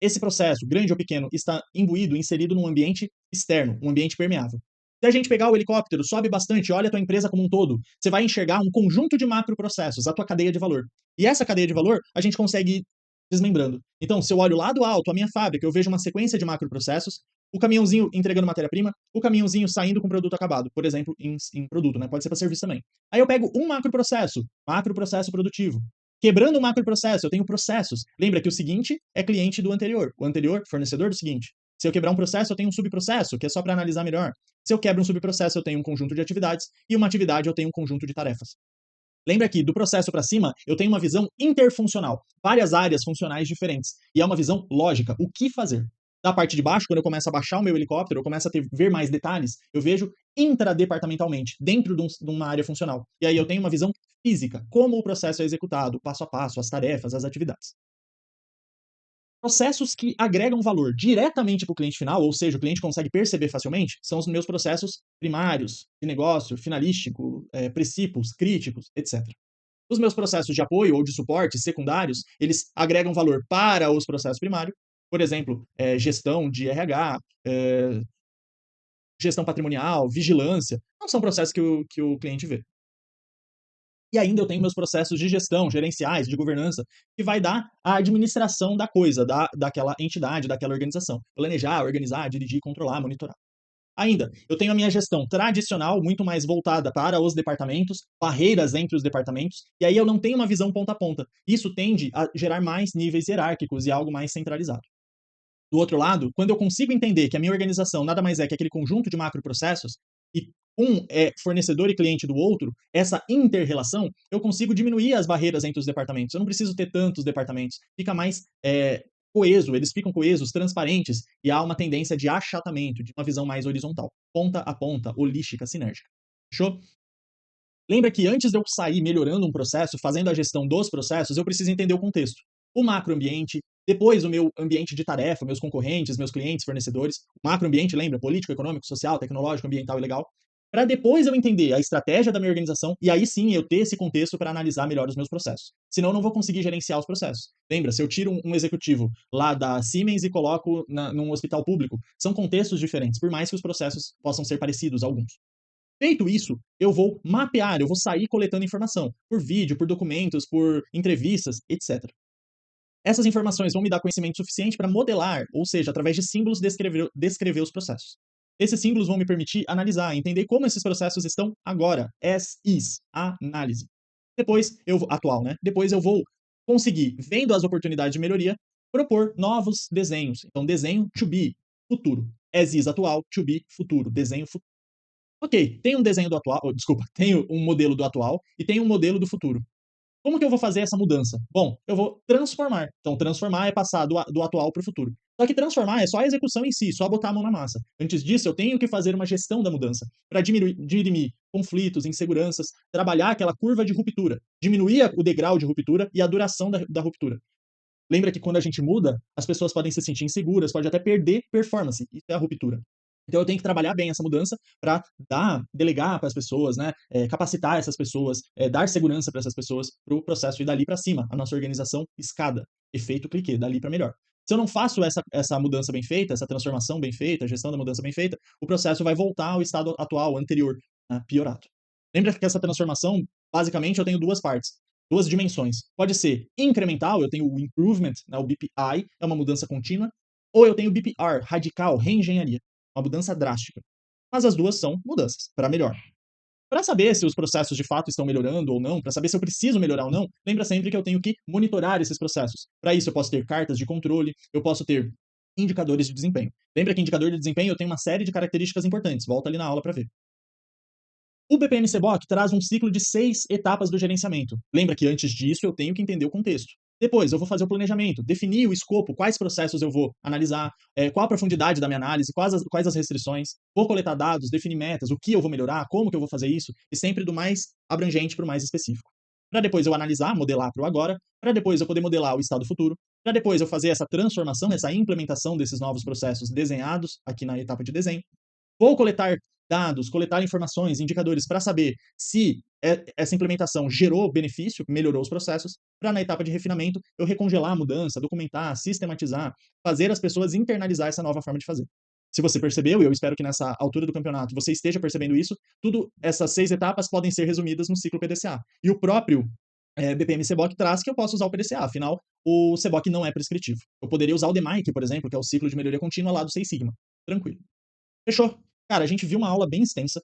Esse processo, grande ou pequeno, está imbuído, inserido num ambiente externo, um ambiente permeável. Se a gente pegar o helicóptero, sobe bastante, olha a tua empresa como um todo, você vai enxergar um conjunto de macroprocessos, a tua cadeia de valor. E essa cadeia de valor, a gente consegue desmembrando. Então, se eu olho lá do alto a minha fábrica, eu vejo uma sequência de macroprocessos, o caminhãozinho entregando matéria-prima, o caminhãozinho saindo com produto acabado, por exemplo, em produto, né? Pode ser para serviço também. Aí eu pego um macroprocesso produtivo. Quebrando um macroprocesso, eu tenho processos. Lembra que o seguinte é cliente do anterior, o anterior, fornecedor do seguinte. Se eu quebrar um processo, eu tenho um subprocesso, que é só para analisar melhor. Se eu quebro um subprocesso, eu tenho um conjunto de atividades, e uma atividade eu tenho um conjunto de tarefas. Lembra que do processo para cima, eu tenho uma visão interfuncional, várias áreas funcionais diferentes, e é uma visão lógica, o que fazer. Da parte de baixo, quando eu começo a baixar o meu helicóptero, eu começo a ver mais detalhes, eu vejo intradepartamentalmente, dentro de uma área funcional. E aí eu tenho uma visão física, como o processo é executado, passo a passo, as tarefas, as atividades. Processos que agregam valor diretamente para o cliente final, ou seja, o cliente consegue perceber facilmente, são os meus processos primários, de negócio, finalístico, princípios, críticos, etc. Os meus processos de apoio ou de suporte secundários, eles agregam valor para os processos primários, por exemplo, gestão de RH, gestão patrimonial, vigilância, não são processos que o cliente vê. E ainda eu tenho meus processos de gestão, gerenciais, de governança, que vai dar a administração da coisa, daquela entidade, daquela organização. Planejar, organizar, dirigir, controlar, monitorar. Ainda, eu tenho a minha gestão tradicional, muito mais voltada para os departamentos, barreiras entre os departamentos, e aí eu não tenho uma visão ponta a ponta. Isso tende a gerar mais níveis hierárquicos e algo mais centralizado. Do outro lado, quando eu consigo entender que a minha organização nada mais é que aquele conjunto de macroprocessos, e um é fornecedor e cliente do outro, essa inter-relação, eu consigo diminuir as barreiras entre os departamentos. Eu não preciso ter tantos departamentos. Fica mais coeso, eles ficam coesos, transparentes, e há uma tendência de achatamento, de uma visão mais horizontal, ponta a ponta, holística, sinérgica. Fechou? Lembra que antes de eu sair melhorando um processo, fazendo a gestão dos processos, eu preciso entender o contexto. O macroambiente, depois o meu ambiente de tarefa, meus concorrentes, meus clientes, fornecedores. O macroambiente, lembra? Político, econômico, social, tecnológico, ambiental e legal. Para depois eu entender a estratégia da minha organização e aí sim eu ter esse contexto para analisar melhor os meus processos. Senão eu não vou conseguir gerenciar os processos. Lembra, se eu tiro um executivo lá da Siemens e coloco num hospital público, são contextos diferentes, por mais que os processos possam ser parecidos alguns. Feito isso, eu vou mapear, eu vou sair coletando informação, por vídeo, por documentos, por entrevistas, etc. Essas informações vão me dar conhecimento suficiente para modelar, ou seja, através de símbolos, descrever os processos. Esses símbolos vão me permitir analisar, entender como esses processos estão agora, as is, análise. Depois, atual, né? Depois eu vou conseguir, vendo as oportunidades de melhoria, propor novos desenhos. Então, desenho to be, futuro. As is atual, to be, futuro. Desenho futuro. Ok, tem um desenho do atual, desculpa, tenho um modelo do atual e tenho um modelo do futuro. Como que eu vou fazer essa mudança? Bom, eu vou transformar. Então, transformar é passar do atual para o futuro. Só que transformar é só a execução em si, só botar a mão na massa. Antes disso, eu tenho que fazer uma gestão da mudança para dirimir conflitos, inseguranças, trabalhar aquela curva de ruptura, diminuir o degrau de ruptura e a duração da ruptura. Lembra que quando a gente muda, as pessoas podem se sentir inseguras, pode até perder performance. Isso é a ruptura. Então eu tenho que trabalhar bem essa mudança para delegar para as pessoas, né, capacitar essas pessoas, dar segurança para essas pessoas para o processo ir dali para cima. A nossa organização escada, efeito cliquê, dali para melhor. Se eu não faço essa mudança bem feita, essa transformação bem feita, a gestão da mudança bem feita, o processo vai voltar ao estado atual, anterior, né, piorado. Lembra que essa transformação, basicamente, eu tenho duas partes, duas dimensões. Pode ser incremental, eu tenho o improvement, né, o BPI, é uma mudança contínua, ou eu tenho o BPR, radical, reengenharia, uma mudança drástica. Mas as duas são mudanças, para melhor. Para saber se os processos de fato estão melhorando ou não, para saber se eu preciso melhorar ou não, lembra sempre que eu tenho que monitorar esses processos. Para isso, eu posso ter cartas de controle, eu posso ter indicadores de desempenho. Lembra que indicador de desempenho eu tenho uma série de características importantes, volta ali na aula para ver. O BPMCBOK traz um ciclo de 6 etapas do gerenciamento. Lembra que antes disso eu tenho que entender o contexto. Depois, eu vou fazer o planejamento, definir o escopo, quais processos eu vou analisar, qual a profundidade da minha análise, quais as restrições. Vou coletar dados, definir metas, o que eu vou melhorar, como que eu vou fazer isso, e sempre do mais abrangente para o mais específico. Para depois eu analisar, modelar para o agora, para depois eu poder modelar o estado futuro, para depois eu fazer essa transformação, essa implementação desses novos processos desenhados aqui na etapa de desenho. Vou coletar dados, coletar informações, indicadores para saber se essa implementação gerou benefício, melhorou os processos, para na etapa de refinamento eu recongelar a mudança, documentar, sistematizar, fazer as pessoas internalizar essa nova forma de fazer. Se você percebeu, e eu espero que nessa altura do campeonato você esteja percebendo isso, tudo essas 6 etapas podem ser resumidas no ciclo PDCA. E o próprio BPM CBOC traz que eu posso usar o PDCA, afinal, o CBOC não é prescritivo. Eu poderia usar o DMAIC, por exemplo, que é o ciclo de melhoria contínua lá do Seis Sigma. Tranquilo. Fechou. Cara, a gente viu uma aula bem extensa.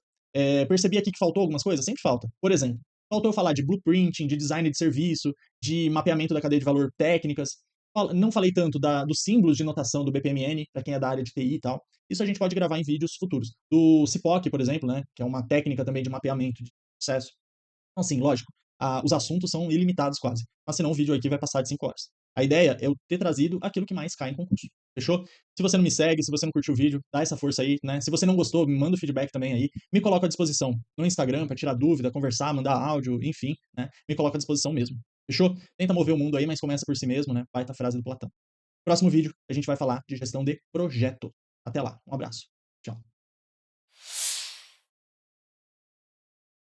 Percebi aqui que faltou algumas coisas? Sempre falta. Por exemplo, faltou eu falar de blueprinting, de design de serviço, de mapeamento da cadeia de valor técnicas. Não falei tanto dos símbolos de notação do BPMN, para quem é da área de TI e tal. Isso a gente pode gravar em vídeos futuros. Do CIPOC, por exemplo, né, que é uma técnica também de mapeamento de processo. Então, assim, lógico, os assuntos são ilimitados quase, mas senão o vídeo aqui vai passar de 5 horas. A ideia é eu ter trazido aquilo que mais cai em concurso, fechou? Se você não me segue, se você não curtiu o vídeo, dá essa força aí, né? Se você não gostou, me manda o feedback também aí, me coloca à disposição no Instagram para tirar dúvida, conversar, mandar áudio, enfim, né? Me coloca à disposição mesmo, fechou? Tenta mover o mundo aí, mas começa por si mesmo, né? Baita frase do Platão. Próximo vídeo, a gente vai falar de gestão de projeto. Até lá, um abraço. Tchau.